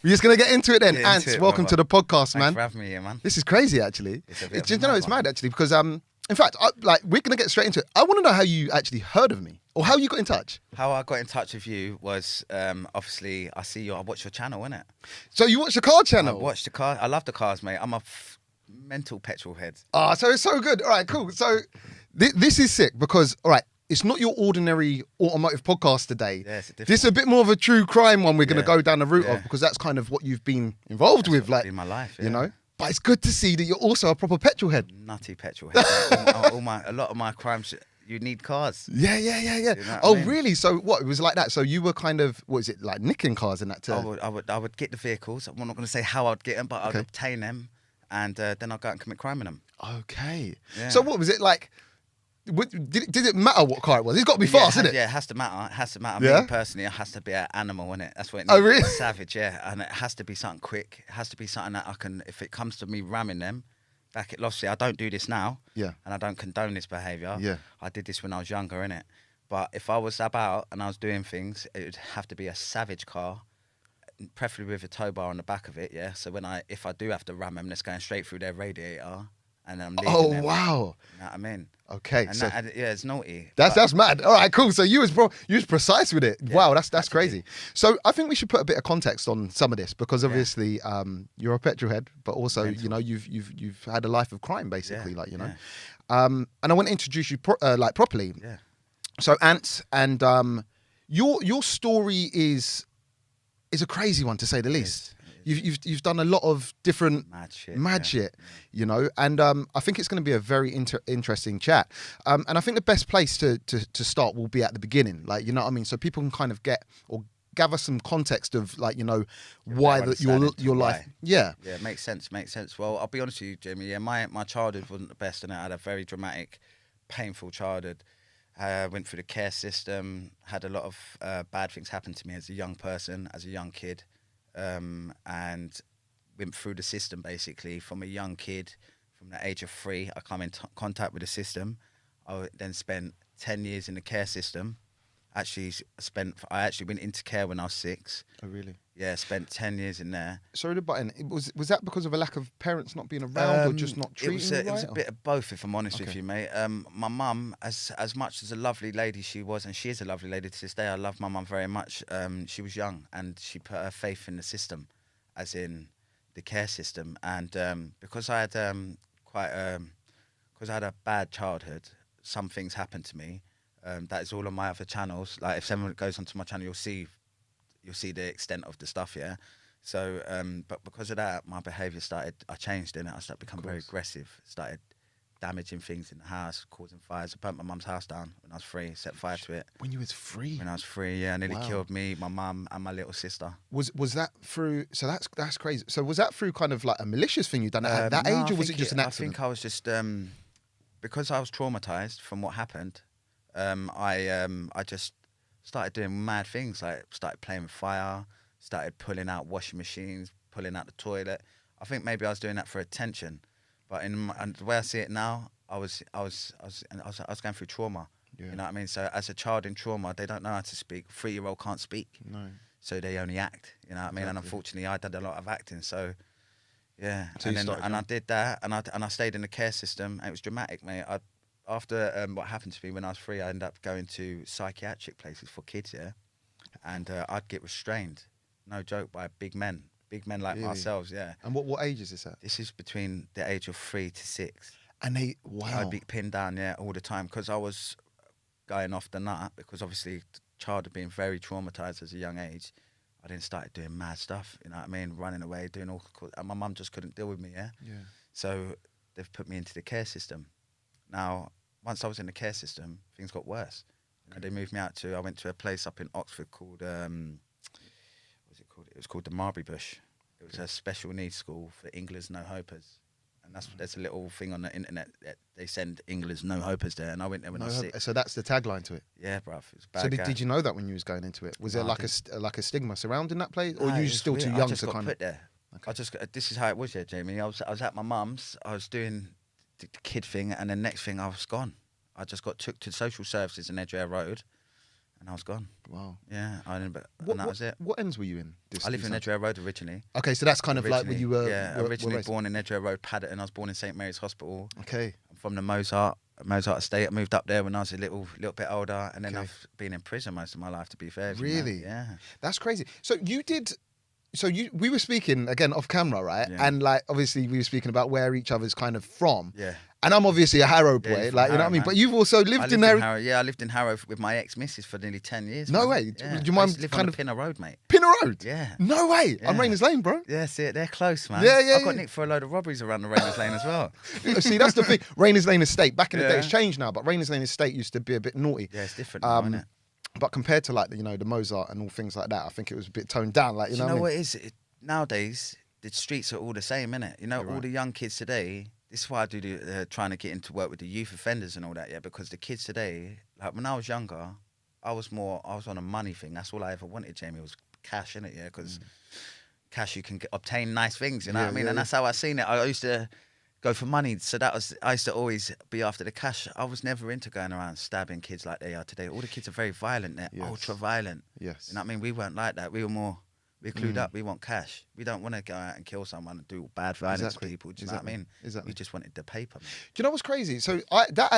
We're just going to get into it then. Get Ants, into it, welcome to brother. the podcast, Thanks man. for having me here, man. This is crazy, actually. It's a bit of a You know, mad it's one. mad, actually, because, in fact, we're going to get straight into it. I want to know how you actually heard of me or how you got in touch. How I got in touch with you was obviously I watch your channel, innit? So you watch the car I channel? watch the car. I love the cars, mate. I'm a mental petrol head. So it's so good. All right, cool. So this is sick because, all right, it's not your ordinary automotive podcast today. Yeah, it's a different This is a bit more of a true crime one we're going to Yeah. go down the route Yeah. of because that's kind of what you've been involved with, like, in my life, you know. But it's good to see that you're also a proper petrol head. Nutty petrol head. a lot of my crimes, you need cars. Yeah. You know what Oh, I mean? really? So what? It was like that. So you were kind of, what is it, like nicking cars in that term? I would get the vehicles. I'm not going to say how I'd get them, but I'd Okay. obtain them, and then I'd go out and commit crime in them. Okay. Yeah. So what was it like? Did it matter what car it was? It's got to be fast, isn't it? Yeah, it has to matter. It has to matter. Yeah? Me personally, it has to be an animal, innit? That's what it Oh, needs. really? A savage, yeah. And it has to be something quick. It has to be something that I can, if it comes to me ramming them, back it, obviously, I don't do this now. Yeah. And I don't condone this behaviour. Yeah. I did this when I was younger, innit? But if I was about and I was doing things, it would have to be a savage car, preferably with a tow bar on the back of it, yeah? So if I do have to ram them, it's going straight through their radiator, and then I'm leaving Oh, them. wow. You know what I mean? Okay. And So yeah, it's naughty. that's mad. All right, cool. So you was precise with it. Yeah, Wow, that's had to be. crazy. So I think we should put a bit of context on some of this because obviously you're a petrol head, but also Mental. you know you've had a life of crime basically, Yeah, like you know. yeah. And I want to introduce you properly. Yeah. So Ants, and your story is a crazy one to say the least. You've done a lot of different Mad shit. mad yeah. shit, you know, and I think it's going to be a very interesting chat. And I think the best place to start will be at the beginning, like, you know what I mean, so people can kind of get or gather some context of, like, you know, why your life. Why. Yeah. Yeah, makes sense. Well, I'll be honest with you, Jimmy. Yeah, my childhood wasn't the best, and I had a very dramatic, painful childhood. Went through the care system, had a lot of bad things happen to me as a young person, as a young kid, and went through the system basically from a young kid. From the age of 3, I come in contact with the system. I then spent 10 years in the care system. I actually went into care when I was 6. Oh, really? Yeah, spent 10 years in there. Sorry to butt in. Was that because of a lack of parents not being around or just not treating you right? It was a or- bit of both, if I'm honest with Okay. you, mate. My mum, as much as a lovely lady she was, and she is a lovely lady to this day, I love my mum very much. She was young, and she put her faith in the system, as in the care system. And because I had because I had a bad childhood, some things happened to me. That is all on my other channels. Like, if someone goes onto my channel, you'll see the extent of the stuff, yeah. So, but because of that, my behaviour I changed in it. I started to become very aggressive, started damaging things in the house, causing fires. I burnt my mum's house down when I was 3, set fire to it. When you was 3? When I was 3, yeah, nearly Wow. killed me, my mum and my little sister. Was that through? So that's crazy. So was that through kind of like a malicious thing you done at that No, age, or was it just an I accident? think I was just, because I was traumatised from what happened, I just started doing mad things, like started playing with fire, started pulling out washing machines, pulling out the toilet. I think maybe I was doing that for attention, but and the way I see it now, I was going through trauma. Yeah. You know what I mean? So as a child in trauma, they don't know how to speak. 3-year-old can't speak, No. so they only act. You know what I mean? And Exactly. unfortunately, I did a lot of acting. So yeah, So you and started I young. did that, and I stayed in the care system, and it was dramatic, mate. After what happened to me when I was 3, I ended up going to psychiatric places for kids, yeah, and I'd get restrained, no joke, by big men like Really? ourselves, yeah. And what age is this at? This is between the age of 3 to 6. And wow. I'd be pinned down, yeah, all the time, because I was going off the nut, because obviously the child had been very traumatised as a young age. I then started doing mad stuff, you know what I mean, running away, doing all, and my mum just couldn't deal with me, yeah. Yeah. So they've put me into the care system. Now, once I was in the care system, things got worse. You know, they moved me out I went to a place up in Oxford called, what was it called? It was called the Marbury Bush. It was a special needs school for England's no hopers. And there's a little thing on the internet that they send England's no hopers there. And I went there when I was 6. So that's the tagline to it. Yeah, bruv. It was a bad So guy. did you know that when you was going into it? Was there No, I like a stigma surrounding that place, or No, you it just was still weird. too I young just to got kind put of? there. This is how it was, yeah, Jamie. I was at my mum's. I was doing the kid thing, and the next thing I was gone. I just got took to social services in Edgware Road, and I was gone. Wow. Yeah, and that was it. What ends were you in? I lived in Edgware Road originally. Okay, so that's kind of like where you were. Yeah, were originally raised. born in Edgware Road, Paddington. I was born in St Mary's Hospital. Okay. I'm from the Mozart estate. I moved up there when I was a little bit older, and then Okay. I've been in prison most of my life. To be fair, Really? Yeah. That's crazy. So you did. So we were speaking again off camera, right? Yeah. And like obviously we were speaking about where each other's kind of from. Yeah. And I'm obviously a Harrow boy, you're from like you know what I Harrow, mean. man. But you've also lived in Harrow. Harrow. Yeah, I lived in Harrow with my ex-missus for nearly 10 years. No man. way. Yeah. Do you mind I used to live kind on of Pinner Road, mate? Pinner Road? Yeah. No way. I'm Yeah. Rainers Lane, bro. Yeah, see it. They're close, man. Yeah, I got nicked for a load of robberies around the Rainers Lane as well. See, that's the thing. Rainers Lane Estate. Back in the day, Yeah. it's changed now, but Rainers Lane Estate used to be a bit naughty. Yeah, it's different now, isn't it? But compared to like the Mozart and all things like that, I think it was a bit toned down. Like you know, what it is? Nowadays, the streets are all the same, innit? You know, You're all right. the young kids today. This is why I do trying to get into work with the youth offenders and all that, yeah. Because the kids today, like when I was younger, I was on a money thing. That's all I ever wanted, Jamie, was cash, innit? Yeah, because cash you can obtain nice things. You know what I mean? And that's how I seen it. I used to go for money, so I used to always be after the cash. I was never into going around stabbing kids like they are today. All the kids are very violent. They're Yes. ultra violent. Yes. You know what I mean? We weren't like that. We were more. We're clued up. We want cash. We don't want to go out and kill someone and do bad violence to people. Do you know what I mean? Exactly. We just wanted the paper. Man. Do you know what's crazy? So that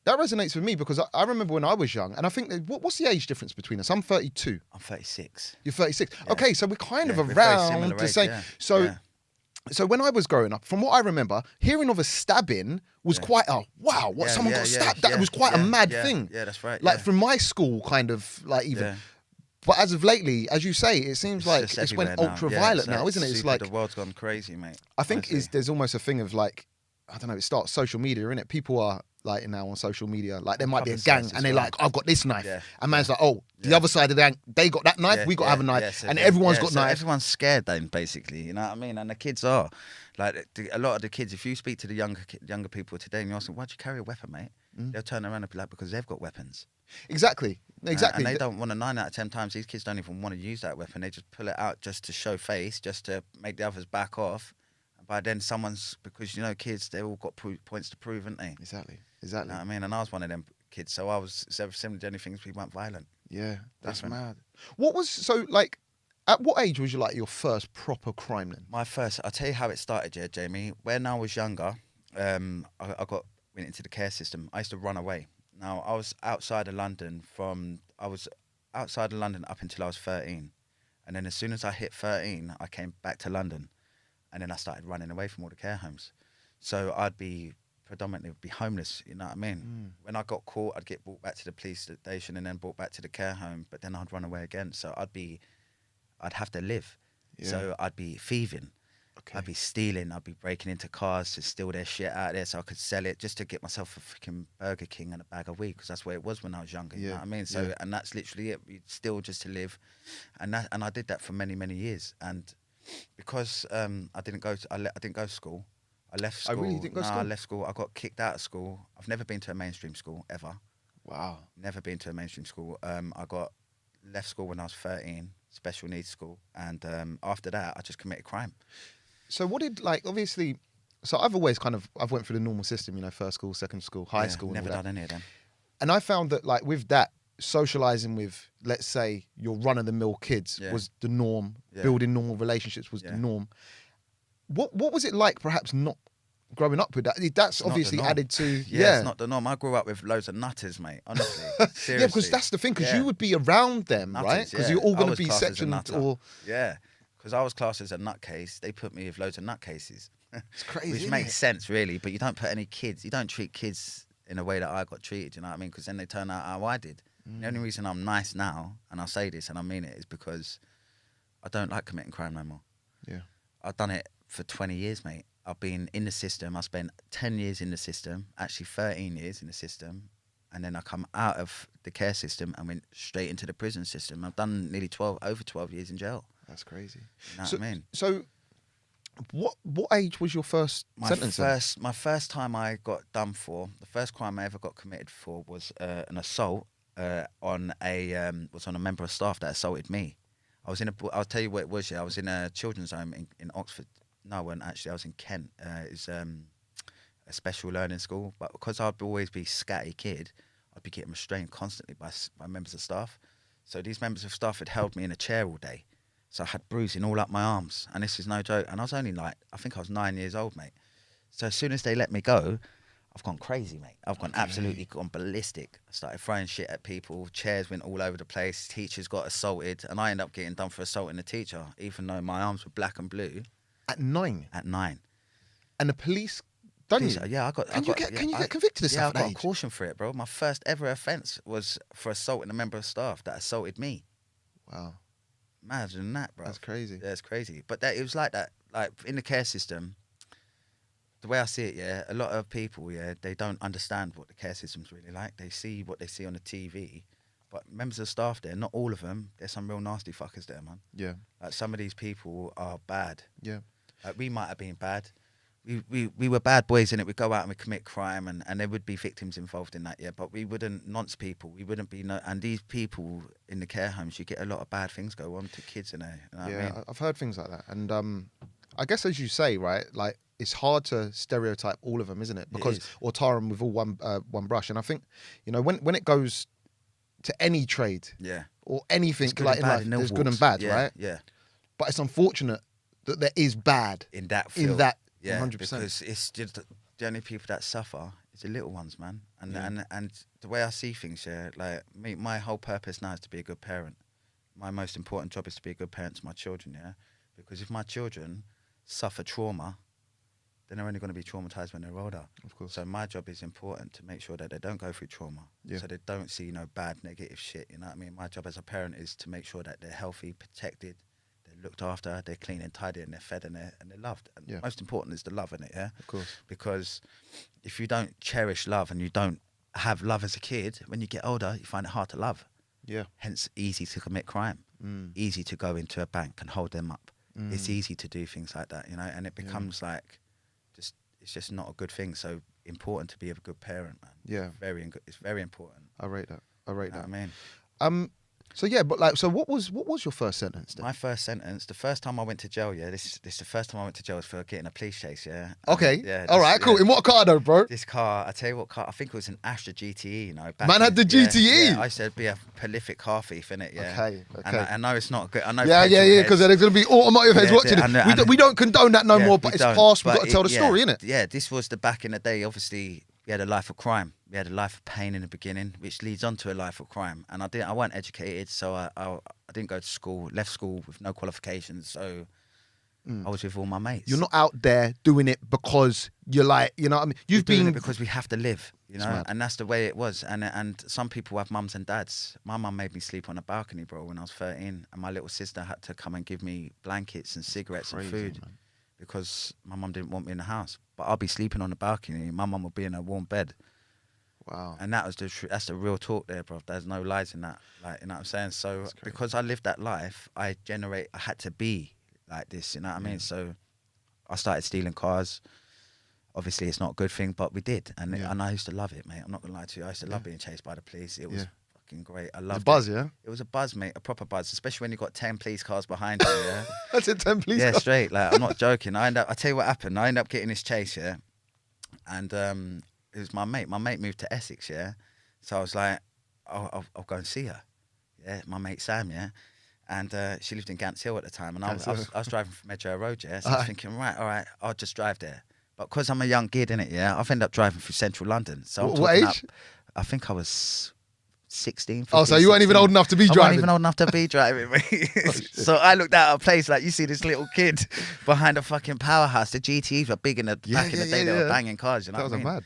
resonates with me because I remember when I was young, and I think that, what's the age difference between us? I'm 32. I'm 36. You're 36. Yeah. Okay, so we're kind of Yeah, we're very around similar the age, same. yeah. So. Yeah. So when I was growing up, from what I remember, hearing of a stabbing was quite a wow. What someone got stabbed? That was quite a mad thing. Yeah, that's right. Like from my school, kind of like even. Yeah. But as of lately, as you say, it seems like just it's went everywhere ultra Yeah, violent it's now, isn't it? It's super, like the world's gone crazy, mate. I think honestly. there's almost a thing of like I don't know. It starts social media, innit? People are like now on social media, like there might be a gang, Publicised and as they're well. like, I've got this knife, Yeah. and man's like, oh, the Yeah. other side of the gang, they got that knife, we got to have a knife, so and they- everyone's got so knives. Everyone's scared then, basically. You know what I mean? And the kids are like a lot of the kids. If you speak to the younger people today, and you ask them, "Why'd you carry a weapon, mate?" They'll turn around and be like, "Because they've got weapons." Exactly. And they don't want to. 9 out of 10 times, these kids don't even want to use that weapon. They just pull it out just to show face, just to make the others back off. And by then, because kids, they all got points to prove, haven't they? Exactly. You know what I mean? And I was one of them kids, so I was similar to any things. We weren't violent. Yeah, that's Different. mad. What was so like? At what age was you like your first proper crime then? I'll tell you how it started, yeah, Jamie. When I was younger, I went into the care system. I used to run away. Now, I was outside of London up until I was 13. And then as soon as I hit 13, I came back to London. And then I started running away from all the care homes. So I'd be predominantly homeless, you know what I mean? When I got caught, I'd get brought back to the police station and then brought back to the care home, but then I'd run away again. So I'd have to live. Yeah. So I'd be thieving. Okay. I'd be stealing. I'd be breaking into cars to steal their shit out of there so I could sell it just to get myself a freaking Burger King and a bag of weed, because that's where it was when I was younger. You know what I mean? So, and that's literally it. You'd steal just to live. And I did that for many, many years. And because I didn't go to school. I left school. I really didn't go to school? I left school. I got kicked out of school. I've never been to a mainstream school ever. Wow. Never been to a mainstream school. I got left school when I was 13, special needs school, and after that, I just committed crime. So what did obviously? So I've always I've went through the normal system, first school, second school, high school. Never and all that. done any of them. And I found that with that, socializing with, let's say, your run-of-the-mill kids was the norm. Yeah. Building normal relationships was the Yeah. norm. What was it like, perhaps not growing up with that? That's It's not the obviously norm. added to. Yeah, it's not the norm. I grew up with loads of nutters, mate. Honestly, seriously. Yeah, because that's the thing. Because you would be around them, Nutters, right? Because yeah. you're all I going to was be classed as a sectioned nutter. or. Yeah, because I was classed as a nutcase. They put me with loads of nutcases. It's crazy, Which isn't makes it? sense, really. But you don't put any kids. You don't treat kids in a way that I got treated. You know what I mean? Because then they turn out how I did. The only reason I'm nice now, and I'll say this and I mean it, is because I don't like committing crime no more. Yeah. I've done it for 20 years, mate. I've been in the system. I spent 10 years in the system, actually 13 years in the system. And then I come out of the care system and went straight into the prison system. I've done nearly over 12 years in jail. That's crazy. You know so, what I mean? So, what age was your first sentence? then? My first time I got done for, the first crime I ever got committed for was an assault on a member of staff that assaulted me. I'll tell you what it was. Yeah, I was in a children's home in Oxford. No, I wasn't actually. I was in Kent. It's a special learning school. But because I'd always be a scatty kid, I'd be getting restrained constantly by members of staff. So these members of staff had held me in a chair all day. So I had bruising all up my arms, and this is no joke. And I was only like, I think I was 9 years old, mate. So as soon as they let me go, I've gone crazy, mate. I've gone absolutely gone ballistic. I started throwing shit at people. Chairs went all over the place. Teachers got assaulted, and I ended up getting done for assaulting a teacher, even though my arms were black and blue. At 9? At 9. And the police done you? Yeah, I got. Can you get convicted of Yeah, stuff? I got a caution for it, bro. My first ever offence was for assaulting a member of staff that assaulted me. Wow. Imagine that, bro. That's crazy. Yeah, it's crazy. But it was like that. Like in the care system, the way I see it, yeah, a lot of people, yeah, they don't understand what the care system's really like. They see what they see on the TV. But members of staff there, not all of them, there's some real nasty fuckers there, man. Yeah. Like some of these people are bad. Yeah. Like we might have been bad. We were bad boys, innit? We'd go out and we'd commit crime, and there would be victims involved in that, yeah. But we wouldn't nonce people. We wouldn't be and these people in the care homes, you get a lot of bad things go on to kids in there. You know what I mean? I've heard things like that, and I guess as you say, right, like it's hard to stereotype all of them, isn't it? Because or tar them with all one brush. And I think, you know, when it goes to any trade, yeah, or anything like in life, there's good and bad, yeah, right? Yeah. But it's unfortunate that there is bad in that field. In that. Yeah, 100%. because it's just the only people that suffer is the little ones, man. And the way I see things, yeah, like my whole purpose now is to be a good parent. My most important job is to be a good parent to my children, yeah. Because if my children suffer trauma, then they're only going to be traumatized when they're older. Of course. So my job is important to make sure that they don't go through trauma. Yeah. So they don't see bad, negative shit. You know what I mean? My job as a parent is to make sure that they're healthy, protected, looked after, they're clean and tidy, and they're fed, and they're loved. And most important is the love in it, yeah? Of course. Because if you don't cherish love and you don't have love as a kid, when you get older, you find it hard to love. Yeah. Hence, easy to commit crime. Easy to go into a bank and hold them up. It's easy to do things like that, you know? And it becomes like, it's just not a good thing. So important to be a good parent, man. Yeah. It's very important. I rate that. I rate that. I mean, so yeah, but like, so what was your first sentence then? My first sentence, the first time I went to jail, yeah, this is the first time I went to jail was for getting a police chase, yeah. Okay. Yeah. All right, cool. In what car though, bro? This car, I tell you what car, I think it was an Astra GTE, you know. Man had the GTE? Yeah, I said be a prolific car thief, innit, yeah. Okay. And I know it's not good. I know. Yeah, because there's going to be automotive heads watching it. We don't condone that no more, but it's past. We've got to tell the story, innit? Yeah, this was the back in the day, obviously. We had a life of crime. We had a life of pain in the beginning, which leads on to a life of crime. And I weren't educated, so I didn't go to school. Left school with no qualifications, so I was with all my mates. You're not out there doing it because you're like, you know what I mean? You're doing it because we have to live, you know, mad. and that's the way it was. And some people have mums and dads. My mum made me sleep on a balcony, bro, when I was 13, and my little sister had to come and give me blankets and cigarettes and food. Man. Because my mum didn't want me in the house. But I'll be sleeping on the balcony. My mum would be in a warm bed. Wow. And that was that's the real talk there, bro. There's no lies in that. Like, you know what I'm saying? So because I lived that life, I had to be like this, you know what I mean? So I started stealing cars. Obviously, it's not a good thing, but we did. And I used to love it, mate. I'm not going to lie to you. I used to love being chased by the police. It was fucking great. I loved it. Buzz, yeah? It was a buzz, mate. A proper buzz, especially when you got 10 police cars behind you, yeah? That's it, 10 police cars? Yeah, straight. Like, I'm not joking. I tell you what happened. I ended up getting this chase, yeah? And it was my mate. My mate moved to Essex, yeah? So I was like, I'll go and see her. Yeah, my mate Sam, yeah? And she lived in Gants Hill at the time. And I was driving from Edgware Road, yeah? So I was thinking, all right, I'll just drive there. But because I'm a young kid, innit, yeah? I've ended up driving through central London. So what age? I think I was 16, 15, oh, so you weren't even old enough to be driving? I wasn't even old enough to be driving, mate. So I looked out at a place like, you see this little kid behind a fucking powerhouse. The GTEs were big in the back in the day. They were banging cars, you know what I mean? Mad.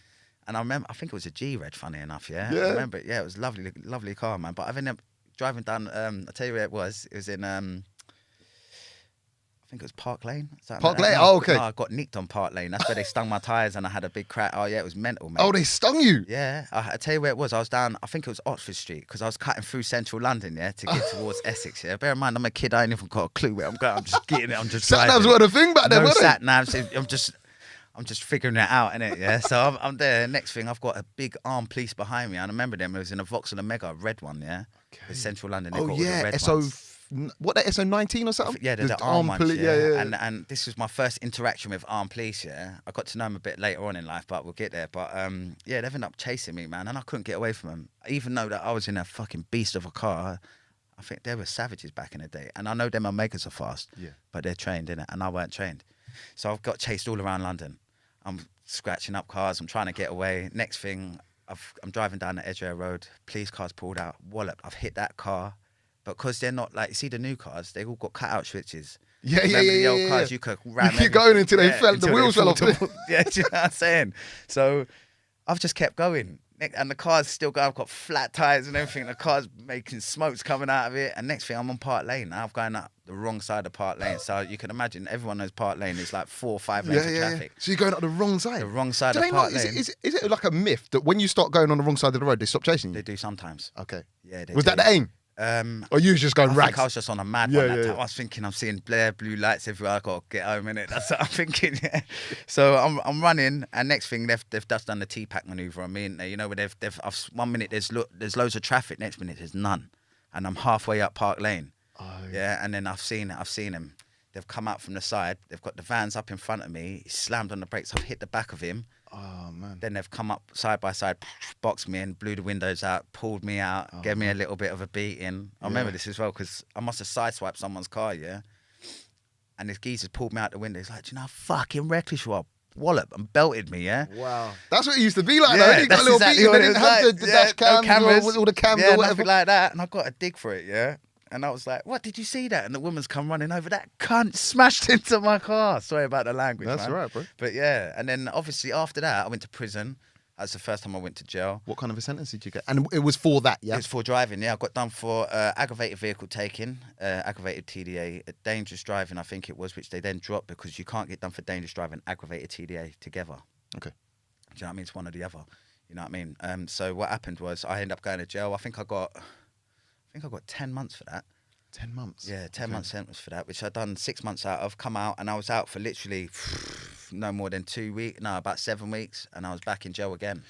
And I remember, I think it was a G-Red, funny enough, yeah? I remember it, it was lovely, lovely car, man. But I've ended up driving down, I'll tell you where it was. It was in, I think it was Park Lane. Park Lane? Oh, okay. No, I got nicked on Park Lane. That's where they stung my tyres and I had a big crack. Oh, yeah, it was mental, mate. Oh, they stung you? Yeah. I tell you where it was. I was down, I think it was Oxford Street, because I was cutting through central London, yeah, to get towards Essex, yeah. Bear in mind, I'm a kid. I ain't even got a clue where I'm going. I'm just getting it. I'm just driving. Sat-navs weren't a thing back then, no were they? sat-navs. I'm just figuring it out, innit, yeah? So I'm there. Next thing, I've got a big armed police behind me. And I remember them. It was in a Vauxhall Omega, red one, yeah? Okay. Central London. Oh, yeah. SO... what, the SO19 or something? Yeah, the armed ones. police. Yeah. And this was my first interaction with armed police. Yeah, I got to know them a bit later on in life, but we'll get there. But yeah, they ended up chasing me, man, and I couldn't get away from them, even though that I was in a fucking beast of a car. I think they were savages back in the day, and I know them Omegas are fast, but they're trained in it, and I weren't trained. So I've got chased all around London. I'm scratching up cars. I'm trying to get away. Next thing, I'm driving down the Edgware Road. Police cars pulled out. Wallop. I've hit that car. But because they're not like, you see the new cars, they all got cut-out switches. Remember the old cars, you could ram you keep going until the wheels fell off. Yeah, do you know what I'm saying? So I've just kept going. And the car's still going. I've got flat tyres and everything. The car's making smokes coming out of it. And next thing, I'm on Park Lane. Now I'm going up the wrong side of Park Lane. So you can imagine, everyone knows Park Lane is like 4 or 5 lanes of traffic. So you're going up the wrong side? The wrong side of Park Lane. Is it like a myth that when you start going on the wrong side of the road, they stop chasing you? They do sometimes. Okay. Yeah, they Was do. that the aim? Or you was just going I rags? think I was just on a mad one that time. I was thinking, I'm seeing blue lights everywhere. I got to get home, innit? That's what I'm thinking. Yeah. So I'm running, and next thing they've just done the T-pack maneuver on me. And you know, where they've 1 minute there's loads of traffic, next minute there's none, and I'm halfway up Park Lane. Yeah, and then I've seen him. They've come out from the side. They've got the vans up in front of me. He slammed on the brakes. I've hit the back of him. Oh, man. Then they've come up side by side, boxed me in, blew the windows out, pulled me out, gave me a little bit of a beating. I remember this as well because I must have sideswiped someone's car, yeah? And this geezer's pulled me out the window. He's like, do you know how fucking reckless you are? Wallop, and belted me, yeah? Wow. That's what it used to be like, though. Yeah, You got a little exactly beating, what they it didn't was have like. the dash cams, no cameras. or all the cams yeah, or whatever. nothing like that. And I got a dig for it, yeah? And I was like, what, did you see that? And the woman's come running over. That cunt smashed into my car. Sorry about the language, That's man. all right, bro. But yeah, and then obviously after that, I went to prison. That's the first time I went to jail. What kind of a sentence did you get? And it was for that, yeah? It was for driving, yeah. I got done for aggravated vehicle taking, aggravated TDA, dangerous driving, I think it was, which they then dropped because you can't get done for dangerous driving and aggravated TDA together. Okay. Do you know what I mean? It's one or the other. You know what I mean? So what happened was I ended up going to jail. I think I got 10 months for that. 10 months? Yeah, 10 months sentence for that, which I'd done 6 months out of, come out, and I was out for literally no more than 2 weeks, no, about 7 weeks, and I was back in jail again.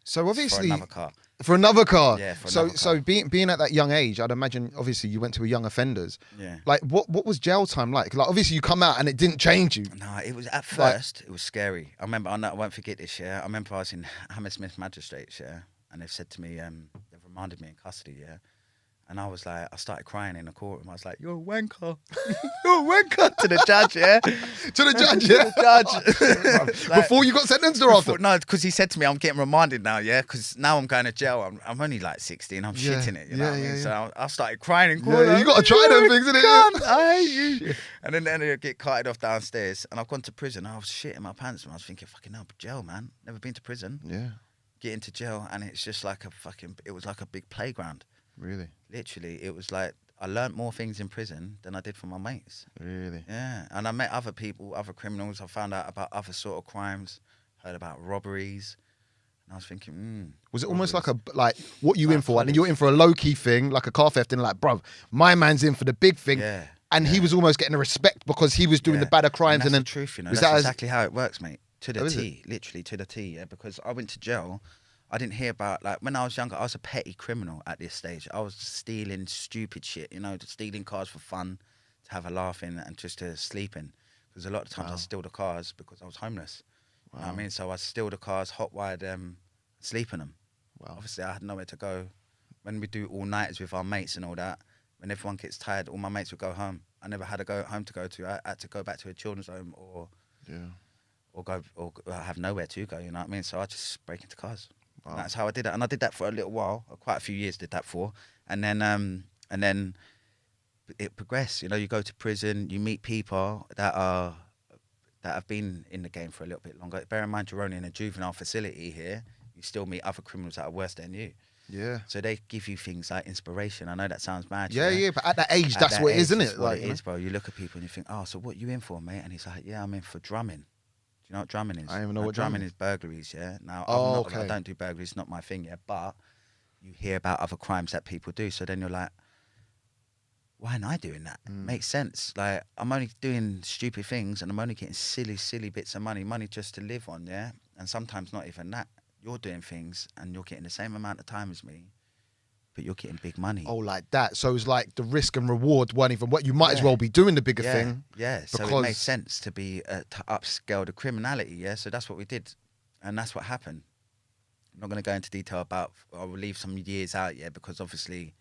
So obviously... For another car. For another car? Yeah, for another car. So being at that young age, I'd imagine, obviously, you went to a young offenders. Yeah. Like, what was jail time like? Like, obviously, you come out and it didn't change you. No, it was, at first, it was scary. I remember, I won't forget this, yeah. I remember I was in Hammersmith Magistrates, yeah, and they've said to me, they've remanded me in custody, yeah. And I was like, I started crying in the courtroom. I was like, you're a wanker. You're a wanker to the judge, yeah? To the judge, yeah? To the judge. Like, before you got sentenced or after? No, because he said to me, I'm getting remanded now, yeah? Because now I'm going to jail. I'm only like 16. I'm shitting it, you know what I mean? So I started crying in court. Yeah, you got to try them things, innit? I hate you. And then I get carted off downstairs. And I've gone to prison. I was shitting my pants. And I was thinking, fucking hell, jail, man. Never been to prison. Yeah. Get into jail. And it's just like it was like a big playground. Really? Literally, it was like I learnt more things in prison than I did from my mates. Really? Yeah, and I met other people, other criminals. I found out about other sort of crimes, heard about robberies, and I was thinking, was it almost like what you in for? And you're in for a low key thing, like a car theft, and like, bruv, my man's in for the big thing. Yeah. And he was almost getting a respect because he was doing the badder crimes. And that's then the truth, you know. That's exactly how it works, mate. To the T, literally to the T. Yeah, because I went to jail. I didn't hear about, like, when I was younger, I was a petty criminal at this stage. I was stealing stupid shit, you know, stealing cars for fun, to have a laugh in and just to sleep in. Because a lot of times I steal the cars because I was homeless. Wow. You know what I mean? So I steal the cars, hot-wired them, sleep in them. Wow. Obviously, I had nowhere to go. When we do all-nighters with our mates and all that, when everyone gets tired, all my mates would go home. I never had a home to go to. I had to go back to a children's home or have nowhere to go, you know what I mean? So I just break into cars. Wow. That's how I did it, and I did that for a little while. Quite a few years did that for, and then it progressed. You know, you go to prison, you meet people that have been in the game for a little bit longer. Bear in mind, you're only in a juvenile facility here. You still meet other criminals that are worse than you. Yeah. So they give you things like inspiration. I know that sounds mad. Yeah. But at that age, that's what it is, isn't it? What it is, bro. You look at people and you think, oh, so what you in for, mate? And he's like, yeah, I'm in for drumming. You know what drumming is? I don't even know what drumming is. Burglaries, yeah. Now, I don't do burglaries, it's not my thing, yeah. But you hear about other crimes that people do, so then you're like, why am I doing that? Makes sense. Like, I'm only doing stupid things, and I'm only getting silly bits of money just to live on, yeah. And sometimes not even that. You're doing things, and you're getting the same amount of time as me, but you're getting big money. Oh, like that. So it's like the risk and reward weren't even what you might as well be doing the bigger thing. Yeah, so it made sense to be to upscale the criminality. Yeah, so that's what we did, and that's what happened. I'm not going to go into detail about. I'll leave some years out, because obviously,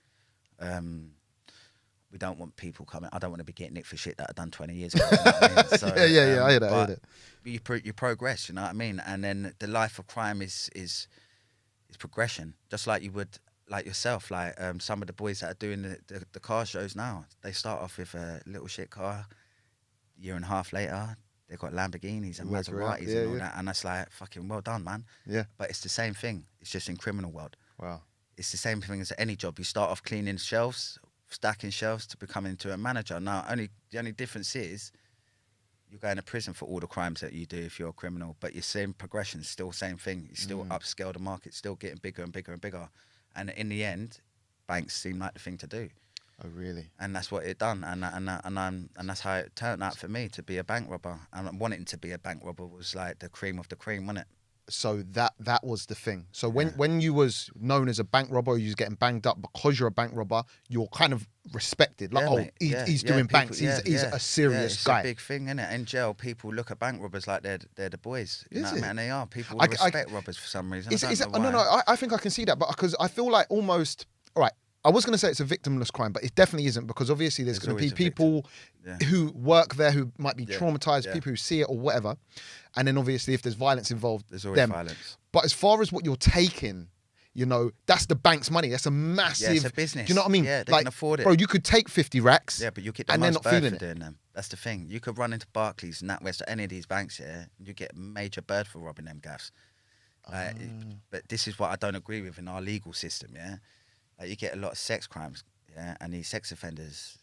we don't want people coming. I don't want to be getting nicked for shit that I've done 20 years ago. You know what I mean? So, I hear that. You progress. You know what I mean? And then the life of crime is progression, just like you would. Like yourself, like some of the boys that are doing the car shows now, they start off with a little shit car. A year and a half later, they've got Lamborghinis and Maseratis and all that, and that's like fucking well done, man. Yeah. But it's the same thing. It's just in criminal world. Wow. It's the same thing as any job. You start off cleaning shelves, stacking shelves to become into a manager. Now, the only difference is you're going to prison for all the crimes that you do if you're a criminal, but your same progression is still same thing. You still upscale the market, still getting bigger and bigger and bigger. And in the end, banks seem like the thing to do. Oh, really? And that's what it done. And that's how it turned out for me to be a bank robber. And wanting to be a bank robber was like the cream of the cream, wasn't it? So that was the thing. So when you was known as a bank robber, you was getting banged up because you're a bank robber, you're kind of respected. Like, he's doing banks. He's a serious guy. It's a big thing, isn't it? In jail, people look at bank robbers like they're the boys. You know what I mean? And they are. People respect robbers for some reason. I think I can see that, but because I feel like almost, all right, I was going to say it's a victimless crime, but it definitely isn't, because obviously there's going to be people who work there who might be traumatized, people who see it or whatever. And then obviously if there's violence involved, there's always violence. But as far as what you're taking, that's the bank's money. That's a massive... it's a business. Do you know what I mean? Yeah, they can afford it. Bro, you could take 50 racks. Yeah, but you get the most bird for doing them. That's the thing. You could run into Barclays, NatWest, or any of these banks, and you get major bird for robbing them gaffs. But this is what I don't agree with in our legal system, Like, you get a lot of sex crimes, and these sex offenders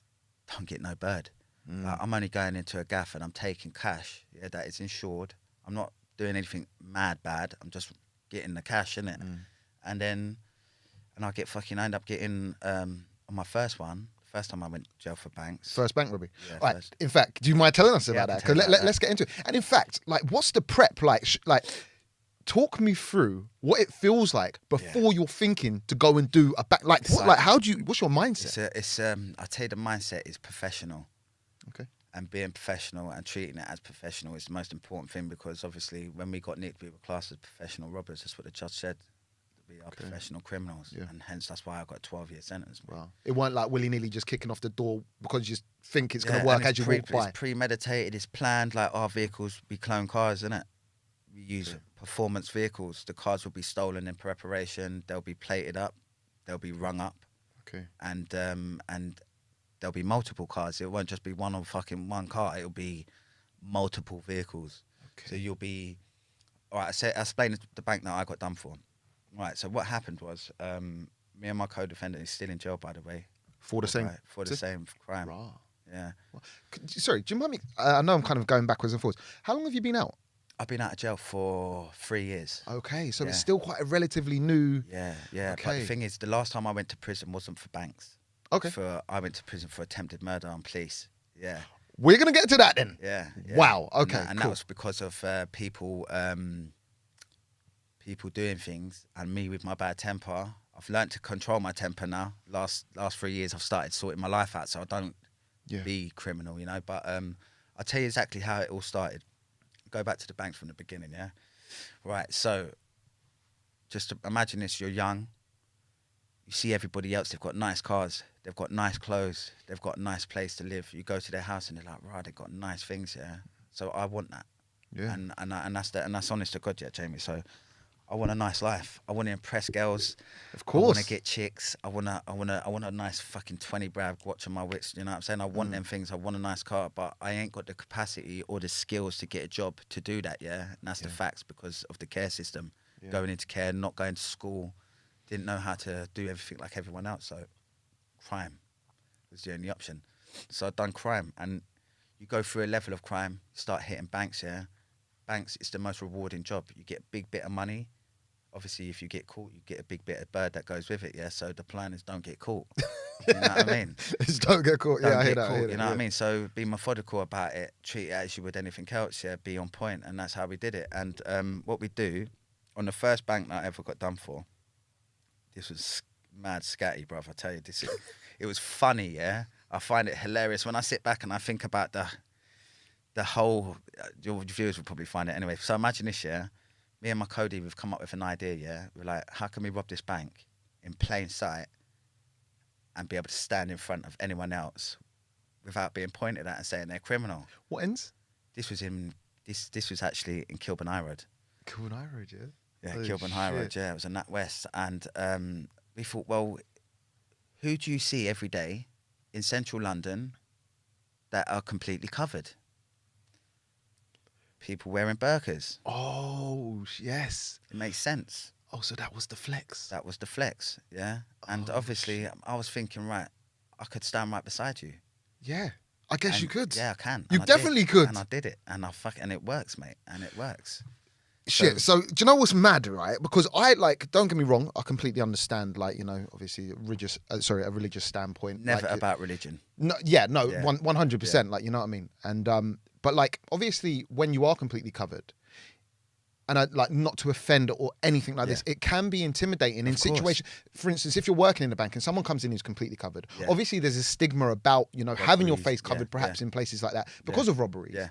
don't get no bird. Like, I'm only going into a gaff and I'm taking cash, that is insured. I'm not doing anything mad bad. I'm just getting the cash, innit? And I get I end up getting, on my first time I went to jail for banks. First bank robbery. Yeah, right. In fact, do you mind telling us about that? Because let's get into it. And in fact, like, what's the prep like? Talk me through what it feels like before you're thinking to go and do a back. Like, what's your mindset? I tell you, the mindset is professional. Okay. And being professional and treating it as professional is the most important thing, because obviously when we got nicked, we were classed as professional robbers. That's what the judge said. We are professional criminals. Yeah. And hence that's why I got a 12-year sentence. Wow. It weren't like willy-nilly just kicking off the door because you think it's going to work as you walk by. It's premeditated, it's planned. Like, our vehicles, we clone cars, innit? We use performance vehicles. The cars will be stolen in preparation. They'll be plated up. They'll be rung up. Okay. And there'll be multiple cars. It won't just be one one car. It'll be multiple vehicles. Okay. So you'll be... All right, I explained the bank that I got done for. Right, so what happened was, me and my co-defendant is still in jail, by the way. For the same... For the same crime. Right. Yeah. Sorry, do you mind me... I know I'm kind of going backwards and forwards. How long have you been out? I've been out of jail for 3 years. Okay, so it's still quite a relatively new... Yeah. Okay. But the thing is, the last time I went to prison wasn't for banks. Okay. I went to prison for attempted murder on police. Yeah. We're going to get to that then. Yeah. Wow, okay, And that was because of people doing things, and me with my bad temper. I've learned to control my temper now. Last 3 years, I've started sorting my life out so I don't be criminal, But I'll tell you exactly how it all started. Go back to the banks from the beginning, yeah? Right, so just imagine this, you're young. You see everybody else, they've got nice cars, they've got nice clothes, they've got a nice place to live. You go to their house and they're like, right, they've got nice things, yeah? So I want that. Yeah. And that's honest to God, Jamie. So I want a nice life. I want to impress girls. Of course. I want to get chicks. I want a nice fucking 20 brag watch on my wrist. You know what I'm saying? I want them things. I want a nice car, but I ain't got the capacity or the skills to get a job to do that. Yeah, and that's the facts, because of the care system. Yeah. Going into care, not going to school, didn't know how to do everything like everyone else. So crime was the only option. So I'd done crime, and you go through a level of crime, start hitting banks. Yeah, banks. It's the most rewarding job. You get a big bit of money. Obviously, if you get caught, you get a big bit of bird that goes with it, yeah? So the plan is don't get caught. You know what I mean? It's don't get caught. I hear that. You know what I mean? So be methodical about it. Treat it as you would anything else, yeah? Be on point, and that's how we did it. And what we do, on the first bank that I ever got done for, this was mad scatty, bruv. I tell you, it was funny, yeah. I find it hilarious when I sit back and I think about the whole. Your viewers will probably find it anyway. So imagine this, yeah. Me and my Cody, we've come up with an idea, yeah. We're like, how can we rob this bank in plain sight and be able to stand in front of anyone else without being pointed at and saying they're criminal? What ends? This was actually in Kilburn High Road. Kilburn High Road, yeah. Yeah, Holy Kilburn High Road. shit. Yeah, it was in Nat West, and we thought, well, who do you see every day in central London that are completely covered? People wearing burqas. Oh, yes. It makes sense. Oh, so that was the flex. That was the flex, yeah. And Oh, obviously, I was thinking, right, I could stand right beside you. Yeah. I guess And you could. Yeah, I can. You And I did. definitely could. And I did it, and and it works, mate, and it works. Shit. So do you know what's mad, right? Because I like. Don't get me wrong. I completely understand. Like, you know, obviously, a religious standpoint. Never like, about religion. No. Yeah. No. Yeah. 100%. Like, you know what I mean. And but like, obviously, when you are completely covered, and I like not to offend or anything like this, it can be intimidating in Of course. situations. For instance, if you're working in a bank and someone comes in who's completely covered, Yeah. obviously there's a stigma about, you know, having your Robberies, face covered, yeah, perhaps in places like that because of robberies. Yeah.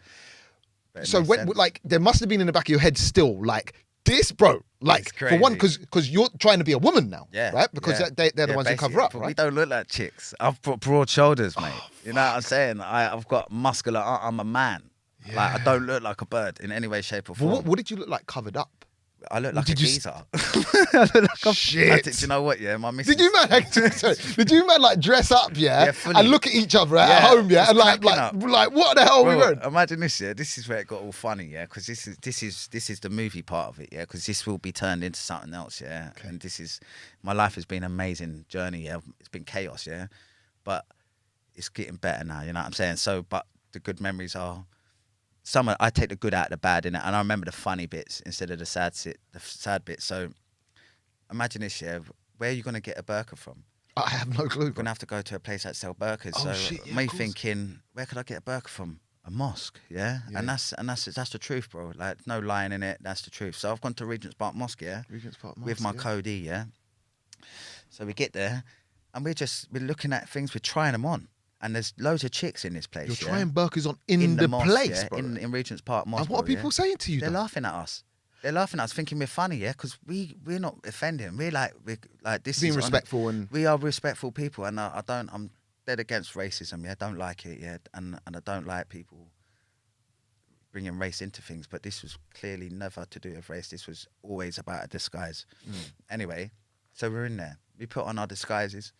But it So makes when, sense. like, there must have been in the back of your head still, like, this, bro. Like, It's for one, crazy. because you're trying to be a woman now, Yeah, right? Because yeah. they're the ones who cover up, but right? we don't look like chicks. I've got broad shoulders, mate. You know what I'm saying? I've got muscular. I'm a man. Like, I don't look like a bird in any way, shape, or But form. what did you look like covered up? I look like did a you geezer. I look like Shit. Do you know what? Yeah, my missus. Did you man? Sorry, did you man like dress up, Yeah, fully. and look at each other at Yeah, home, just and like cracking what the hell are we Bro, wearing? imagine this, yeah. This is where it got all funny, yeah. Because this is the movie part of it, yeah. Because this will be turned into something else, yeah. Okay. And my life has been an amazing journey, yeah. It's been chaos, yeah, but it's getting better now. You know what I'm saying? So, but the good memories are. I take the good out of the bad in it, and I remember the funny bits instead of the sad bits. So, imagine this, yeah. Where are you gonna get a burqa from? I have no clue. You're gonna have to go to a place that sell burqas. Oh, So shit, yeah, me of course. thinking, where could I get a burqa from? A mosque, yeah? Yeah. And that's the truth, bro. Like, no lying in it. That's the truth. So I've gone to Regent's Park Mosque, yeah, Regent's Park with Mosque, my yeah. Cody, yeah. So we get there, and we're looking at things. We're trying them on, and there's loads of chicks in this place. You're yeah? trying burqas on in the mosque, place, yeah? bro. in Regent's Park Mosque. And what are bro, people yeah? saying to you? They're though? laughing at us. They're laughing at us, thinking we're funny, yeah, because we're not offending. We're like this Being is respectful and we are respectful people, and I'm dead against racism. Yeah, don't like it. Yeah, and I don't like people bringing race into things. But this was clearly never to do with race. This was always about a disguise. Anyway, so we're in there. We put on our disguises.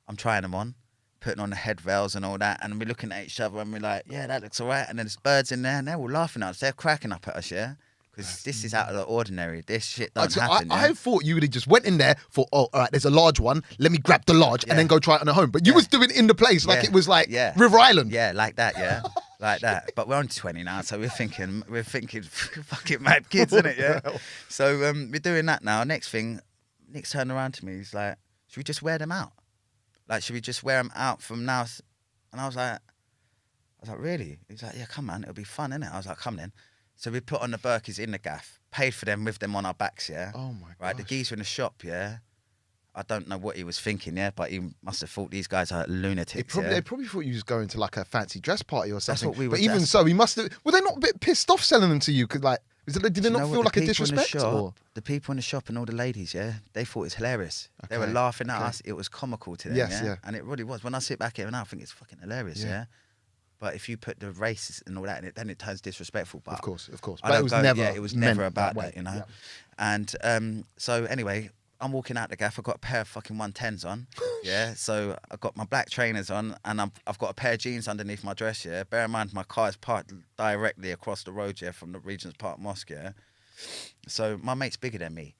I'm trying them on, putting on the head veils and all that, and we're looking at each other and we're like, yeah, that looks all right. And then there's birds in there, and they're all laughing at us. They're cracking up at us, yeah. Because this is out of the ordinary. This shit don't happen. I thought you would have just went in there for, oh, all right, there's a large one. Let me grab the large and then go try it on at home. But you was doing it in the place like it was like River Island. Yeah, like that, yeah. Like that. But we're only 20 now, so we're thinking fucking mad kids, innit, yeah? So we're doing that now. Next thing, Nick's turned around to me. He's like, should we just wear them out? Like, should we just wear them out from now? And I was like, really? He's like, yeah, come man, it'll be fun, innit? I was like, come then. So we put on the burqas in the gaff, paid for them with them on our backs, yeah? Oh my god. Right, the geezer in the shop, yeah? I don't know what he was thinking, yeah? But he must have thought these guys are lunatics, They probably thought you was going to like a fancy dress party or something. what we were But even just- so, he must have. Were they not a bit pissed off selling them to you? Cause like, did it not feel like a disrespect? Or? The people in the shop and all the ladies, yeah, they thought it's hilarious. They were Okay, laughing at okay. us. It was comical to them, Yes, yeah? yeah. And it really was. When I sit back here now, I think it's fucking hilarious, Yeah. yeah? But if you put the race and all that in it, then it turns disrespectful. But Of course. I But don't it was go- never. yeah, it was meant never about way. that, you know? Yeah. And so anyway, I'm walking out the gaff. I've got a pair of fucking 110s on, yeah? So I've got my black trainers on and I've got a pair of jeans underneath my dress, yeah? Bear in mind, my car is parked directly across the road, yeah, from the Regent's Park Mosque, yeah? So my mate's bigger than me.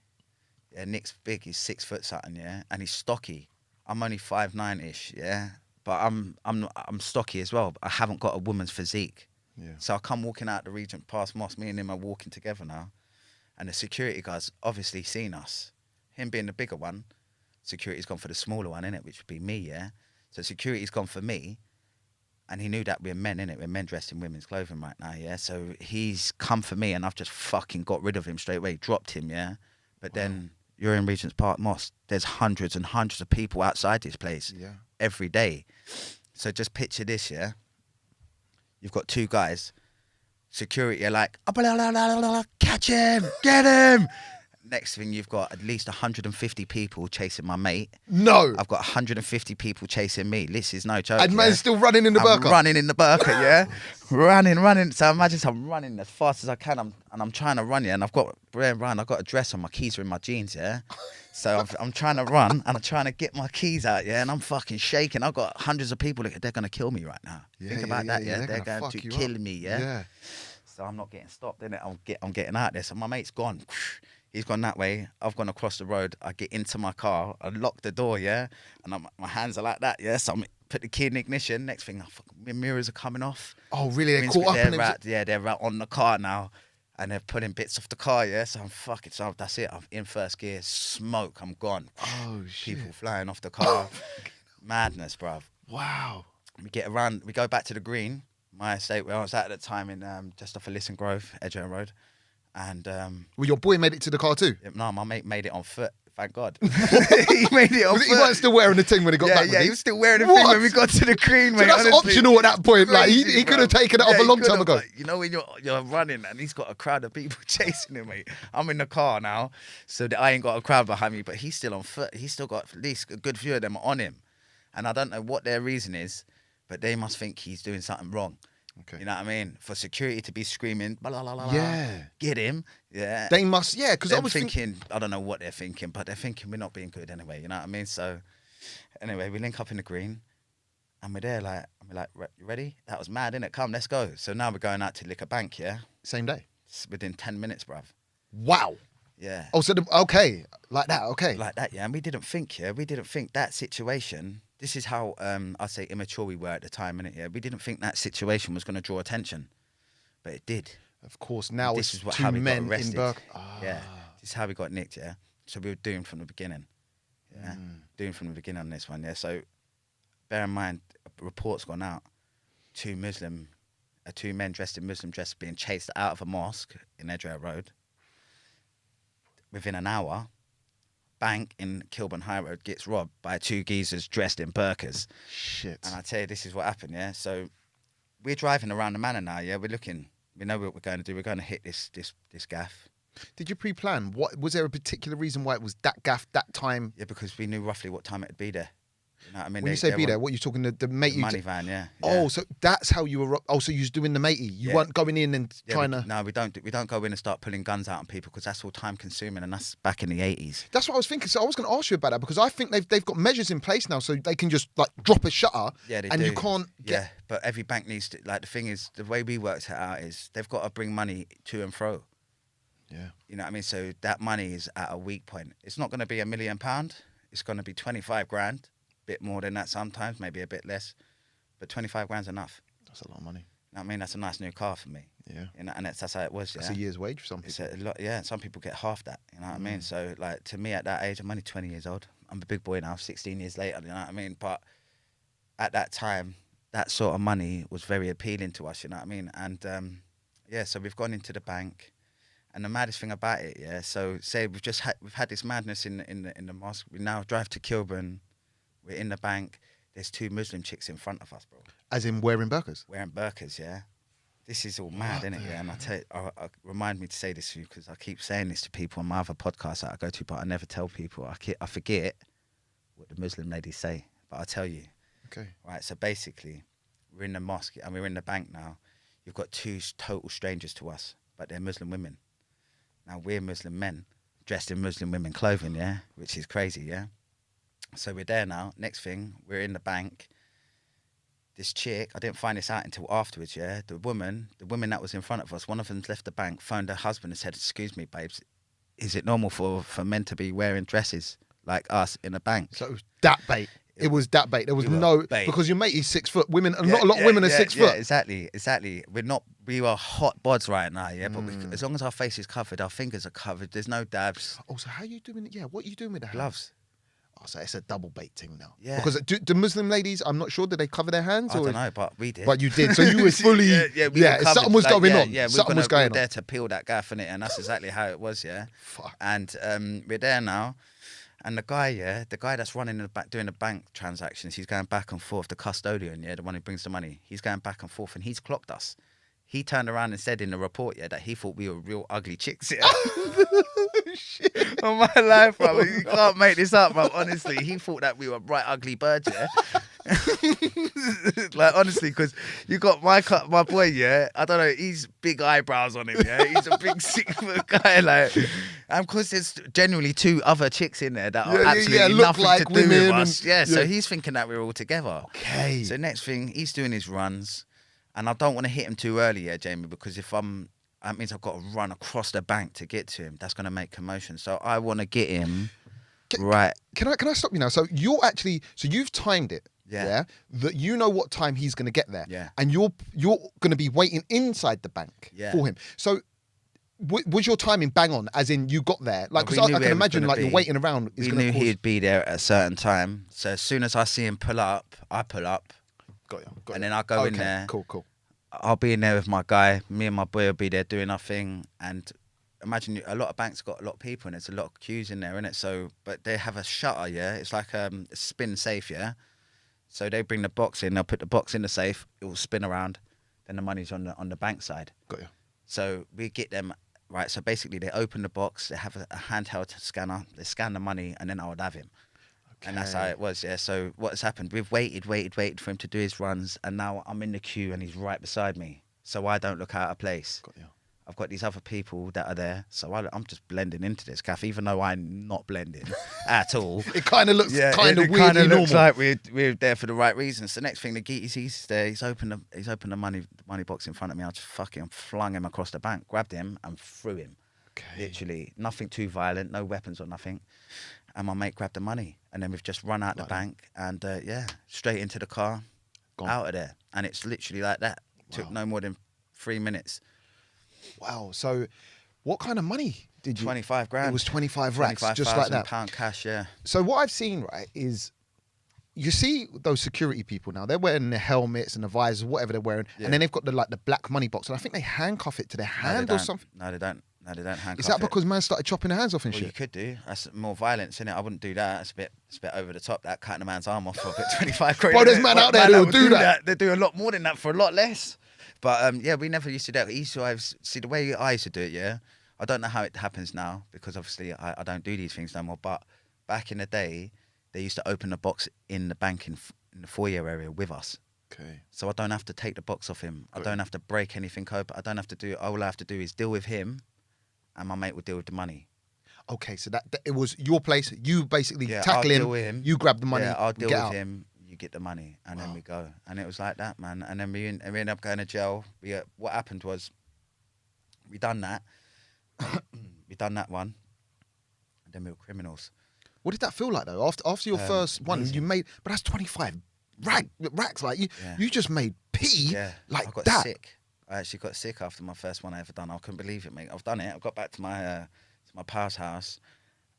Yeah, Nick's big. He's 6 foot something, yeah? And he's stocky. I'm only 5'9"-ish, yeah? But I'm stocky as well. But I haven't got a woman's physique. Yeah. So I come walking out the Regent past Mosque. Me and him are walking together now. And the security guard's obviously seen us. Him being the bigger one, security's gone for the smaller one, innit? Which would be me, yeah? So security's gone for me. And he knew that we're men, innit? We're men dressed in women's clothing right now, yeah? So he's come for me and I've just fucking got rid of him straight away. Dropped him, yeah? But then you're in Regent's Park Mosque. There's hundreds and hundreds of people outside this place every day. So just picture this, yeah? You've got two guys. Security are like, oh, blah, blah, blah, blah, catch him, get him. Next thing, you've got at least 150 people chasing my mate. No. I've got 150 people chasing me. This is no joke. And man's still running in the burqa. Running in the burqa, yeah? running. So imagine I'm running as fast as I can. I'm trying to run, yeah? And I've got a dress on. My keys are in my jeans, yeah? So I'm trying to run and I'm trying to get my keys out, yeah? And I'm fucking shaking. I've got hundreds of people. They're going to kill me right now. Think about that, yeah? They're going to kill me, yeah? So I'm not getting stopped, innit? I'm getting out there. So my mate's gone. He's gone that way. I've gone across the road. I get into my car. I lock the door, yeah? And my hands are like that, yeah? So I put the key in the ignition. Next thing, my mirrors are coming off. Oh, really? They're caught up? They're right on the car now. And they're putting bits off the car, yeah? So I'm fucking, so that's it. I'm in first gear. Smoke, I'm gone. Oh, shit. People flying off the car. Madness, bruv. Wow. We get around, we go back to the green, my estate where I was at the time in just off of Lisson Grove, Edgware Road. And well, your boy made it to the car too? No, my mate made it on foot. Thank God. He made it on foot. He wasn't still wearing the thing when he got back. Yeah, he was still wearing the thing when we got to the green, mate. So that's honestly. optional at that point. Like he could have taken it off a long time ago. You know when you're running and he's got a crowd of people chasing him, mate. I'm in the car now, so I ain't got a crowd behind me, but he's still on foot. He's still got at least a good few of them on him, and I don't know what their reason is, but they must think he's doing something wrong. Okay. You know what I mean? For security to be screaming, blah, blah, blah, blah, get him. Yeah. They must, because I was thinking, I don't know what they're thinking, but they're thinking we're not being good anyway. You know what I mean? So, anyway, we link up in the green, and we're there we're like, you ready? That was mad, innit? Come, let's go. So now we're going out to lick a bank, yeah? Same day? It's within 10 minutes, bruv. Wow. Yeah. Oh, so, okay. Like that, okay. Like that, yeah. And we didn't think that situation. This is how I'd say immature we were at the time, innit? Yeah, we didn't think that situation was going to draw attention, but it did. Of course, now this it's is two men in Burke. Yeah, this is how we got nicked. Yeah, so we were doomed from the beginning. Yeah, doomed from the beginning on this one. Yeah, so bear in mind, a report's gone out. Two men dressed in Muslim dress being chased out of a mosque in Edgware Road. Within an hour, bank in Kilburn High Road gets robbed by two geezers dressed in burqas. Shit. And I tell you, this is what happened, yeah? So we're driving around the manor now, yeah? We're looking. We know what we're going to do. We're going to hit this gaff. Did you pre-plan? Was there a particular reason why it was that gaff, that time? Yeah, because we knew roughly what time it'd be there. You know what I mean? When you say be there, what are you talking, the mate? The money van, yeah. Oh, so that's how you were. Oh, so you was doing the matey. You weren't going in and trying to. No, we don't go in and start pulling guns out on people because that's all time consuming, and that's back in the 80s. That's what I was thinking. So I was going to ask you about that because I think they've got measures in place now, so they can just like drop a shutter. Yeah, they and do. You can't. Yeah, but every bank needs to. Like the thing is, the way we worked it out is they've got to bring money to and fro. Yeah. You know what I mean? So that money is at a weak point. It's not going to be £1 million. It's going to be 25 grand. Bit more than that sometimes, maybe a bit less, but 25 grand's enough. That's a lot of money. You know what I mean? That's a nice new car for me. Yeah. You know, and that's how it was. That's a year's wage for some people. It's a lot, yeah. Some people get half that. You know what I mean? So, like to me, at that age, I'm only 20 years old. I'm a big boy now, 16 years later. You know what I mean? But at that time, that sort of money was very appealing to us. You know what I mean? And yeah, so we've gone into the bank. And the maddest thing about it, yeah. So say we've had this madness in the mosque. We now drive to Kilburn. We're in the bank. There's two Muslim chicks in front of us, bro. As in wearing burqas? Wearing burqas, yeah. This is all mad, isn't it? Yeah. And I tell you, I remind me to say this to you because I keep saying this to people on my other podcasts that I go to, but I never tell people. I forget what the Muslim ladies say, but I'll tell you. Okay. Right. So basically, we're in the mosque and we're in the bank now. You've got two total strangers to us, but they're Muslim women. Now we're Muslim men dressed in Muslim women clothing, yeah, which is crazy, yeah. So we're there now. Next thing, we're in the bank. This chick, I didn't find this out until afterwards, yeah? The woman that was in front of us, one of them's left the bank, phoned her husband and said, "Excuse me, babes, is it normal for men to be wearing dresses like us in a bank?" So it was that bait. It was that bait. There was no... Bait. Because your mate is 6 foot. Women, not a lot of women are 6 foot. Yeah, exactly. We are hot bods right now, yeah? But as long as our face is covered, our fingers are covered, there's no dabs. Oh, so how are you doing it? Yeah, what are you doing with the gloves? So it's a double bait thing now. Yeah. Because do Muslim ladies, I'm not sure, do they cover their hands? I or don't know, but we did. But you did. So you were fully. we were covered. Something was Like, going on. Yeah, Something was we going were on. there to peel that gaff, innit? And that's exactly how it was, yeah. Fuck. And we're there now. And the guy that's running the back, doing the bank transactions, he's going back and forth. The custodian, the one who brings the money, he's going back and forth, and he's clocked us. He turned around and said in the report, that he thought we were real ugly chicks. Yeah. Shit. On my life, bro. You can't make this up, bro. Honestly, he thought that we were bright, ugly birds, yeah. Like, honestly, because you got my boy, yeah. I don't know, he's big eyebrows on him, yeah. He's a big 6 foot guy, like. And because there's genuinely 2 other chicks in there that are absolutely look nothing like to do with women us. and- Yeah, so he's thinking that we're all together. Okay. So next thing, he's doing his runs. And I don't want to hit him too early, yeah, Jamie, because that means I've got to run across the bank to get to him. That's going to make commotion. So I want to get him right. Can I stop you now? So you've timed it. Yeah. That you know what time he's going to get there. Yeah. And you're going to be waiting inside the bank for him. So was your timing bang on? As in you got there? Like, because I can imagine like you're waiting around. We knew he'd be there at a certain time. So as soon as I see him pull up, I pull up. Got you. And then I'll go in there. Cool. I'll be in there with my guy. Me and my boy will be there doing our thing. And imagine a lot of banks got a lot of people and there's a lot of queues in there, innit? So, but they have a shutter, yeah? It's like a spin safe, yeah? So they bring the box in, they'll put the box in the safe, it will spin around, then the money's on the bank side. Got you. So we get them, right, so basically they open the box, they have a handheld scanner, they scan the money, and then I would have him. Okay. And that's how it was, yeah. So what's happened, we've waited for him to do his runs, and now I'm in the queue and he's right beside me. So I don't look out of place. Got you. I've got these other people that are there, so I'm just blending into this cafe, even though I'm not blending at all. It kind of looks kind of It weirdly kind of normal. looks like we're there for the right reasons. The next thing, the geek, he's there. He's opened the money box in front of me. I just fucking flung him across the bank, grabbed him and threw him. Okay. Literally, nothing too violent, no weapons or nothing. And my mate grabbed the money, and then we've just run out the bank and straight into the car, out of there, and it's literally like that. Took no more than 3 minutes. Wow. So what kind of money did you? 25 grand. It was 25 racks, just like that. £25 cash, yeah. So what I've seen, right, is you see those security people now, they're wearing the helmets and the visors, whatever they're wearing, and then they've got the black money box, and I think they handcuff it to their hand or something. No, they don't handcuff it. Is that because man started chopping their hands off and well, shit? You could do. That's more violence, innit? I wouldn't do that. It's a bit over the top, that cutting a man's arm off for a bit 25 quid. Bro, there's man out there who'll do that. They do a lot more than that for a lot less. But we never used to do that. See, the way I used to do it, yeah, I don't know how it happens now because obviously I don't do these things no more. But back in the day, they used to open the box in the bank in the foyer area with us. Okay. So I don't have to take the box off him. I don't have to break anything open. I don't have to do. All I have to do is deal with him, and my mate will deal with the money. Okay, so that it was your place. You basically tackle I'll him. deal with him. You grab the money. Yeah, I'll deal with out. him. You get the money, and then we go. And it was like that, man. And then we ended up going to jail. What happened was, we done that. We done that one, and then we were criminals. What did that feel like though? After your first one, amazing. you made, but that's 25 racks. Like you just made like I got that. sick. I actually got sick after my first one I ever done. I couldn't believe it, mate. I've done it. I got back to my pa's house,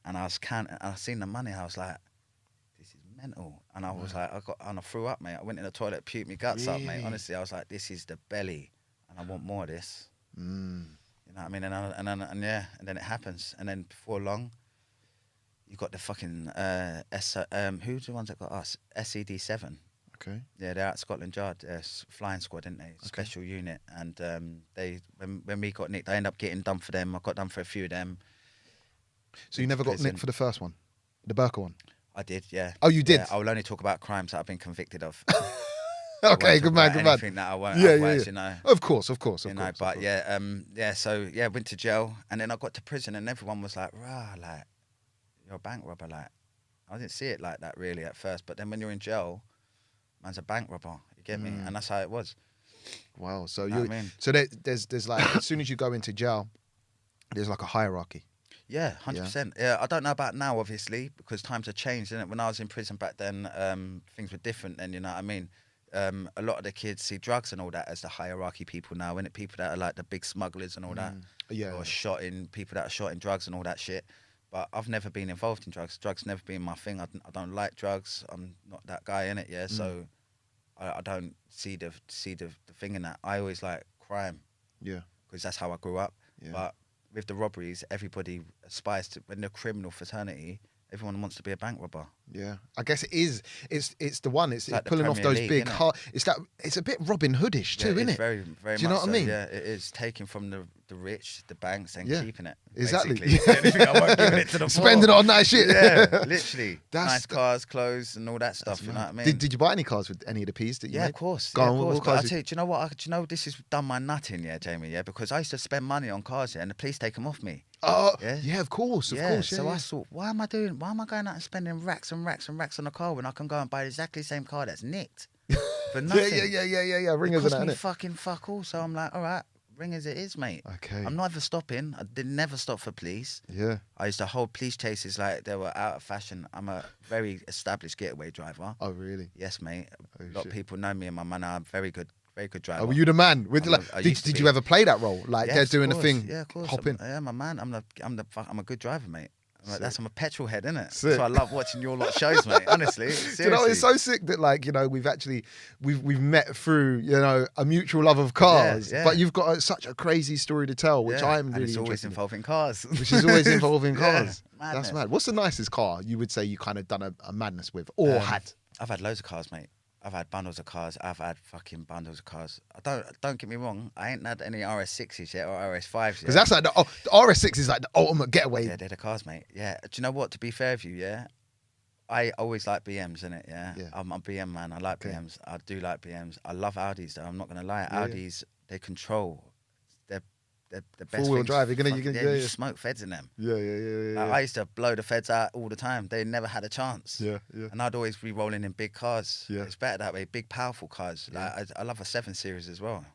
and I was counting. I seen the money. I was like, this is mental. And I was like, I threw up, mate. I went in the toilet, puked my guts up, mate. Honestly, I was like, this is the belly, and I want more of this. You know what I mean? And then it happens, and then before long, you got the fucking who's the ones that got us? SED7. Okay. Yeah, they're out Scotland Yard, flying squad, didn't they? Special unit, and they when we got nicked, I ended up getting done for them. I got done for a few of them. So you never got nicked for the first one, the Burqa one? I did, yeah. Oh, you did? Yeah, I will only talk about crimes that I've been convicted of. Okay, good man. Anything that I won't, yeah. you know. Of course. You know, but so went to jail, and then I got to prison, and everyone was like, "Rah, like you're a bank robber." Like, I didn't see it like that really at first, but then when you're in jail, man's a bank robber. You get me? And that's how it was. Wow. So you know what I mean? So there's like as soon as you go into jail, there's like a hierarchy. Yeah, 100%. Yeah, I don't know about now, obviously, because times have changed, innit? When I was in prison back then, things were different then, you know what I mean? A lot of the kids see drugs and all that as the hierarchy people now, innit? People that are like the big smugglers and all that. Yeah. Or people that are shot in drugs and all that shit. But I've never been involved in drugs. Drugs never been my thing. I don't like drugs. I'm not that guy in it. Yeah, so I don't see the thing in that. I always like crime. Yeah. Because that's how I grew up. Yeah. But with the robberies, everybody aspires to. When they're criminal fraternity, everyone wants to be a bank robber. Yeah, I guess it is. It's the one. It's like the pulling off Premier those League, big. innit? It's a bit Robin Hoodish too, isn't it? Very, very. Do you know much what I so, mean? Yeah, it is taking from the rich, the banks, and Yeah. keeping it. Exactly. Basically. The only thing I won't give it to the poor. Spending it on nice shit. Yeah, literally. That's- nice cars, clothes, and all that stuff. You know what I mean? Did you buy any cars with any of the P's that you Yeah, made? of course. Go Yeah, on, of what course. But cars I tell you, do you know what? Do you know this has done my nut in, yeah, Jamie? Yeah, because I used to spend money on cars, yeah, and the police take them off me. Oh, Yeah. yeah, of course, of Yeah, course. Yeah, so yeah. I thought, why am I going out and spending racks and racks and racks on a car when I can go and buy exactly the same car that's nicked for nothing? yeah. Ringers It and cost me that, innit? fucking fuck all. So I'm like, all right, ringers it is, mate. Okay. I'm never stopping. I did never stop for police. Yeah. I used to hold police chases like they were out of fashion. I'm a very established getaway driver. Oh, really? Yes, mate. Oh, A lot of shit. people know me and my man. I'm very good driver. Oh, were you the man? I used to Did be. you ever play that role? Like Yes, they're of doing the course. thing, Yeah, of course. hopping. Yeah, my man. I'm a good driver, mate. I'm a petrol head, innit? Sick. That's why I love watching your lot shows, mate. Honestly, seriously. Do you know, it's so sick that like, you know, we've met through, you know, a mutual love of cars, Yeah. but you've got such a crazy story to tell, which Yeah, I'm and really it's always interested in. involving cars. Which is always involving Yeah, cars. That's madness. mad. What's the nicest car you would say you kind of done a madness with or had? I've had loads of cars, mate. I've had bundles of cars. I've had fucking bundles of cars. Don't get me wrong. I ain't had any RS6s yet or RS5s yet. Because that's like the RS6 is like the ultimate getaway. Yeah, they're the cars, mate. Yeah. Do you know what? To be fair with you, yeah, I always like BMs, innit? Yeah. Yeah. I'm a BM man. I like Okay. BMs. I do like BMs. I love Audis, though. I'm not gonna lie. Yeah, yeah. Audis, they control. They're the best. Four-wheel things. drive, you're gonna- Fucking- yeah, you yeah. smoke feds in them. Yeah. Like, I used to blow the feds out all the time. They never had a chance. Yeah. And I'd always be rolling in big cars. Yeah. It's better that way. Big, powerful cars. Like I love a 7 Series as well.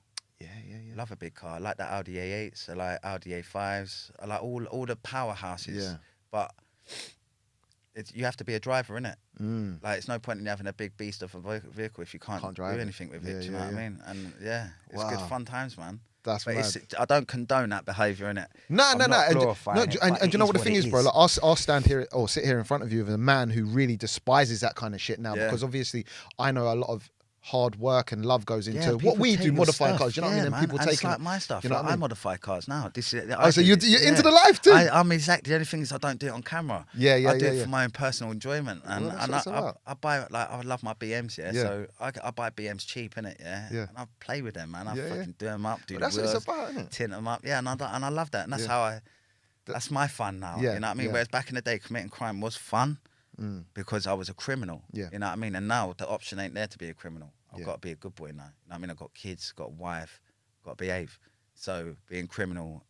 Yeah. I love a big car. I like the Audi A8s. I like Audi A5s. I like all the powerhouses. Yeah. But you have to be a driver, innit? Mm. Like, it's no point in having a big beast of a vehicle if you can't drive do it. anything with Yeah, it. Do you know yeah, what yeah. I mean? And yeah, it's good Wow. fun times, man. That's But mad. I don't condone that behaviour, innit? No. I'm not And, glorifying no, it, and, but and do you know it what the is thing what is, it bro? is. Like, I'll stand here or sit here in front of you with a man who really despises that kind of shit now, Yeah. because obviously I know a lot of hard work and love goes into Yeah, what people we take do, your modify stuff. cars. You know what I mean? And man. people and take it's like my stuff. You know Like, what I I mean? modify cars now. This is. Oh, so you're into the life too? I'm exactly. The only thing is I don't do it on camera. Yeah, I do yeah, it yeah. for my own personal enjoyment, and, Well, that's and what it's about. I buy like I love my BMs, yeah. Yeah. So I buy BMs cheap, innit, yeah. Yeah. And I play with them, man. I Yeah, yeah. fucking do them up, do But the that's what wheels, it's about, isn't it? tint them up, yeah. And I love that, and that's Yeah. how that's my fun now. Yeah, You know what I mean? yeah. Whereas back in the day, committing crime was fun because I was a criminal. Yeah. You know what I mean? And now the option ain't there to be a criminal. I've Yeah. got to be a good boy now. You know what I mean? I've got kids, got a wife, got to behave. So being criminal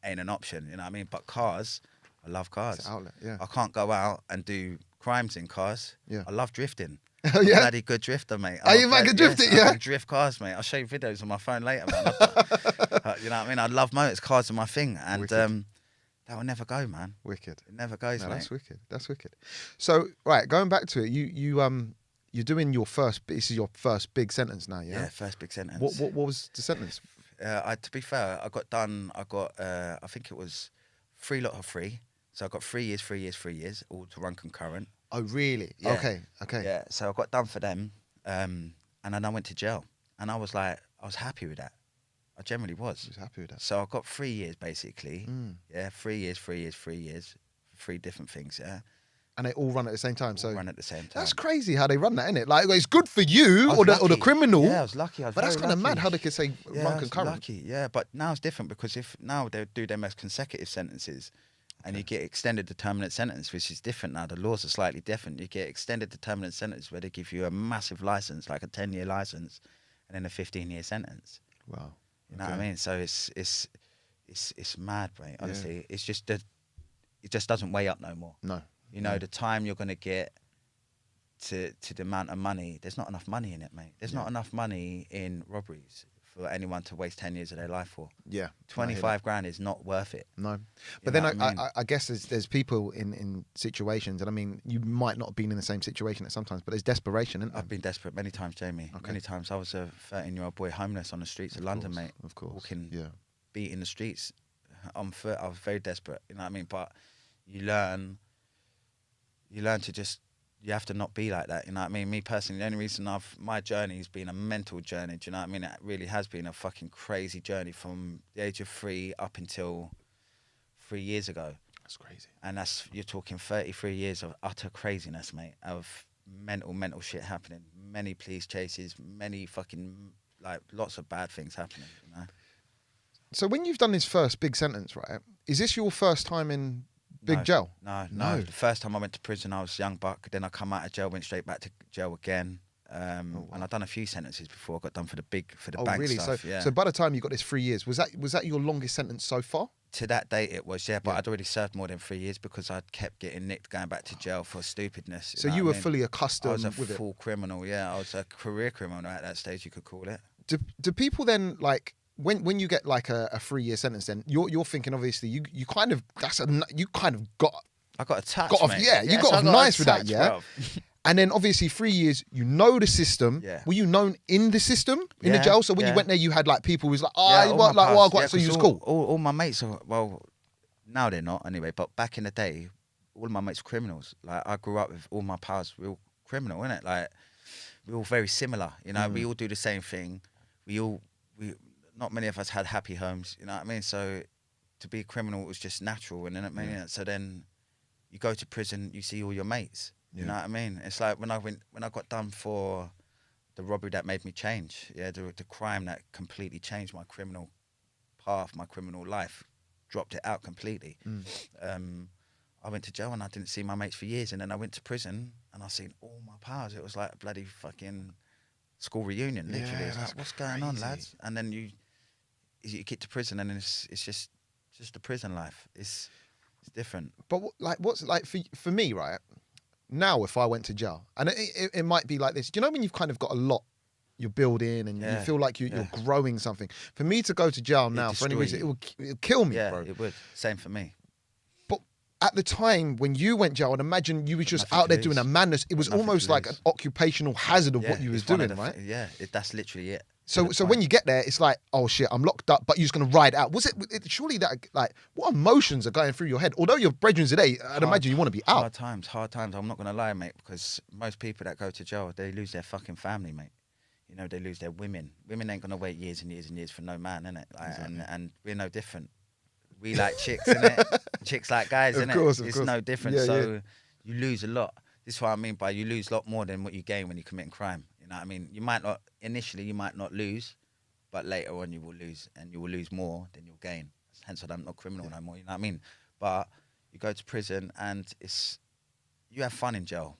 ain't an option. You know what I mean? But cars, I love cars. It's an outlet, yeah. I can't go out and do crimes in cars. Yeah. I love drifting. Oh, yeah? I'm a bloody good drifter, mate. Are you a good drifter, yes, yeah? I can drift cars, mate. I'll show you videos on my phone later, man. You know what I mean? I love motors. Cars are my thing. And Wicked. that will never go, man. Wicked. It never goes, No, mate. that's wicked. That's wicked. So, right, going back to it, you're doing your first. This is your first big sentence now, yeah. Yeah, first big sentence. What was the sentence? To be fair, I got done. I got. I think it was 3 lot of 3. So I got 3 years, 3 years, 3 years, all to run concurrent. Oh, really? Yeah. Okay. Yeah. So I got done for them, and then I went to jail, and I was happy with that. I generally was. I was happy with that. So I got 3 years basically. Mm. Yeah, 3 years, 3 years, 3 years, 3 different things. Yeah, And they all run at the same time. So all run at the same time. that's crazy how they run that, isn't it? Like, it's good for you I was or the lucky. criminal. Yeah, I was lucky. I was But that's very kind of lucky. mad how they could say Yeah, I run was concurrent. lucky. Yeah, but now it's different because if now they do them as consecutive sentences, and you get extended determinate sentence, which is different now. The laws are slightly different. You get extended determinate sentence where they give you a massive license, like a 10-year license, and then a 15-year sentence. Wow. You know what I mean? So it's mad, mate. Honestly, it's just that it just doesn't weigh up no more. No. You know, the time you're gonna get to the amount of money, there's not enough money in it, mate. There's not enough money in robberies for anyone to waste 10 years of their life for. Yeah. 25 grand is not worth it. No. You But know then what I mean? I guess there's people in situations, and I mean, you might not have been in the same situation at sometimes, but there's desperation, isn't there? I've been desperate many times, Jamie. Okay. Many times. I was a 13-year-old boy homeless on the streets of London, course, mate. Of course. Walking, Yeah. beating the streets on foot. I was very desperate. You know what I mean? But you learn to just, you have to not be like that, you know what I mean? Me personally, the only reason my journey has been a mental journey, do you know what I mean? It really has been a fucking crazy journey from the age of 3 up until 3 years ago. That's crazy. And you're talking 33 years of utter craziness, mate, of mental shit happening, many police chases, many fucking, like, lots of bad things happening, you know? So when you've done this first big sentence, right, is this your first time in big jail? No. The first time I went to prison, I was young buck. Then I come out of jail, went straight back to jail again. And I've done a few sentences before. I got done for the bank really? stuff. Yeah. So by the time you got this 3 years, was that your longest sentence so far? To that date, it was, yeah. But I'd already served more than 3 years because I'd kept getting nicked, going back to jail for stupidness. So you were fully accustomed with it. I was a full criminal, yeah. I was a career criminal at that stage, you could call it. Do people then, like, when you get like a 3 year sentence, then you're thinking, obviously you kind of got. I got attached. Got off, mate. yeah. You got off nice with that, yeah. Bruv. And then obviously 3 years, you know the system. Yeah. Were you known in the system in the jail? So when you went there, you had like people who was like, so you was cool. All my mates are, well, now they're not anyway. But back in the day, all of my mates were criminals. Like, I grew up with all my pals real criminal, innit? Like, we're all very similar. You know, we all do the same thing. Not many of us had happy homes. You know what I mean? So to be a criminal was just natural. And then I mean, so then you go to prison, you see all your mates. You know what I mean? It's like when I got done for the robbery that made me change. Yeah, the crime that completely changed my criminal path, my criminal life, dropped it out completely. I went to jail and I didn't see my mates for years, and then I went to prison and I seen all my pals. It was like a bloody fucking school reunion, literally. It's like, what's going on, lads? And then you get to prison and it's just the prison life. It's different. But what's it like for me, right? Now, if I went to jail, and it might be like this, do you know when you've kind of got a lot you're building and you feel like you're growing something? For me to go to jail now, for any reason, it'll kill me, bro. Yeah, it would. Same for me. But at the time when you went jail, I'd imagine you was just out there doing a madness. It was almost like an occupational hazard of what you was doing, right? That's literally it. So when you get there, it's like, oh shit, I'm locked up, but you're just gonna ride out. Was it surely that, like, what emotions are going through your head? Although you're brethren today, I'd imagine you want to be out. Hard times. I'm not gonna lie, mate, because most people that go to jail, they lose their fucking family, mate. You know, they lose their women. Women ain't gonna wait years and years and years for no man, innit? Like, exactly. and we're no different. We like chicks, innit? Chicks like guys, innit? Of course. It's no different. You lose a lot. This is what I mean by you lose a lot more than what you gain when you're committing crime. You know what I mean? Initially you might not lose, but later on you will lose, and you will lose more than you'll gain. Hence I'm not criminal no more, you know what I mean? But you go to prison and you have fun in jail.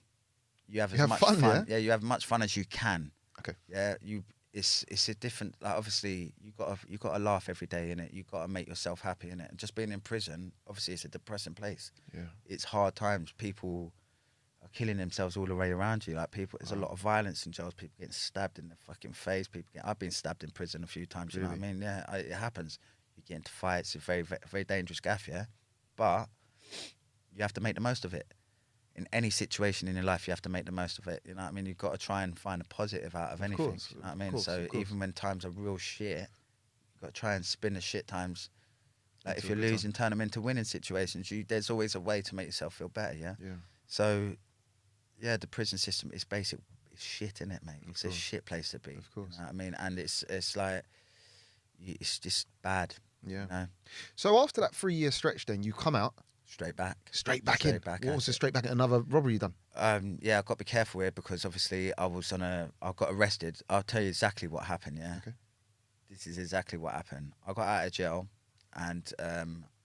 You have as much fun. Yeah, you have much fun as you can. Okay. Yeah, it's a different, like, obviously you got to laugh every day in it. You got to make yourself happy in it. And just being in prison, obviously it's a depressing place. Yeah. It's hard times. People are killing themselves all the way around you. Like, there's a lot of violence in jails. People getting stabbed in the fucking face. I've been stabbed in prison a few times. You know what I mean? Yeah, it happens. You get into fights. It's a very, very dangerous gaff. Yeah, but you have to make the most of it. In any situation in your life, you have to make the most of it. You know what I mean? You've got to try and find a positive out of anything. You know what I mean? So even when times are real shit, you've got to try and spin the shit times. Like, if you're losing, turn them into winning situations. There's always a way to make yourself feel better. Yeah. So, yeah, the prison system is basic. It's shit, innit, mate? It's a shit place to be. Of course. You know what I mean? And it's like, it's just bad. Yeah. You know? So after that 3 year stretch, then you come out. Straight back in. What was the straight back in? Another robbery you done? Yeah, I've got to be careful here because obviously I got arrested. I'll tell you exactly what happened, yeah? Okay. This is exactly what happened. I got out of jail and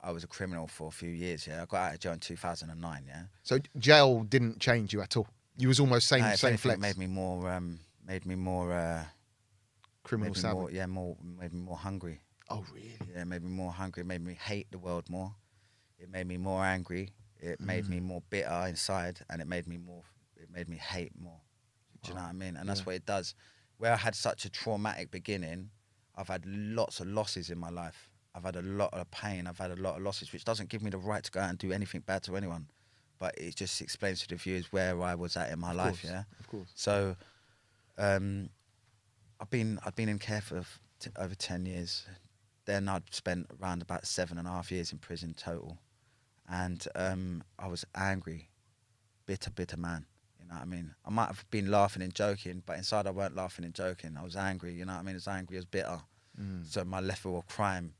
I was a criminal for a few years, yeah? I got out of jail in 2009, yeah? So jail didn't change you at all? You was almost same flex? It made me more criminal savage? Made me more hungry. Oh, really? Yeah, it made me more hungry. It made me hate the world more. It made me more angry. It made me more bitter inside, and it made me hate more. Do you know what I mean? And that's what it does. Where I had such a traumatic beginning, I've had lots of losses in my life. I've had a lot of pain. I've had a lot of losses, which doesn't give me the right to go out and do anything bad to anyone. But it just explains to the viewers where I was at in my life. Yeah, of course. So, I've been in care for over 10 years. Then I'd spent around about 7.5 years in prison total. and I was angry, bitter man. You know what I mean? I might have been laughing and joking, but inside I weren't laughing and joking. I was angry. You know what I mean? As angry as bitter. So my level of crime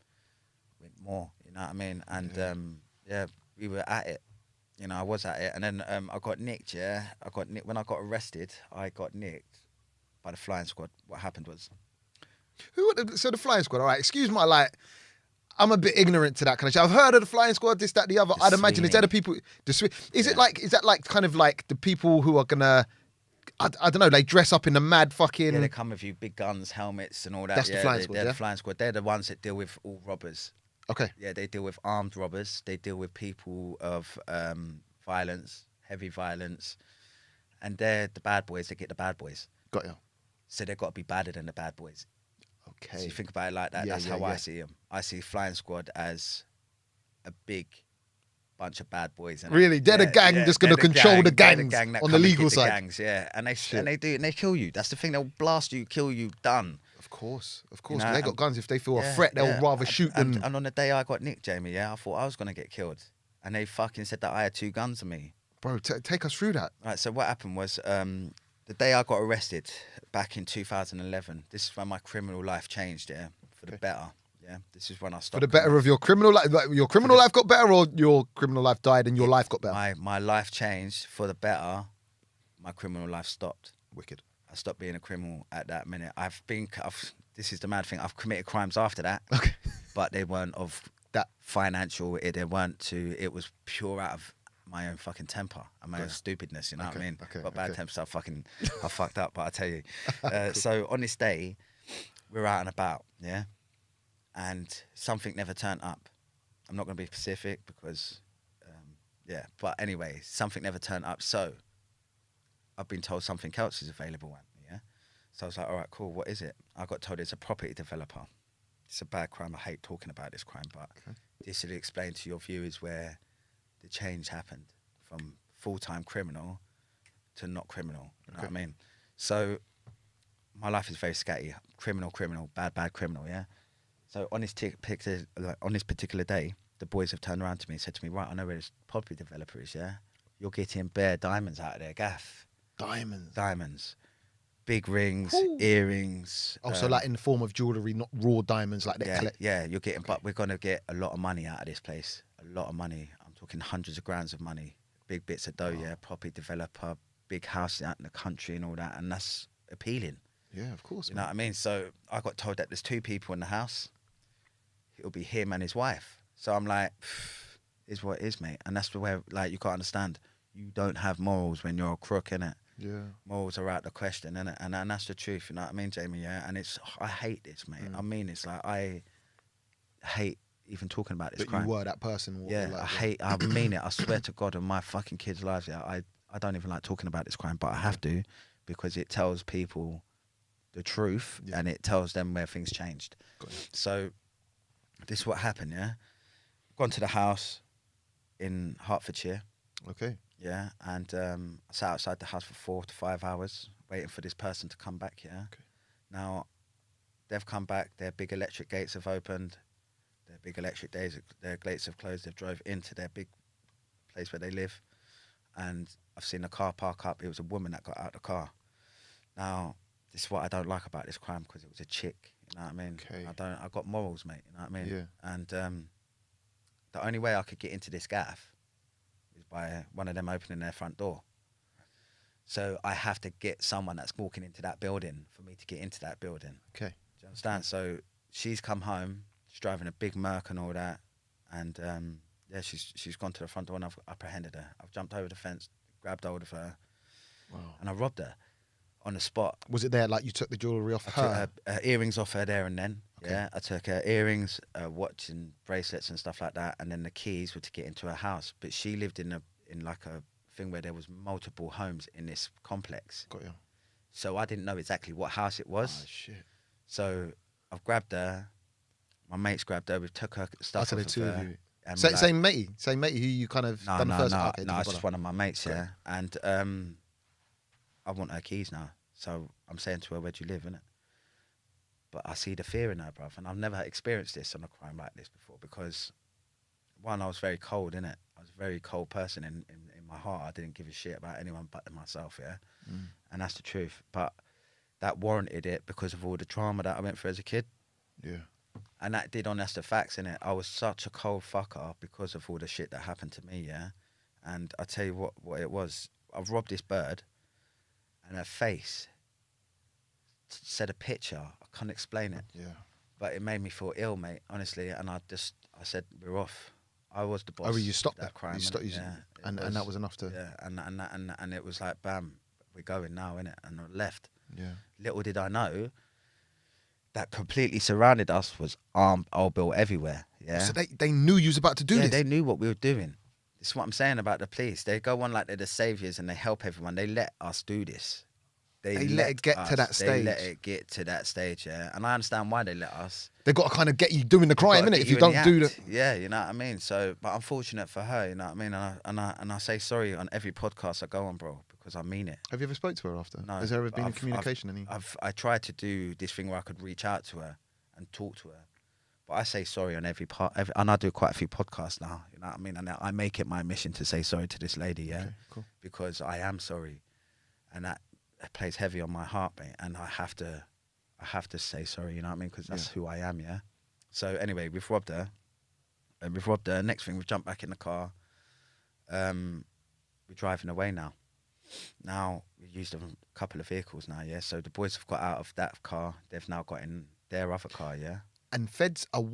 went more. You know what I mean? And yeah, we were at it. You know, I was at it, and then I got nicked. Yeah, I got nicked when I got arrested. I got nicked by the flying squad. What happened was, So the flying squad. All right, excuse my I'm a bit ignorant to that kind of shit. I've heard of the flying squad, this, that, the other. I'd imagine is that the people. Is it like? Is that like kind of like the people who are gonna? I don't know. They dress up in the mad fucking. Yeah, they come with you, big guns, helmets, and all that. That's the flying squad. They're Yeah, the flying squad. They're the ones that deal with all robbers. okay. Yeah, they deal with armed robbers. They deal with people of violence, heavy violence, and they're the bad boys. They get the bad boys. Got you. So they've got to be badder than the bad boys. Okay. So you think about it like that. Yeah, That's yeah, how yeah. I see them. I see flying squad as a big bunch of bad boys. innit? Really? They're the gang just going to they're control the They're gangs gang that on come the and legal get side. gangs, yeah, and they kill you. That's the thing. They'll blast you, kill you, done. Of course. You know, They got guns. If they feel a Yeah, threat, they'll yeah. rather shoot than. And on the day I got nicked, Jamie, yeah, I thought I was gonna get killed, and they fucking said that I had 2 guns on me. Bro, take us through that. Right. So what happened was the day I got arrested back in 2011. This is when my criminal life changed, yeah, for the better. Yeah, this is when I stopped. For the better of your criminal life, like your criminal life got better, or your criminal life died and your life got better. My life changed for the better. My criminal life stopped. Wicked. I stopped being a criminal at that minute. This is the mad thing. I've committed crimes after that, Okay. but they weren't of That. financial. They weren't to. It was pure out of my own fucking temper and my own stupidness. You know what I mean? Okay, But bad okay. temper, so I fucked up. But I tell you. So on this day, we're out and about, yeah, and something never turned up. I'm not going to be specific because, yeah. But anyway, something never turned up. So I've been told something else is available at me, yeah. So I was like, all right, cool. What is it? I got told it's a property developer. It's a bad crime. I hate talking about this crime, but this will explain to your viewers where the change happened from full-time criminal to not criminal. You know what I mean? So my life is very scatty. Criminal, bad criminal, yeah? So on this particular day, the boys have turned around to me and said to me, right, I know where this property developer is, yeah? You're getting bare diamonds out of there, gaff. Diamonds. Big rings, earrings. Also, like in the form of jewellery, not raw diamonds like they collect. Yeah, you're getting, but we're going to get a lot of money out of this place. A lot of money. I'm talking hundreds of grams of money. Big bits of dough, yeah. Property developer, big house out in the country and all that. And that's appealing. Yeah, of course. You know what I mean? So I got told that there's 2 people in the house. It'll be him and his wife. So I'm like, is what it is, mate. And that's the way, like, you got to understand, you don't have morals when you're a crook, innit? Yeah. Morals are out the question, innit? And that's the truth, you know what I mean, Jamie? Yeah. And I hate this, mate. I mean, it's like I hate even talking about this But crime. you were that person. Yeah, Like, I mean it. I swear to God, on my fucking kids' lives, yeah, I don't even like talking about this crime, but I have to because it tells people the truth and it tells them where things changed. So this is what happened, yeah? Gone to the house in Hertfordshire. Okay. Yeah, and I sat outside the house for 4 to 5 hours waiting for this person to come back, yeah? Okay. Now, they've come back, their big electric gates have opened, their gates have closed, they've drove into their big place where they live, and I've seen the car park up. It was a woman that got out of the car. Now, this is what I don't like about this crime, because it was a chick, you know what I mean? Okay. I got morals, mate, you know what I mean? Yeah. And the only way I could get into this gaff is by one of them opening their front door. So I have to get someone that's walking into that building for me to get into that building. Okay. Do you understand? So she's come home, she's driving a big Merc and all that, and yeah, she's gone to the front door and I've apprehended her. I've jumped over the fence, grabbed hold of her, and I robbed her on the spot. Was it there like you took the jewellery off I her? took her earrings off her there and then. Okay. Yeah, I took her earrings, watch and bracelets and stuff like that, and then the keys were to get into her house. But she lived in like a thing where there was multiple homes in this complex. Got you. So I didn't know exactly what house it was. Oh, shit. So I've grabbed her. My mates grabbed her. We took her stuff Oh, off the two of of her. you. And Same matey who you kind of done the first. No, Okay, no, it's just bother. one of my mates, Great. yeah. And I want her keys now. So I'm saying to her, where do you live, innit? But I see the fear in her, bruv. And I've never experienced this on a crime like this before, because one, I was very cold, innit? I was a very cold person in my heart. I didn't give a shit about anyone but myself, yeah? And that's the truth. But that warranted it because of all the trauma that I went through as a kid. Yeah. And that did on, that's the facts, innit? I was such a cold fucker because of all the shit that happened to me, yeah? And I tell you what it was. I've robbed this bird, and her face said a picture. I can't explain it. Yeah. But it made me feel ill, mate, honestly. And I said, we're off. I was the boss. Oh, you stopped that crime. Yeah. And that was enough to. Yeah, and it was like, bam, we're going now, innit? And I left. Yeah. Little did I know that completely surrounded us was armed, all built everywhere. Yeah. So they knew you was about to do this. Yeah, they knew what we were doing. This is what I'm saying about the police. They go on like they're the saviors and they help everyone. They let us do this. They let it get to that stage. They let it get to that stage, yeah. And I understand why they let us. They've got to kind of get you doing the crime, innit? If you don't do the... Yeah, you know what I mean? So, but unfortunate for her, you know what I mean? And I say sorry on every podcast I go on, bro, because I mean it. Have you ever spoke to her after? No. Has there ever been communication? I tried to do this thing where I could reach out to her and talk to her. But I say sorry on every part, and I do quite a few podcasts now, you know what I mean? And I make it my mission to say sorry to this lady, yeah? Okay, cool. Because I am sorry. And that plays heavy on my heart, mate. And I have to say sorry, you know what I mean? Because that's who I am, yeah? So anyway, we've robbed her. Next thing, we've jumped back in the car. We're driving away now. Now, we used a couple of vehicles now, yeah? So the boys have got out of that car. They've now got in their other car, yeah? And feds are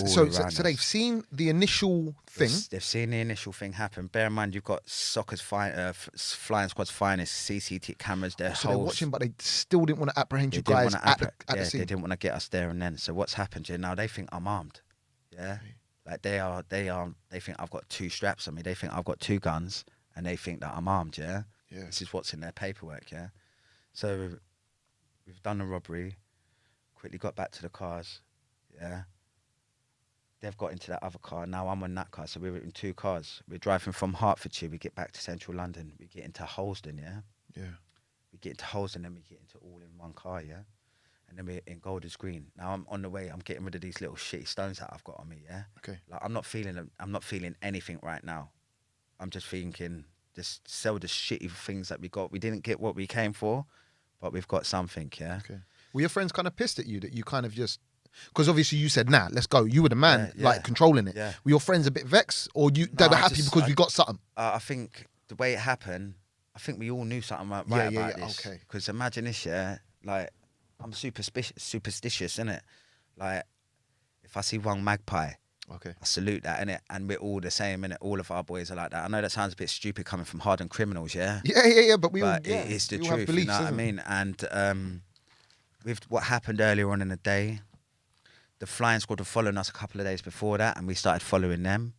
so they've seen the initial thing. They've seen the initial thing happen. Bear in mind, you've got soccer's flying squad's finest CCTV cameras. So they're watching, but they still didn't want to apprehend you guys at the scene. They didn't want to get us there and then. So what's happened? Yeah, now they think I'm armed. Yeah, like they think I've got 2 straps on me. They think I've got 2 guns, and they think that I'm armed. Yeah, This is what's in their paperwork. Yeah, so we've done the robbery. Quickly got back to the cars. Yeah, they've got into that other car. Now I'm on that car, so we're in 2 cars. We're driving from Hertfordshire. We get back to central London. We get into Holston. Yeah. We get into Holston, then we get into all in one car. Yeah, and then we're in Golders Green. Now I'm on the way. I'm getting rid of these little shitty stones that I've got on me. Yeah. Okay. Like I'm not feeling anything right now. I'm just thinking, just sell the shitty things that we got. We didn't get what we came for, but we've got something. Yeah. Okay. Were your friends kind of pissed at you that you kind of just... Because obviously you said, nah, let's go. You were the man, like, controlling it. Yeah. Were your friends a bit vexed? Or they were happy because we got something? I think the way it happened, I think we all knew something right about this. Okay. Because imagine this, yeah? Like, I'm superstitious, innit? Like, if I see one magpie, I salute that, innit? And we're all the same, innit? All of our boys are like that. I know that sounds a bit stupid coming from hardened criminals, yeah? Yeah, but it's the truth, beliefs, you know what I mean? And... with what happened earlier on in the day, the flying squad were following us a couple of days before that, and we started following them.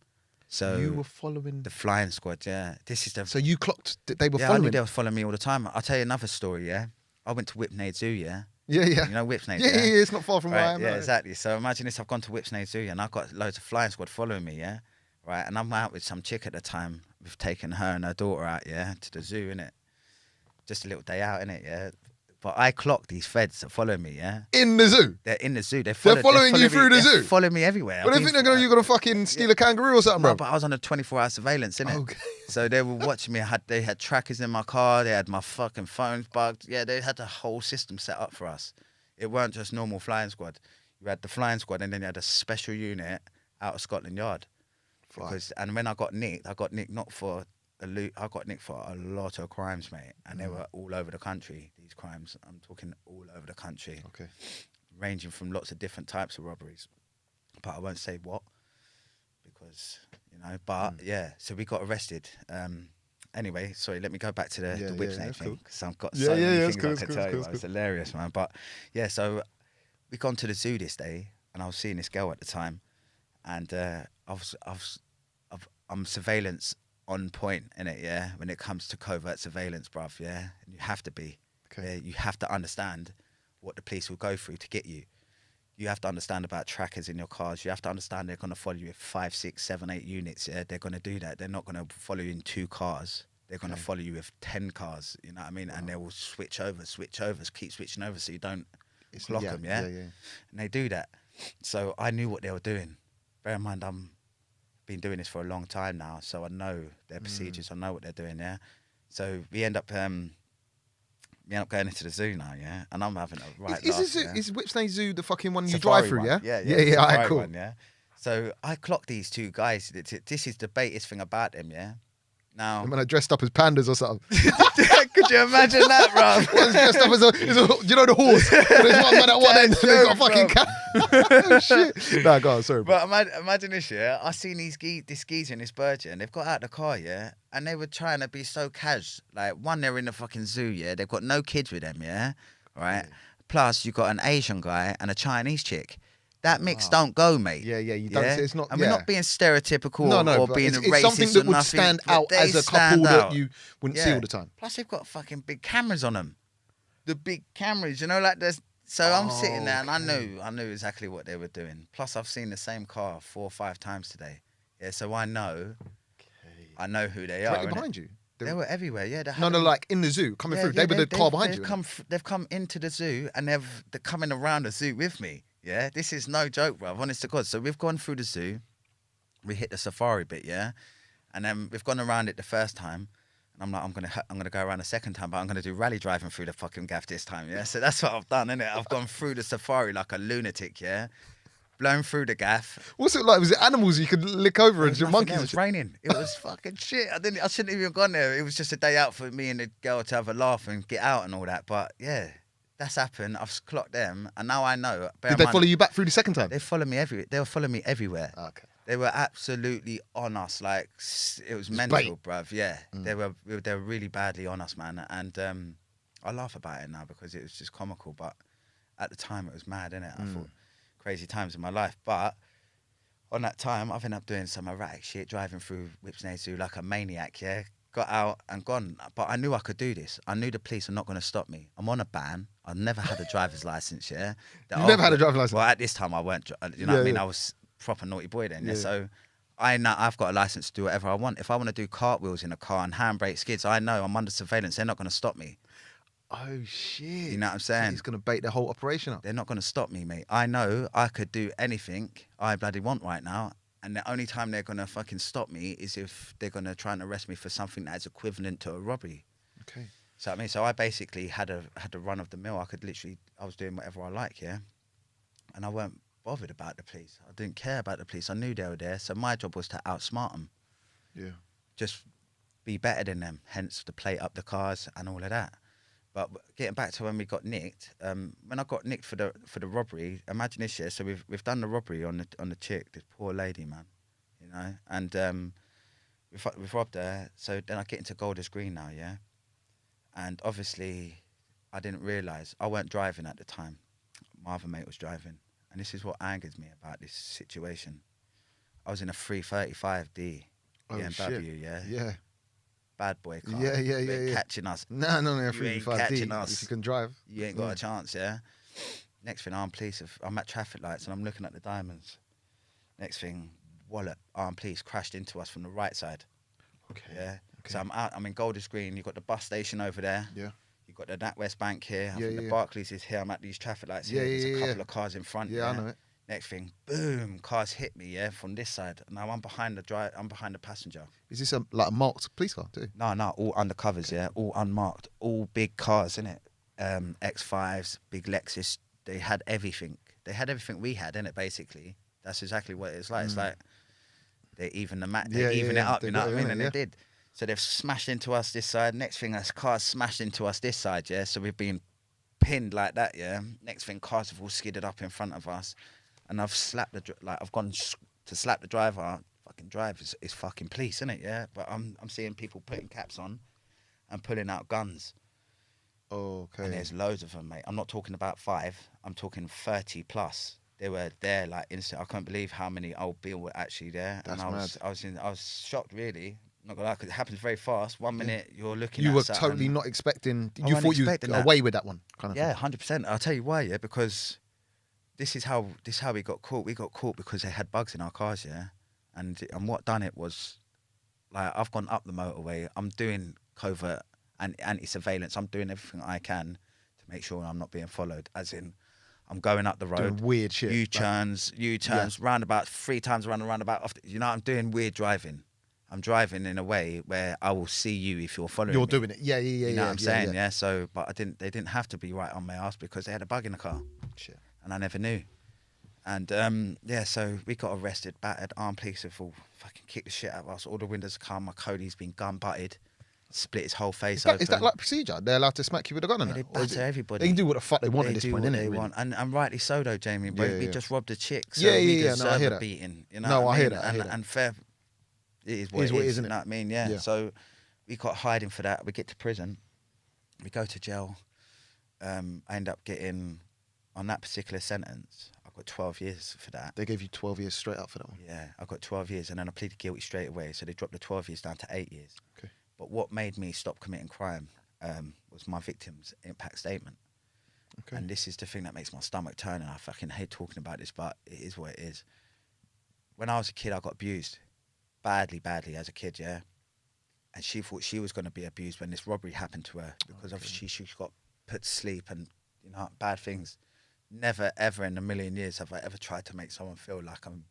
So you were following the flying squad, yeah. This is the. So you clocked that they were following. following. I knew they were following me all the time. I'll tell you another story, yeah. I went to Whipsnade Zoo, yeah. Yeah. You know Whipsnade? Yeah, it's not far from where I am. Yeah, exactly. So imagine this: I've gone to Whipsnade Zoo, and I've got loads of flying squad following me, yeah. Right, and I'm out with some chick at the time. We've taken her and her daughter out, yeah, to the zoo, innit? Just a little day out, innit, yeah. But I clocked these feds that follow me, yeah? In the zoo? They're in the zoo. They're following you through the zoo? They're following me everywhere. Well, they think you're going to fucking steal a kangaroo or something, bro. No, but I was on a 24-hour surveillance, innit? Okay. So they were watching me. They had trackers in my car. They had my fucking phones bugged. Yeah, they had the whole system set up for us. It weren't just normal flying squad. You had the flying squad, and then you had a special unit out of Scotland Yard. And when I got nicked not for... I got nicked for a lot of crimes, mate, and they were all over the country. These crimes, I'm talking all over the country. Okay, ranging from lots of different types of robberies, but I won't say what because But yeah, so we got arrested. Anyway, sorry, let me go back to the Whipsnade thing because I've got so many things I can tell you. It's hilarious, man. But yeah, so we gone to the zoo this day, and I was seeing this girl at the time, and I'm surveillance on point, innit, yeah, when it comes to covert surveillance, bruv, yeah? And you have to be. Okay. Yeah? You have to understand what the police will go through to get you. You have to understand about trackers in your cars. You have to understand they're going to follow you with 5, 6, 7, 8 units, yeah? They're going to do that. They're not going to follow you in 2 cars. They're going to follow you with 10 cars, you know what I mean? Wow. And they will switch over, keep switching over so you don't clock them, yeah? And they do that. So I knew what they were doing. Bear in mind, been doing this for a long time now, so I know their procedures. I know what they're doing. Yeah. So we end up going into the zoo now. Yeah, and I'm having a right laugh. Is Whipsnade Zoo the fucking one you Safari drive through? one. Yeah. Yeah. All right, Safari cool. one, yeah. So I clocked these two guys. This is the baitest thing about them. Yeah. Now, And when I dressed up as pandas or something. could you imagine that, bro? One's dressed up as you know the horse. There's one man at one end and they got a fucking cat. Oh shit! Nah, go on, sorry. But imagine this, yeah. I seen this geezer and this bird, yeah, and they've got out the car, yeah, and they were trying to be so cash. Like, one, they're in the fucking zoo, yeah. They've got no kids with them, yeah, right. Plus, you got an Asian guy and a Chinese chick. That mix don't go, mate. Yeah, you don't. It's not. And we're not being stereotypical or being it's racist. Something that or would nothing, stand out they as a stand couple out. that you wouldn't see all the time. Plus, they've got fucking big cameras on them. The big cameras, you know, like there's. So I'm sitting there and I knew exactly what they were doing. Plus, I've seen the same car 4 or 5 times today. Yeah, so I know who they are. Right behind you. They were everywhere. Yeah. No, like in the zoo, coming through. They were the car behind you. They've come into the zoo and they're coming around the zoo with me. Yeah, this is no joke, bro. Honest to God. So we've gone through the zoo. We hit the safari bit, yeah, and then we've gone around it the first time. And I'm like, I'm gonna go around the second time, but I'm gonna do rally driving through the fucking gaff this time, yeah. So that's what I've done, innit? I've gone through the safari like a lunatic, yeah, blown through the gaff. What's it like? Was it animals you could lick over and your monkeys? It was raining. It was fucking shit. I shouldn't have even gone there. It was just a day out for me and the girl to have a laugh and get out and all that. But yeah. That's happened. I've clocked them, and now I know. Did they follow you back through the second time? They follow me They were following me everywhere. Okay. They were absolutely on us. Like, it was mental, bruv. Yeah, they were really badly on us, man. And I laugh about it now because it was just comical. But at the time, it was mad, innit? I thought crazy times in my life. But on that time, I've ended up doing some erratic shit, driving through Whipsnade Zoo like a maniac. Yeah, got out and gone. But I knew I could do this. I knew the police are not going to stop me. I'm on a ban. I've never had a driver's license, yeah. You've never had a driver's license? Well, at this time I weren't, you know what I mean? I was proper naughty boy then, yeah. So I've got a license to do whatever I want. If I want to do cartwheels in a car and handbrake skids, I know I'm under surveillance. They're not going to stop me. Oh, shit. You know what I'm saying? He's going to bait the whole operation up. They're not going to stop me, mate. I know I could do anything I bloody want right now. And the only time they're going to fucking stop me is if they're going to try and arrest me for something that's equivalent to a robbery. Okay. So I mean, so I basically had a run of the mill. I was doing whatever I like, yeah. And I weren't bothered about the police. I didn't care about the police. I knew they were there. So my job was to outsmart them. Yeah. Just be better than them. Hence the plate up the cars and all of that. But getting back to when we got nicked, when I got nicked for the robbery, imagine this, yeah. So we've done the robbery on the chick, this poor lady, man, you know, and we've robbed her. So then I get into Golders Green now, yeah. And obviously, I didn't realise I weren't driving at the time. My other mate was driving, and this is what angers me about this situation. I was in a 335D BMW, yeah. Yeah. Bad boy car. Yeah. Catching us. No, 335D. If you can drive, you ain't got a chance, yeah. Next thing, armed police. I'm at traffic lights and I'm looking at the diamonds. Next thing, wallet, armed police crashed into us from the right side. Okay. Yeah. Okay. So I'm in Golders Green. You've got the bus station over there. Yeah. You've got the NatWest Bank here. I think the yeah. Barclays is here. I'm at these traffic lights here. There's a couple of cars in front. Yeah, I know it. Next thing, boom, cars hit me, yeah, from this side. Now I'm behind the passenger. Is this like a marked police car too? No, all undercovers, yeah, all unmarked, all big cars, innit? X5s, big Lexus. They had everything. They had everything we had, innit? Basically, that's exactly what it's like. It's like they even it up, you know what I mean? And they did. So they've smashed into us this side. Next thing, that's cars smashed into us this side, yeah. So we've been pinned like that, yeah. Next thing, cars have all skidded up in front of us. And I've slapped I've gone to slap the driver. Fucking drive is fucking police, isn't it? Yeah. But I'm seeing people putting caps on and pulling out guns. Okay. And there's loads of them, mate. I'm not talking about 5. I'm talking 30 plus. They were there like instant. I can't believe how many old Bill were actually there. That's and I was shocked, really. Not gonna lie, 'cause it happens very fast. 1 minute you're looking. You at were something. totally not expecting. You thought you got away with that one, kind of. Yeah, 100%. I'll tell you why. Yeah, because. This is how we got caught. We got caught because they had bugs in our cars, yeah. And what done it was, like, I've gone up the motorway. I'm doing covert and anti-surveillance. I'm doing everything I can to make sure I'm not being followed. As in, I'm going up the road. Doing weird shit. U-turns, roundabouts, 3 times around the roundabout. You know, I'm doing weird driving. I'm driving in a way where I will see you if you're following me. You're doing it. Yeah. You know what I'm saying? Yeah. So, but they didn't have to be right on my ass because they had a bug in the car. Shit. And I never knew. And so we got arrested, battered, armed police have all fucking kicked the shit out of us. All the windows are calm. My Cody's been gun butted, split his whole face open. Is that like procedure? They're allowed to smack you with a gun and They that? batter everybody. They can do what the fuck they want at this point, innit? They want. And rightly so though, Jamie. Bro. We just robbed a chick, so we deserve a beating. You know No, what I mean? hear that. And fair, it is what it is, isn't it? You know what I mean? Yeah. So we got hiding for that. We get to prison. We go to jail. I end up getting, on that particular sentence, I got 12 years for that. They gave you 12 years straight up for that one? Yeah, I got 12 years and then I pleaded guilty straight away. So they dropped the 12 years down to 8 years. Okay. But what made me stop committing crime was my victim's impact statement. Okay. And this is the thing that makes my stomach turn, and I fucking hate talking about this, but it is what it is. When I was a kid, I got abused. Badly as a kid, yeah? And she thought she was going to be abused when this robbery happened to her because obviously she got put to sleep and, you know, bad things. Never, ever in a million years have I ever tried to make someone feel like I'm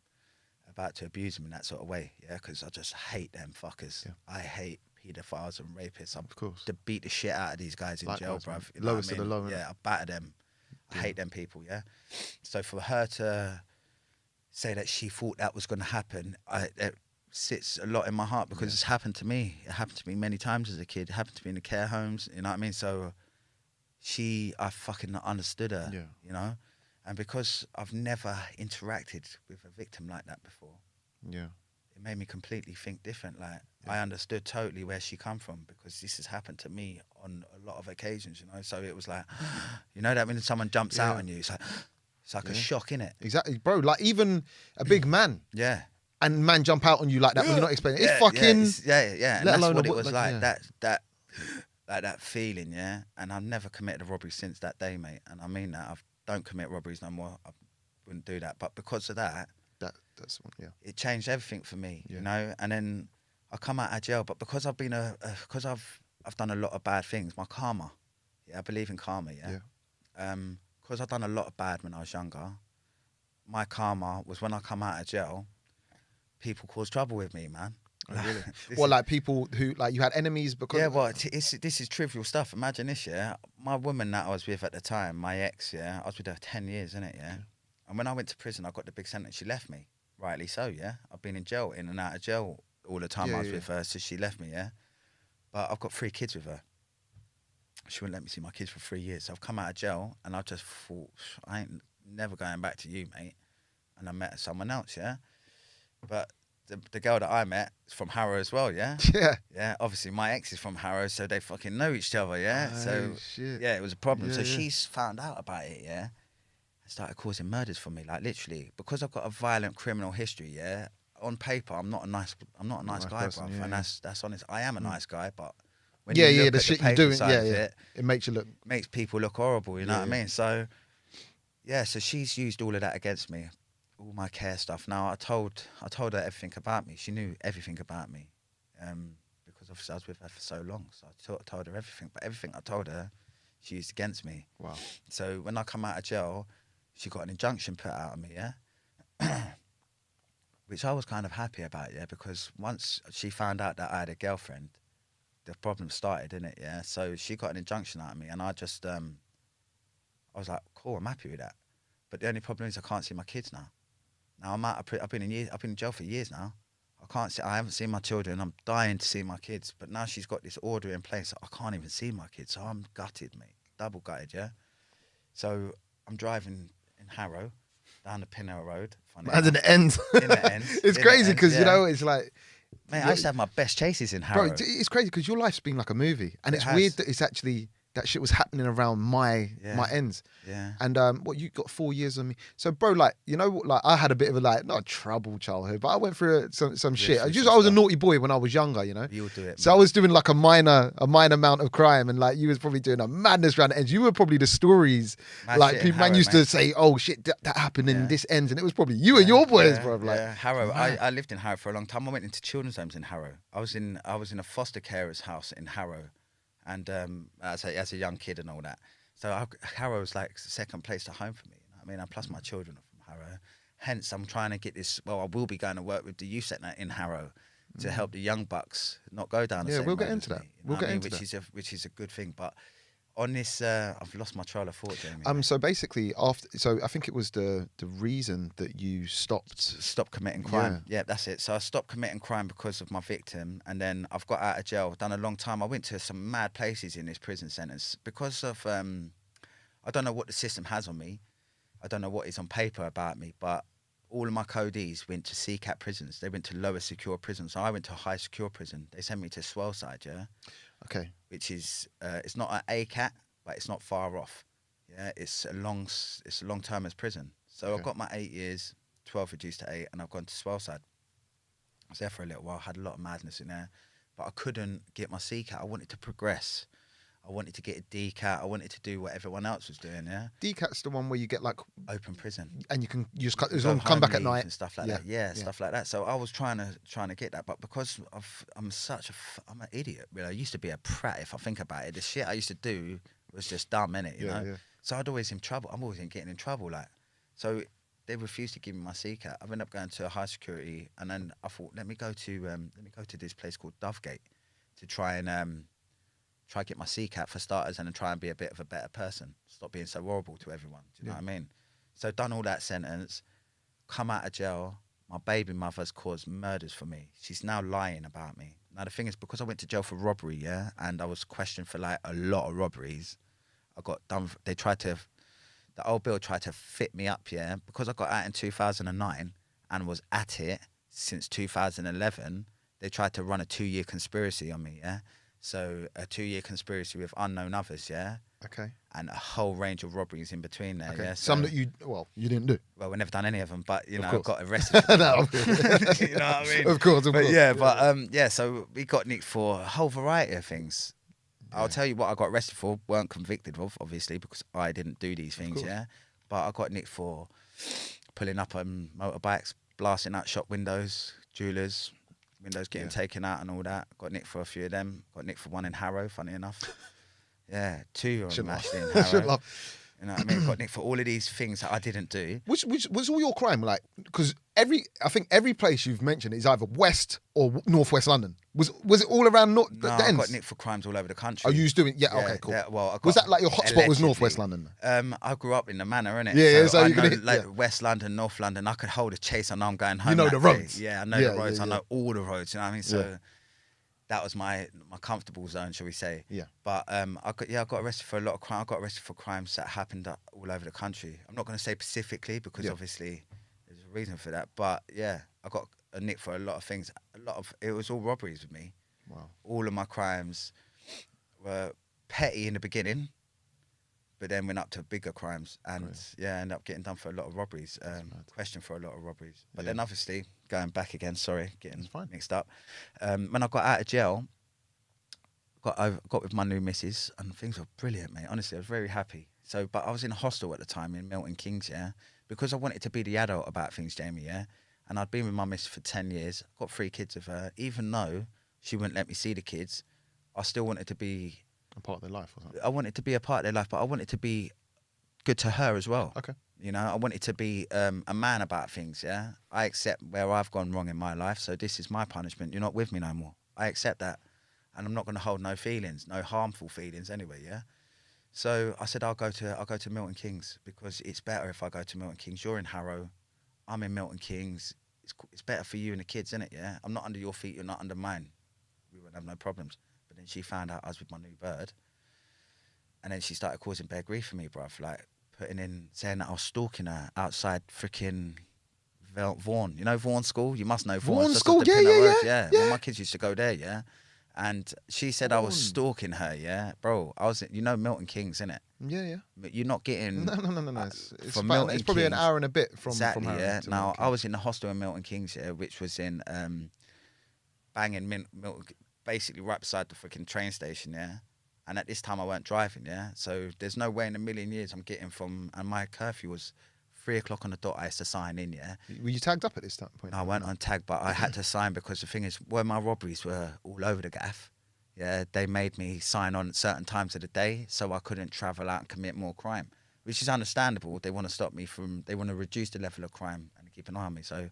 about to abuse them in that sort of way, yeah? Because I just hate them fuckers. Yeah. I hate paedophiles and rapists. I'm to beat the shit out of these guys in jail, bruv. You know lowest of the low. Yeah, I batter them. I hate them people, yeah? So for her to say that she thought that was going to happen, it sits a lot in my heart because it's happened to me. It happened to me many times as a kid. It happened to me in the care homes, you know what I mean? So I fucking understood her, you know? And because I've never interacted with a victim like that before, it made me completely think different. Like, I understood totally where she come from because this has happened to me on a lot of occasions, you know? So it was like, you know that when someone jumps out on you, it's like a shock, innit? Exactly, bro. Like, even a big man. And man jump out on you like that when you're not expecting it. It's fucking... And that's what it was like. That feeling, yeah? And I've never committed a robbery since that day, mate. And I mean that. I don't commit robberies no more. I wouldn't do that. But because of that... That's one, it changed everything for me, you know? And then I come out of jail, but because I've been because I've done a lot of bad things, my karma, I believe in karma, because I've done a lot of bad when I was younger, my karma was when I come out of jail, people cause trouble with me, man. Oh, really? Well, like people who, like, you had enemies because... Yeah, well, this is trivial stuff. Imagine this, yeah? My woman that I was with at the time, my ex, yeah? I was with her 10 years, innit, yeah? And when I went to prison, I got the big sentence. She left me. Rightly so, yeah? I've been in jail, in and out of jail all the time I was with her, so she left me, yeah? But I've got 3 kids with her. She wouldn't let me see my kids for 3 years. So I've come out of jail, and I just thought, I ain't never going back to you, mate. And I met someone else, yeah? But the girl that I met is from Harrow as well, yeah? Yeah, obviously my ex is from Harrow, so they fucking know each other, yeah? Yeah, it was a problem. So she's found out about it, yeah? And started causing murders for me, like literally. Because I've got a violent criminal history, yeah? On paper, I'm not a nice guy, person, bruv. And that's honest. I am a nice guy, but when you look the at shit the you're doing, side of it makes you look... makes people look horrible, you know what I mean? So, so she's used all of that against me. All my care stuff. Now I told her everything about me. She knew everything about me, because obviously I was with her for so long. So I told her everything. But everything I told her, she used against me. Wow. So when I come out of jail, she got an injunction put out on me, yeah, which I was kind of happy about, yeah, because once she found out that I had a girlfriend, the problem started, didn't it? Yeah. So she got an injunction out of me, and I just I was like, cool, I'm happy with that. But the only problem is I can't see my kids now. Now I've been in jail for years now. I haven't seen my children. I'm dying to see my kids. But now she's got this order in place. I can't even see my kids. So I'm gutted, mate. Double gutted, yeah? So I'm driving in Harrow down the Pinell Road. And in the end. It's crazy because, you know, it's like... Mate, I used to have my best chases in Harrow. Bro, it's crazy because your life's been like a movie. And it's weird that it's actually... that shit was happening around my ends. Yeah. And you got 4 years on me. So, bro, like, you know, like I had a bit of a, like, not a troubled childhood, but I went through some shit. I was a naughty boy when I was younger, you know. You all do it. So I was doing like a minor amount of crime, and like you was probably doing a madness around the ends. You were probably the stories, like people man used to say, "Oh shit, that happened in this ends," and it was probably you and your boys, bro. Like Harrow. I lived in Harrow for a long time. I went into children's homes in Harrow. I was in a foster carer's house in Harrow. And as a young kid and all that, so Harrow was like the second place to home for me. You I mean? And plus my children are from Harrow. Hence, I'm trying to get this. Well, I will be going to work with the youth centre in Harrow to help the young bucks not go down the same we'll get road into as that. me, We'll get into that. Which is a good thing. But on this, I've lost my trail of thought, Jamie. So basically, I think it was the reason that you stopped. Stop committing crime. Yeah, that's it. So I stopped committing crime because of my victim, and then I've got out of jail. Done a long time. I went to some mad places in this prison sentence because of I don't know what the system has on me. I don't know what is on paper about me, but all of my codees went to CCAT prisons. They went to lower secure prisons. So I went to a high secure prison. They sent me to Swellside, yeah. Okay. Which is it's not an ACAT, but it's not far off. Yeah, it's a long term as prison. So Okay. I got my 8 years, 12 reduced to 8, and I've gone to Swellside. I was there for a little while. Had a lot of madness in there, but I couldn't get my CCAT. I wanted to progress. I wanted to get a DCAT. I wanted to do what everyone else was doing. Yeah. DCAT's the one where you get like open prison, and you just come back at night and stuff like that. Yeah, stuff like that. So I was trying to get that, but because I'm an idiot. Really, I used to be a prat. If I think about it, the shit I used to do was just dumb, innit? You know. Yeah. So I'd always in trouble. I'm always getting in trouble, like. So they refused to give me my CCAT. I ended up going to a high security, and then I thought, let me go to this place called Dovegate to try to get my CCAT for starters, and then try and be a bit of a better person. Stop being so horrible to everyone. Do you know what I mean? So done all that sentence, come out of jail. My baby mother's caused murders for me. She's now lying about me. Now the thing is, because I went to jail for robbery, yeah, and I was questioned for like a lot of robberies. I got done. The old bill tried to fit me up, yeah, because I got out in 2009 and was at it since 2011. They tried to run a 2-year conspiracy on me, yeah. So a 2-year conspiracy with unknown others, yeah. Okay. And a whole range of robberies in between there, yeah. So, some that you didn't do. Well, we never done any of them, but you know, I got arrested. For No. You know what I mean? Of course. Yeah. So we got nicked for a whole variety of things. Yeah. I'll tell you what I got arrested for. Weren't convicted of, obviously, because I didn't do these things, yeah. But I got nicked for pulling up on motorbikes, blasting out shop windows, jewelers. Windows getting taken out and all that. Got nicked for a few of them. Got nicked for one in Harrow, funny enough. Yeah, 2 of them actually in Harrow. You know what I mean? Got nicked for all of these things that I didn't do. Which was all your crime like? Because I think every place you've mentioned is either West or Northwest London. Was it all around No, the I ends? got nicked for crimes all over the country. Oh, you was doing? Yeah, okay, cool. Yeah, well, was that like your hotspot was Northwest London? I grew up in the manor, innit? Yeah, so I know, West London, North London. I could hold a chase. I know I'm going home. You know the roads. Yeah, I know the roads. I know all the roads. You know what I mean? So that was my comfortable zone, shall we say? Yeah. But I got arrested for a lot of crime. I got arrested for crimes that happened all over the country. I'm not going to say specifically because obviously there's a reason for that. But yeah, I got a nick for a lot of things. It was all robberies with me. Wow. All of my crimes were petty in the beginning, but then went up to bigger crimes, and ended up getting done for a lot of robberies. Questioned for a lot of robberies, but then obviously going back again. Sorry, getting mixed up. When I got out of jail, I got with my new missus, and things were brilliant, mate. Honestly, I was very happy. So, but I was in a hostel at the time in Milton Keynes, yeah, because I wanted to be the adult about things, Jamie, yeah. And I'd been with my missus for 10 years. Got 3 kids with her, even though she wouldn't let me see the kids. I still wanted to be a part of their life, wasn't it? I wanted to be a part of their life, but I wanted to be good to her as well. Okay. You know, I wanted to be a man about things, yeah? I accept where I've gone wrong in my life, so this is my punishment. You're not with me no more. I accept that. And I'm not going to hold no feelings, no harmful feelings anyway, yeah? So I said, I'll go to Milton Keynes because it's better if I go to Milton Keynes. You're in Harrow. I'm in Milton Keynes. It's better for you and the kids, isn't it, yeah? I'm not under your feet. You're not under mine. We won't have no problems. But then she found out I was with my new bird. And then she started causing bad grief for me, bruv. Like, saying that I was stalking her outside freaking Vaughan. You know Vaughan School? You must know Vaughan. Vaughan School, yeah. Well, my kids used to go there, yeah. And she said I was stalking her, yeah. Bro, you know Milton Keynes, innit? Yeah. But you're not getting... No. It's probably an hour and a bit from exactly, Harrow yeah. to Now, Milton I was in the hostel in Milton Keynes, yeah, which was in banging Milton, basically right beside the freaking train station, yeah. And at this time, I weren't driving, yeah. So there's no way in a million years I'm getting from... And my curfew was 3 o'clock on the dot. I used to sign in, yeah. Were you tagged up at this point? No, I weren't on tag, but I had to sign because the thing is, where my robberies were all over the gaff, yeah, they made me sign on at certain times of the day so I couldn't travel out and commit more crime. which is understandable. They want to stop me they want to reduce the level of crime and keep an eye on me. So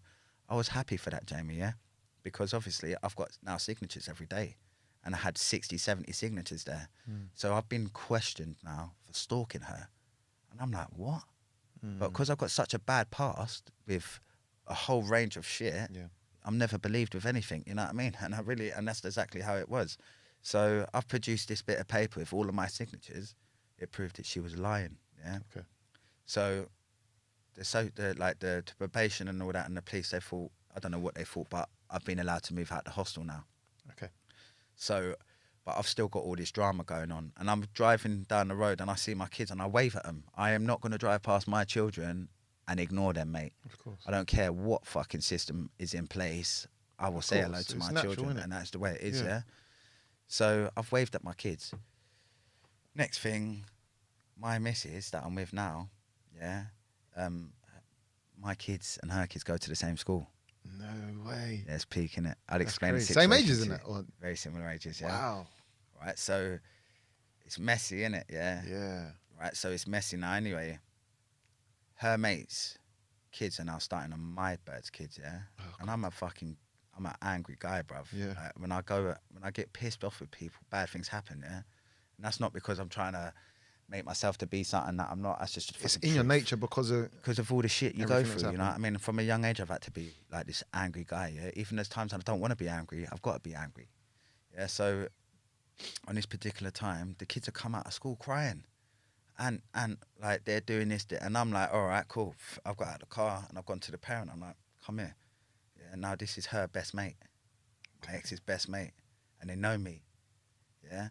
I was happy for that, Jamie, yeah? Because obviously I've got now signatures every day, and I had 60, 70 signatures there. So I've been questioned now for stalking her. And I'm like, what? But because I've got such a bad past with a whole range of shit, I'm never believed with anything, you know what I mean? And that's exactly how it was. So I've produced this bit of paper with all of my signatures. It proved that she was lying, yeah? Okay. So the probation and all that and the police, they thought, I don't know what they thought, but I've been allowed to move out the hostel now. Okay. So, but I've still got all this drama going on, and I'm driving down the road and I see my kids and I wave at them. I am not going to drive past my children and ignore them, mate. Of course. I don't care what fucking system is in place. I will say hello to my children, and that's the way it is, yeah? So I've waved at my kids. Next thing, my missus that I'm with now, yeah, my kids and her kids go to the same school. No way. Yeah, it's peak, innit? I'll That's explain the crazy. situation. Same ages, isn't it? Or... Very similar ages, yeah. Wow. Right, so it's messy, innit? Yeah. Yeah. Right, so it's messy now anyway. Her mates' kids are now starting on my bird's kids, yeah? Oh, and I'm an angry guy, bruv. Yeah. Like, when I get pissed off with people, bad things happen, yeah? And that's not because I'm trying to make myself to be something that I'm not. That's just It's in your nature because of all the shit you go everything through, that's you know what I happened. mean? From a young age, I've had to be like this angry guy, yeah? Even there's times when I don't want to be angry, I've got to be angry. Yeah, so on this particular time, the kids have come out of school crying. And like, they're doing this, and I'm like, all right, cool. I've got out of the car, and I've gone to the parent. I'm like, come here. Yeah, and now this is her best mate. My ex's best mate. And they know me. Yeah?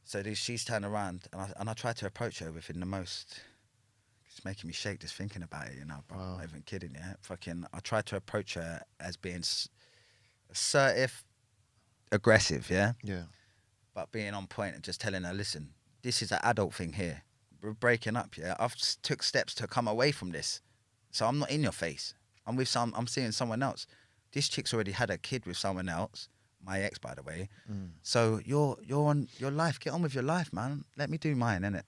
So she's turned around, and I tried to approach her within the most... It's making me shake just thinking about it, you know, bro. I'm not even kidding, yeah? I tried to approach her as being assertive, aggressive, yeah? Yeah. But being on point and just telling her, listen, this is an adult thing here. We're breaking up, yeah? I've took steps to come away from this. So I'm not in your face. I'm seeing someone else. This chick's already had a kid with someone else. My ex, by the way. So you're on your life. Get on with your life, man. Let me do mine, innit?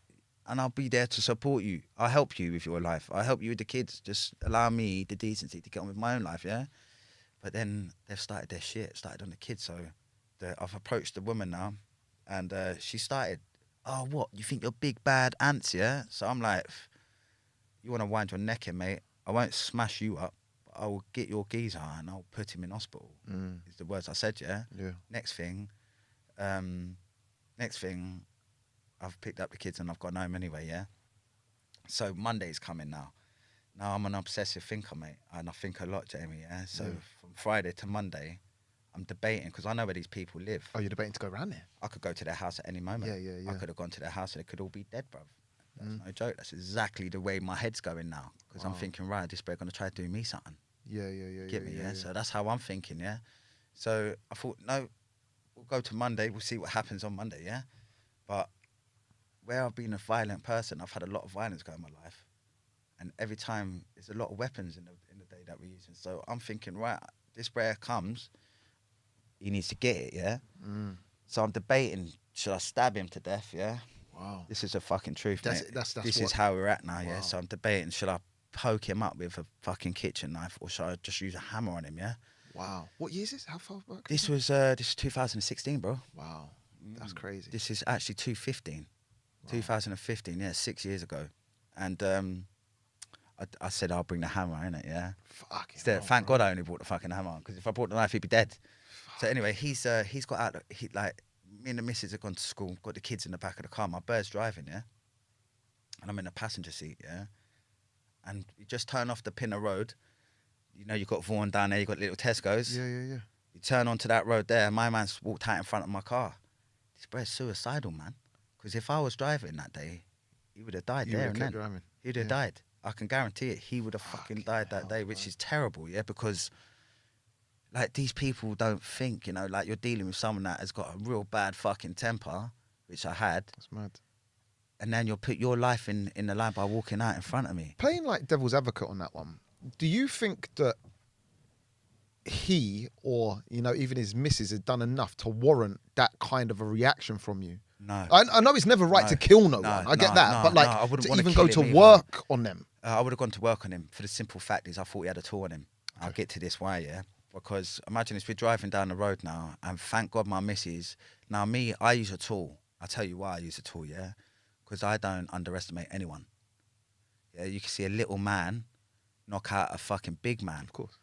And I'll be there to support you. I'll help you with your life. I'll help you with the kids. Just allow me the decency to get on with my own life, yeah? But then they've started their shit, started on the kids. So I've approached the woman now, and she started, oh, what? You think you're big, bad ants, yeah? So I'm like, you want to wind your neck in, mate? I won't smash you up. I will get your geezer and I'll put him in hospital. Is the words I said, yeah? Yeah. Next thing, I've picked up the kids and I've gone home anyway, yeah? So Monday's coming now. Now I'm an obsessive thinker, mate, and I think a lot, Jamie, yeah? So from Friday to Monday, I'm debating, because I know where these people live. Oh, you're debating to go around there? I could go to their house at any moment. Yeah. I could have gone to their house and they could all be dead, bruv. That's no joke. That's exactly the way my head's going now. Because I'm thinking, right, this bloke going to try to do me something. Yeah. Get me, yeah? So that's how I'm thinking, yeah? So I thought, no, we'll go to Monday. We'll see what happens on Monday, yeah? But where I've been a violent person, I've had a lot of violence going in my life. And every time, there's a lot of weapons in the day that we're using. So I'm thinking, right, this where comes, he needs to get it, yeah? So I'm debating, should I stab him to death, yeah? Wow. This is the fucking truth, mate. That's this what... is how we're at now, wow. yeah? So I'm debating, should I poke him up with a fucking kitchen knife, or should I just use a hammer on him, yeah? Wow. What year is this? How far back? This was 2016, bro. Wow. That's crazy. This is actually 2015. Wow. 2015, yeah, 6 years ago. And I said, I'll bring the hammer, innit, yeah? Thank God I only brought the fucking hammer, because if I brought the knife, he'd be dead. So anyway, he's got out, me and the missus have gone to school, got the kids in the back of the car, my bird's driving, yeah? And I'm in the passenger seat, yeah? And we just turn off the Pinner Road. You know, you've got Vaughan down there, you've got little Tesco's. Yeah. You turn onto that road there, my man's walked out in front of my car. This bro's suicidal, man. Because if I was driving that day, he would have died there and then. Driving. He'd have died. I can guarantee it. He would have fucking died that day, which is terrible, yeah? Because, like, these people don't think, you know, like, you're dealing with someone that has got a real bad fucking temper, which I had. That's mad. And then you'll put your life in the line by walking out in front of me. Playing like devil's advocate on that one, do you think that he, or, you know, even his missus, has done enough to warrant that kind of a reaction from you? No. I know it's never right to kill no one. I get that, but like I wouldn't to wanna even kill go to him either. work on them. I would have gone to work on him for the simple fact is I thought he had a tool on him. Okay. I'll get to this why, yeah? Because imagine if we're driving down the road now, and thank God my missus, now me, I use a tool. I'll tell you why I use a tool, yeah? Because I don't underestimate anyone. Yeah, you can see a little man knock out a fucking big man. Of course.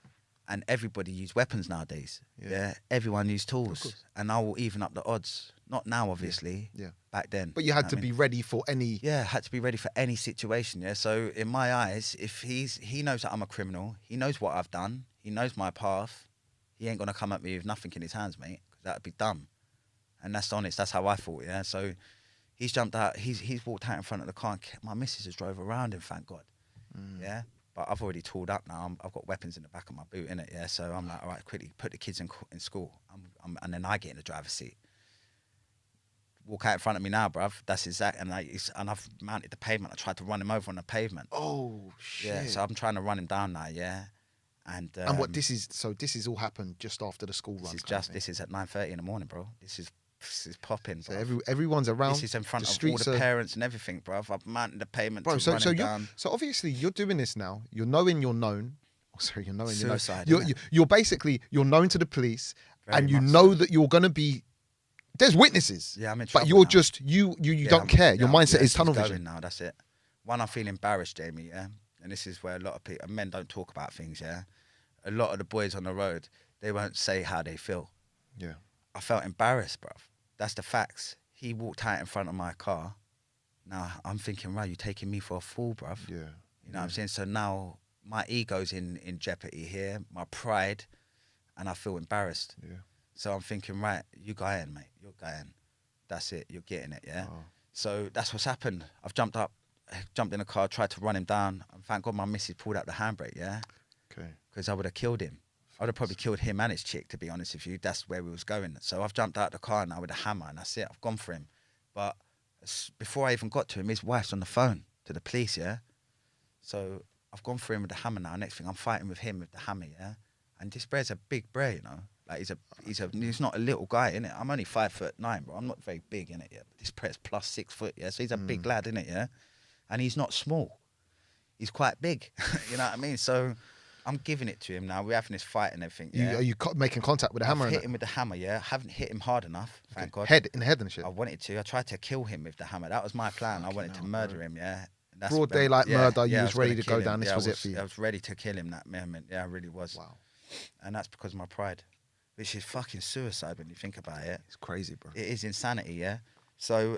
And everybody use weapons nowadays. Yeah. Everyone use tools. And I will even up the odds. Not now, obviously. Yeah. Back then. But you had to be ready for any. Yeah, had to be ready for any situation. Yeah. So in my eyes, if he knows that I'm a criminal, he knows what I've done, he knows my path, he ain't gonna come at me with nothing in his hands, mate. Because that'd be dumb. And that's honest. That's how I thought. Yeah. So he's jumped out. He's walked out in front of the car. And my missus has drove around him. Thank God. Yeah. But I've already tooled up now. I've got weapons in the back of my boot, innit? Yeah. So I'm like, all right, quickly put the kids in school. And then I get in the driver's seat. Walk out in front of me now, bruv. That's exact. And I've mounted the pavement. I tried to run him over on the pavement. Oh shit. Yeah. So I'm trying to run him down now. Yeah. And what this is all happened just after the school run. This is at 9:30 in the morning, bro. This is popping. So everyone's around. This is in front of all the parents and everything, bruv. I've mounted the pavement to run him down. So obviously you're doing this now. You're knowing you're known. Oh, sorry, you're knowing suicide. You're basically known to the police, Very and you much know so. that you're gonna be. There's witnesses. Yeah, I'm in trouble But you're now. just you don't care. Your mindset is tunnel vision. Now, that's it. One, I feel embarrassed, Jamie. Yeah, and this is where a lot of people, men don't talk about things. Yeah, a lot of the boys on the road, they won't say how they feel. Yeah, I felt embarrassed, bruv. That's the facts. He walked out in front of my car. Now I'm thinking, right, you taking me for a fool, bruv. yeah. You know what I'm saying? So now my ego's in jeopardy here, my pride, and I feel embarrassed. Yeah. So I'm thinking, right, you going, mate. You're going. That's it. You're getting it, yeah? Oh. So that's what's happened. I've jumped in the car, tried to run him down. And thank God my missus pulled out the handbrake, yeah? Okay. Because I would have killed him. I would have probably killed him and his chick, to be honest with you. That's where we was going. So I've jumped out the car now with a hammer, and that's it. I've gone for him. But before I even got to him, his wife's on the phone to the police, yeah? So I've gone for him with the hammer now. Next thing, I'm fighting with him with the hammer, yeah? And this Bre's a big Bre, you know? Like he's not a little guy, innit? I'm only 5'9", bro. I'm not very big, innit? Yeah, but this Bre's plus 6 foot, yeah. So he's a big lad, innit? Yeah, and he's not small. He's quite big. You know what I mean? So I'm giving it to him now. We're having this fight and everything. Yeah? Are you making contact with the hammer? I've hit him with the hammer. Yeah, haven't hit him hard enough. Thank God. Head and shit. I wanted to. I tried to kill him with the hammer. That was my plan. I wanted to murder him. Yeah. Broad daylight murder. You was ready to go down. This was it for you. I was ready to kill him that moment. Yeah, I really was. Wow. And that's because of my pride. Which is fucking suicide when you think about it. It's crazy, bro. It is insanity, yeah? So,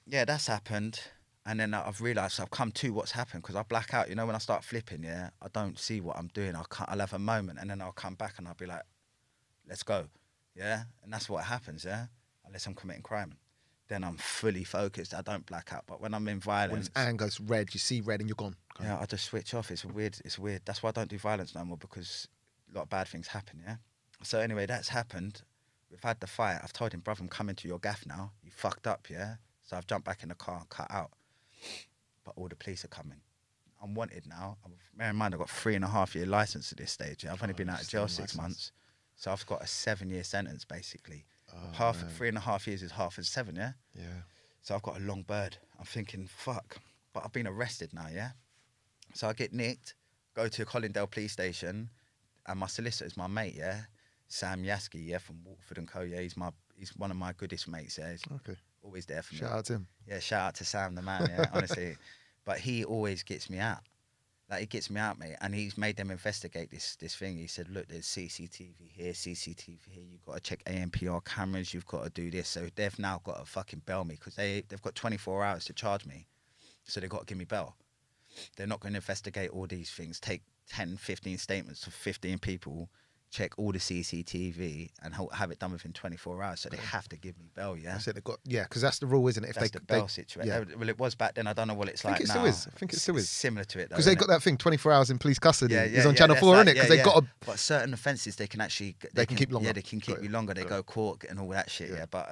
yeah, that's happened. And then I've realised I've come to what's happened because I black out. You know, when I start flipping, yeah, I don't see what I'm doing. I'll have a moment and then I'll come back and I'll be like, let's go, yeah? And that's what happens, yeah? Unless I'm committing crime. Then I'm fully focused. I don't black out. But when I'm in violence... When it's anger's red, you see red and you're gone. Yeah, I just switch off. It's weird. That's why I don't do violence no more because a lot of bad things happen, yeah? So anyway, that's happened. We've had the fight. I've told him, brother, I'm coming to your gaff now. You fucked up, yeah? So I've jumped back in the car and cut out. But all the police are coming. I'm wanted now. Bear in mind, I've got 3.5-year license at this stage. Yeah? I've only been out of jail 6 months. So I've got a 7-year sentence, basically. Half 3.5 years is half as 7, yeah? Yeah. So I've got a long bird. I'm thinking, fuck. But I've been arrested now, yeah? So I get nicked, go to Colindale police station, and my solicitor's my mate, yeah? Sam Yaski, yeah, from Waterford & Co, yeah, he's one of my goodest mates, yeah. He's always there for me. Shout out to him. Yeah, shout out to Sam, the man, yeah, honestly. But he always gets me out. Like, he gets me out, mate, and he's made them investigate this thing. He said, look, there's CCTV here, you've got to check ANPR cameras, you've got to do this. So they've now got to fucking bail me because they've got 24 hours to charge me. So they've got to give me bail. They're not going to investigate all these things, take 10, 15 statements of 15 people, check all the CCTV and have it done within 24 hours. So they have to give me bail, yeah? I said they got, yeah, because that's the rule, isn't it? If that's the bail situation. Yeah. Well, it was back then. I don't know what it's like now. I think it still is. Similar to it, though. Because they got that thing, 24 hours in police custody. Yeah, it's on Channel 4, isn't it? Because they've got to... But certain offences, they can actually... They can keep longer. Yeah, they can keep you longer. They go court and all that shit, yeah. But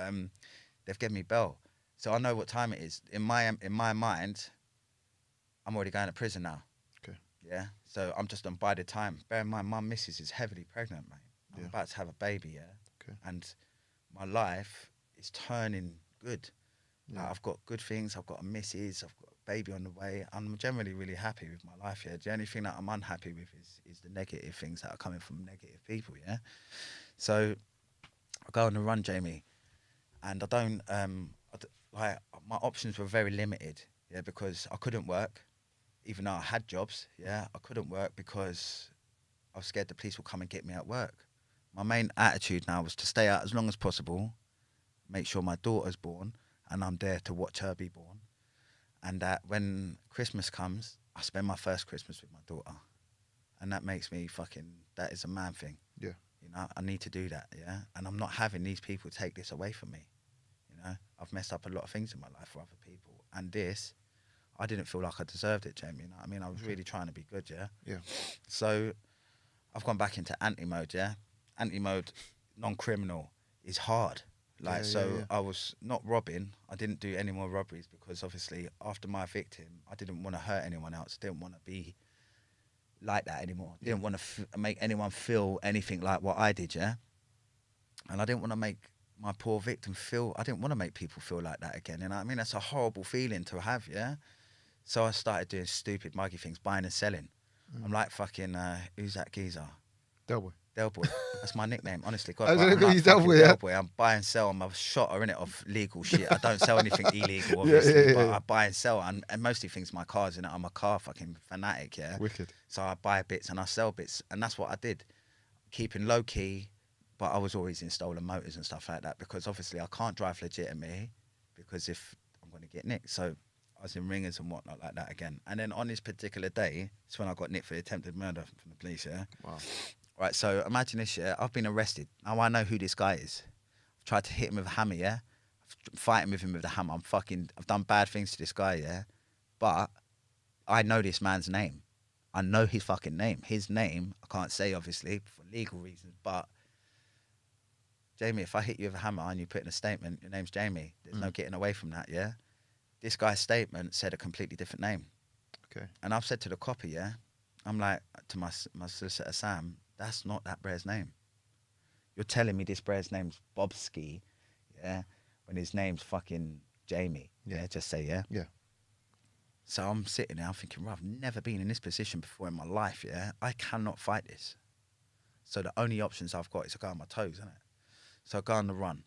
they've given me bail. So I know what time it is. In my mind, I'm already going to prison now. Okay. Yeah? So I'm just on bided time. Bear in mind, my missus is heavily pregnant, mate. I'm about to have a baby, yeah? Okay. And my life is turning good. Yeah. Like, I've got good things. I've got a missus. I've got a baby on the way. I'm generally really happy with my life. Yeah. The only thing that I'm unhappy with is the negative things that are coming from negative people. Yeah. So I go on the run, Jamie, and I don't. Like my options were very limited. Yeah, because I couldn't work, even though I had jobs. Yeah, I couldn't work because I was scared the police would come and get me at work. My main attitude now was to stay out as long as possible, make sure my daughter's born, and I'm there to watch her be born. And that when Christmas comes, I spend my first Christmas with my daughter. And that makes me that is a man thing. Yeah. You know, I need to do that, yeah? And I'm not having these people take this away from me. You know, I've messed up a lot of things in my life for other people. And this, I didn't feel like I deserved it, Jamie. You know what I mean? I was really trying to be good, yeah? Yeah. So I've gone back into anti-mode, yeah? Anti-mode, non-criminal, is hard. Like, I was not robbing. I didn't do any more robberies because obviously after my victim, I didn't want to hurt anyone else. I didn't want to be like that anymore. I didn't want to make anyone feel anything like what I did, yeah? And I didn't want to make my poor victim I didn't want to make people feel like that again. You know what I mean? That's a horrible feeling to have, yeah? So I started doing stupid, muggy things, buying and selling. I'm like fucking, who's that geezer? Del Boy. Del Boy. That's my nickname, honestly. God, I was I'm gonna call like you Del fucking Boy, Del yeah? Boy. I'm buy and sell. I'm a shotter, innit, of legal shit. I don't sell anything illegal, obviously, but I buy and sell. And mostly things my cars, innit? I'm a car fucking fanatic, yeah? Wicked. So I buy bits and I sell bits. And that's what I did. Keeping low key, but I was always in stolen motors and stuff like that because obviously I can't drive legitimately because if I'm going to get nicked. So I was in ringers and whatnot like that again. And then on this particular day, it's when I got nicked for the attempted murder from the police, yeah? Wow. Right, so imagine this, yeah? I've been arrested. Now I know who this guy is. I've tried to hit him with a hammer, yeah? Fighting with him with a hammer. I've done bad things to this guy, yeah? But I know this man's name. I know his fucking name. His name, I can't say obviously for legal reasons, but Jamie, if I hit you with a hammer and you put in a statement, your name's Jamie, there's no getting away from that, yeah? This guy's statement said a completely different name. Okay. And I've said to the copy, yeah? I'm like, to my solicitor, Sam, that's not that Bre's name. You're telling me this Bre's name's Bobski, yeah? When his name's fucking Jamie. Yeah, just say, yeah? Yeah. So I'm sitting there, I'm thinking, I've never been in this position before in my life, yeah? I cannot fight this. So the only options I've got is to go on my toes, isn't it? So I go on the run.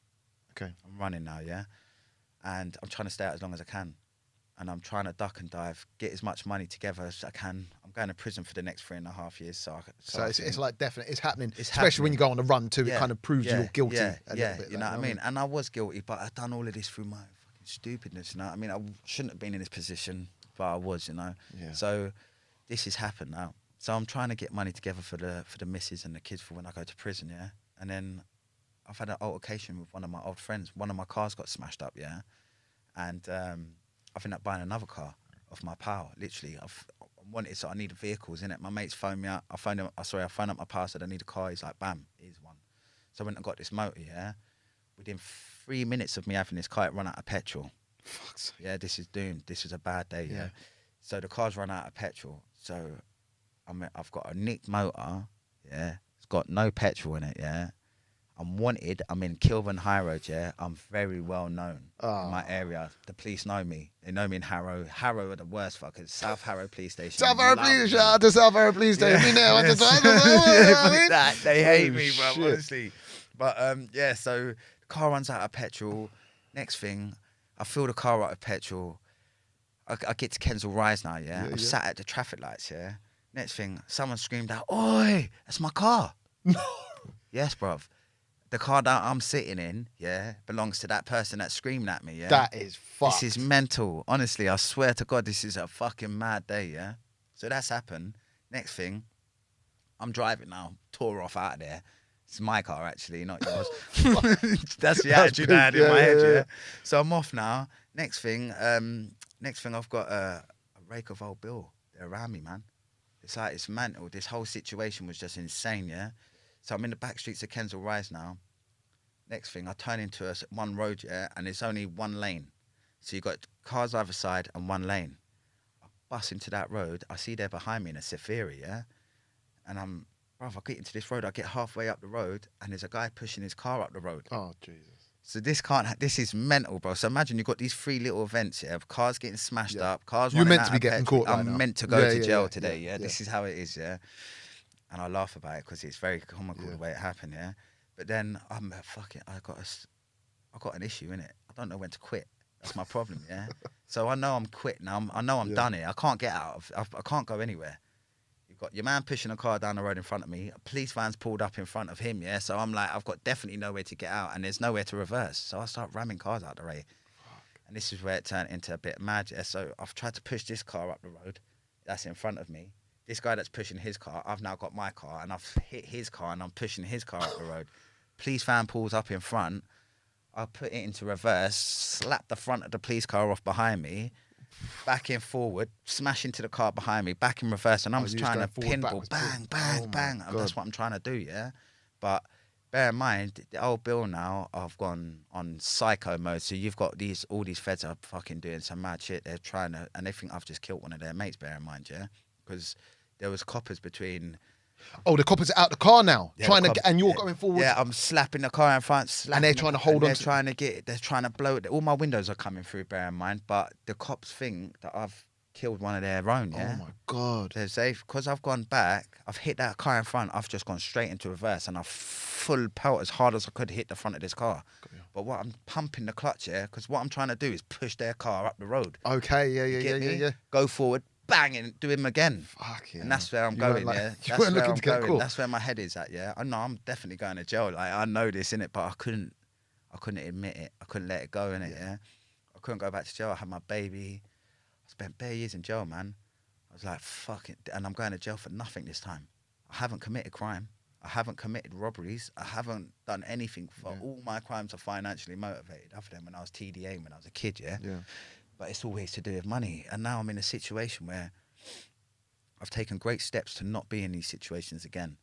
Okay. I'm running now, yeah? And I'm trying to stay out as long as I can. And I'm trying to duck and dive, get as much money together as I can. I'm going to prison for the next 3.5 years. So it's like definitely, it's happening. It's especially happening. when you go on a run too, it kind of proves you're guilty a little bit. You know what I mean? And I was guilty, but I've done all of this through my fucking stupidness, you know what I mean? I shouldn't have been in this position, but I was, you know? Yeah. So this has happened now. So I'm trying to get money together for the missus and the kids for when I go to prison, yeah? And then I've had an altercation with one of my old friends. One of my cars got smashed up, yeah? And I've ended up buying another car off my pal, literally. I wanted, so I needed vehicles, innit? My mates phoned me up. I phoned up my pal, said I need a car. He's like, bam, here's one. So I went and got this motor, yeah? Within 3 minutes of me having this car, it run out of petrol. Fuck's Yeah, this is doomed. This is a bad day, yeah? So the car's run out of petrol. So I've got a nicked motor, yeah? It's got no petrol in it, yeah? I'm wanted. I'm in Kilburn High Road, yeah? I'm very well known in my area. The police know me. They know me in Harrow. Harrow are the worst fuckers. South Harrow Police Station. South Harrow Police, shout out to South Harrow Police Station. Me now, They hate me, bro, honestly. But yeah, so the car runs out of petrol. Next thing, I fill the car out of petrol. I get to Kensal Rise now, yeah? I'm sat at the traffic lights, yeah? Next thing, someone screamed out, "Oi, that's my car." Yes, bruv. The car that I'm sitting in, yeah, belongs to that person that's screaming at me, yeah? That is fucked. This is mental. Honestly, I swear to God, this is a fucking mad day, yeah? So that's happened. Next thing, I'm driving now, tore off out of there. It's my car, actually, not yours. That's the attitude I had in my head, yeah? So I'm off now. Next thing, I've got a rake of old bill. They're around me, man. It's like, it's mental. This whole situation was just insane, yeah? So I'm in the back streets of Kensal Rise now. Next thing, I turn into one road, yeah, and it's only one lane. So you've got cars either side and one lane. I bust into that road. I see there behind me in a Safari, yeah? And I get into this road. I get halfway up the road, and there's a guy pushing his car up the road. Oh, Jesus. So this is mental, bro. So imagine you've got these 3 little events, yeah, of cars getting smashed up, cars You're running meant out to be of getting petrol. caught right I'm now. meant to go Yeah, to yeah, jail yeah, today, yeah, yeah. yeah. This is how it is, yeah. And I laugh about it because it's very comical the way it happened, yeah. But then I'm fucking, I got an issue in it. I don't know when to quit. That's my problem, yeah. So I know I'm quit now. I know I'm done here. I can't get out of. I can't go anywhere. You've got your man pushing a car down the road in front of me. A police van's pulled up in front of him, yeah. So I'm like, I've got definitely nowhere to get out, and there's nowhere to reverse. So I start ramming cars out the way, and this is where it turned into a bit mad, yeah. So I've tried to push this car up the road, that's in front of me. This guy that's pushing his car, I've now got my car, and I've hit his car, and I'm pushing his car up the road. Police van pulls up in front. I put it into reverse, slap the front of the police car off behind me, back in forward, smash into the car behind me, back in reverse, and I'm just trying to pinball, bang, bang, bang. That's what I'm trying to do, yeah? But bear in mind, the old Bill now, I've gone on psycho mode, so you've got all these feds are fucking doing some mad shit. They're trying to, and they think I've just killed one of their mates, bear in mind, yeah? Because there was coppers between... Oh, the coppers are out the car now, Yeah, trying to get, and you're going forward. Yeah, I'm slapping the car in front, And they're trying to hold on. They're trying to get. They're trying to blow it. All my windows are coming through. Bear in mind, but the cops think that I've killed one of their own. Yeah. Oh my God. They're safe because I've gone back. I've hit that car in front. I've just gone straight into reverse, and I've full pelt as hard as I could hit the front of this car. But what I'm pumping the clutch, yeah, because what I'm trying to do is push their car up the road. Okay. Yeah. Go forward. Bang, and do him again. Fuck yeah. And that's where I'm going, yeah. You weren't looking to get caught. That's where my head is at, yeah. I know I'm definitely going to jail. Like, I know this, innit, but I couldn't admit it. I couldn't let it go, innit, yeah. I couldn't go back to jail. I had my baby. I spent bare years in jail, man. I was like, fuck it. And I'm going to jail for nothing this time. I haven't committed crime. I haven't committed robberies. I haven't done anything. All my crimes are financially motivated, other than when I was TDA, when I was a kid, yeah. But it's always to do with money. And now I'm in a situation where I've taken great steps to not be in these situations again,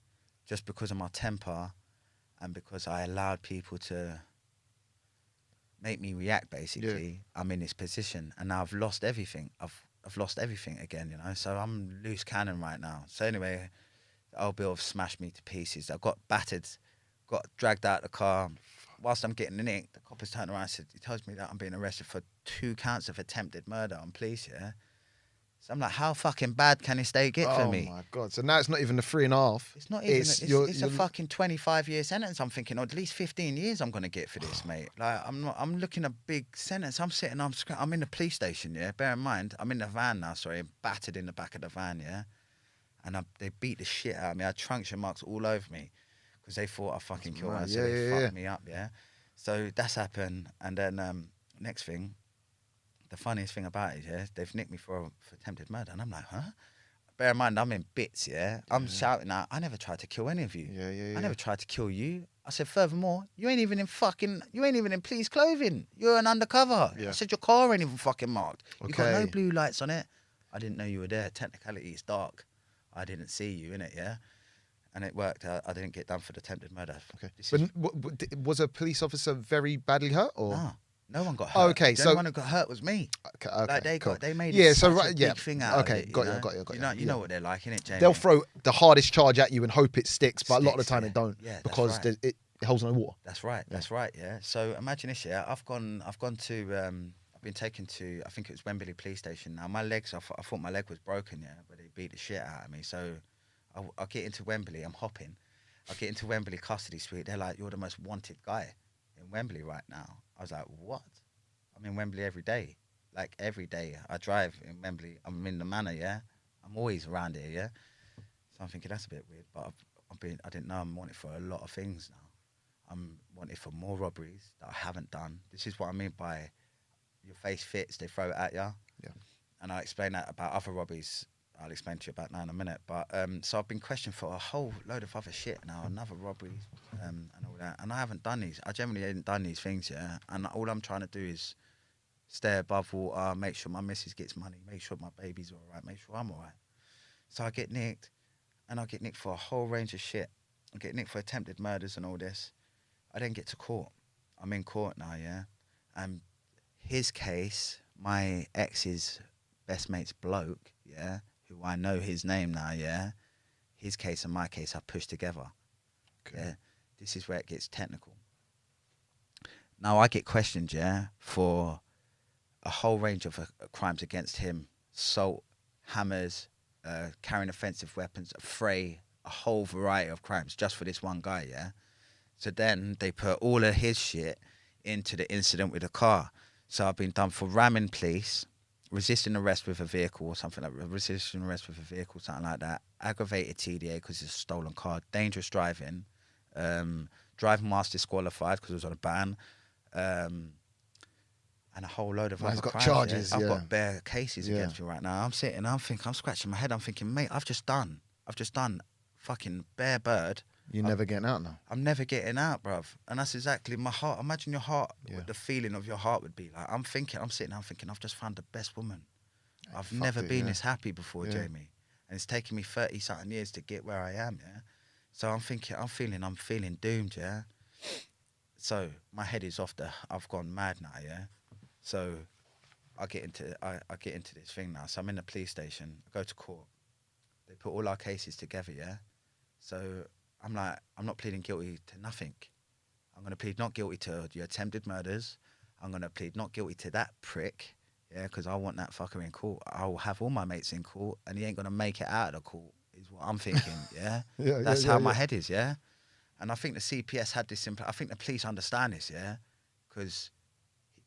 just because of my temper and because I allowed people to make me react, basically. I'm in this position, and now I've lost everything. I've lost everything again, you know. So I'm loose cannon right now. So anyway, the old Bill have smashed me to pieces. I got battered, got dragged out of the car. Whilst I'm getting nicked, the coppers turned around and said, he tells me that I'm being arrested for 2 counts of attempted murder on police, yeah? So I'm like, how fucking bad can this day get for me? Oh my God. So now it's not even the 3.5. It's not even, it's a fucking 25-year sentence. I'm thinking, at least 15 years I'm going to get for this, mate. Like, I'm looking at a big sentence. I'm in the police station, yeah? Bear in mind, I'm in the van now, sorry, I'm battered in the back of the van, yeah? And they beat the shit out of me. I had truncheon marks all over me. Because they thought I fucking killed her, so they fucked me up, yeah? So that's happened, and then next thing, the funniest thing about it, yeah, they've nicked me for attempted murder, and I'm like, huh? Bear in mind, I'm in bits, yeah? I'm shouting out, I never tried to kill any of you. I never tried to kill you. I said, furthermore, you ain't even in police clothing. You're an undercover. I said, your car ain't even fucking marked. You got no blue lights on it. I didn't know you were there. Technicality, it's dark. I didn't see you in it, yeah? And it worked. I didn't get done for the attempted murder. Okay. But was a police officer very badly hurt, or no one got hurt? Oh, okay, the so only one who got hurt was me. Okay, Like they made it such a big thing out of it. Got you. You know what they're like, innit, Jamie? They'll throw the hardest charge at you and hope it sticks, but a lot of the time it don't, because it holds no water. That's right. That's right. Yeah. So imagine this. Yeah, I've been taken to, I think it was Wembley Police Station. Now my legs, I thought my leg was broken. Yeah, but they beat the shit out of me. So I get into Wembley, I'm hopping. I get into Wembley custody suite. They're like, you're the most wanted guy in Wembley right now. I was like, what? I'm in Wembley every day. Like every day I drive in Wembley. I'm in the manor, yeah? I'm always around here, yeah? So I'm thinking that's a bit weird, but I didn't know I'm wanted for a lot of things now. I'm wanted for more robberies that I haven't done. This is what I mean by your face fits, they throw it at you. Yeah. And I'll explain that about other robberies. I'll explain to you about that in a minute. But so I've been questioned for a whole load of other shit now, another robberies and all that. And I haven't done these. I generally haven't done these things, yeah. And all I'm trying to do is stay above water, make sure my missus gets money, make sure my baby's all right, make sure I'm all right. So I get nicked, and I get nicked for a whole range of shit. I get nicked for attempted murders and all this. I then get to court. I'm in court now, yeah. And his case, my ex's best mate's bloke, yeah, who I know his name now, yeah, his case and my case are pushed together. Okay. Yeah, this is where it gets technical. Now I get questioned, yeah, for a whole range of crimes against him: assault, hammers, carrying offensive weapons, affray, a whole variety of crimes just for this one guy, yeah. So then they put all of his shit into the incident with the car. So I've been done for ramming police, resisting arrest with a vehicle or something like that, resisting arrest with a vehicle, something like that, aggravated TDA because it's a stolen car, dangerous driving, driving whilst disqualified because it was on a ban, and a whole load of other He's got crimes. charges, I've yeah. got bare cases Yeah. against me right now. I'm scratching my head. I'm thinking, mate, I've just done fucking bare bird. You're never getting out now. I'm never getting out, bruv. And that's exactly my heart. Imagine your heart, Yeah. what the feeling of your heart would be like. I'm sitting there thinking, I've just found the best woman. I've never been this happy before, Jamie. And it's taken me 30-something years to get where I am, yeah? So I'm feeling doomed, yeah? So my head is I've gone mad now, yeah? So I get into this thing now. So I'm in the police station, I go to court. They put all our cases together, yeah? So I'm like, I'm not pleading guilty to nothing. I'm going to plead not guilty to the attempted murders. I'm going to plead not guilty to that prick, yeah, because I want that fucker in court. I'll have all my mates in court, and he ain't going to make it out of the court, is what I'm thinking, yeah? That's how my head is, yeah? And I think the CPS had this, I think the police understand this, yeah? Because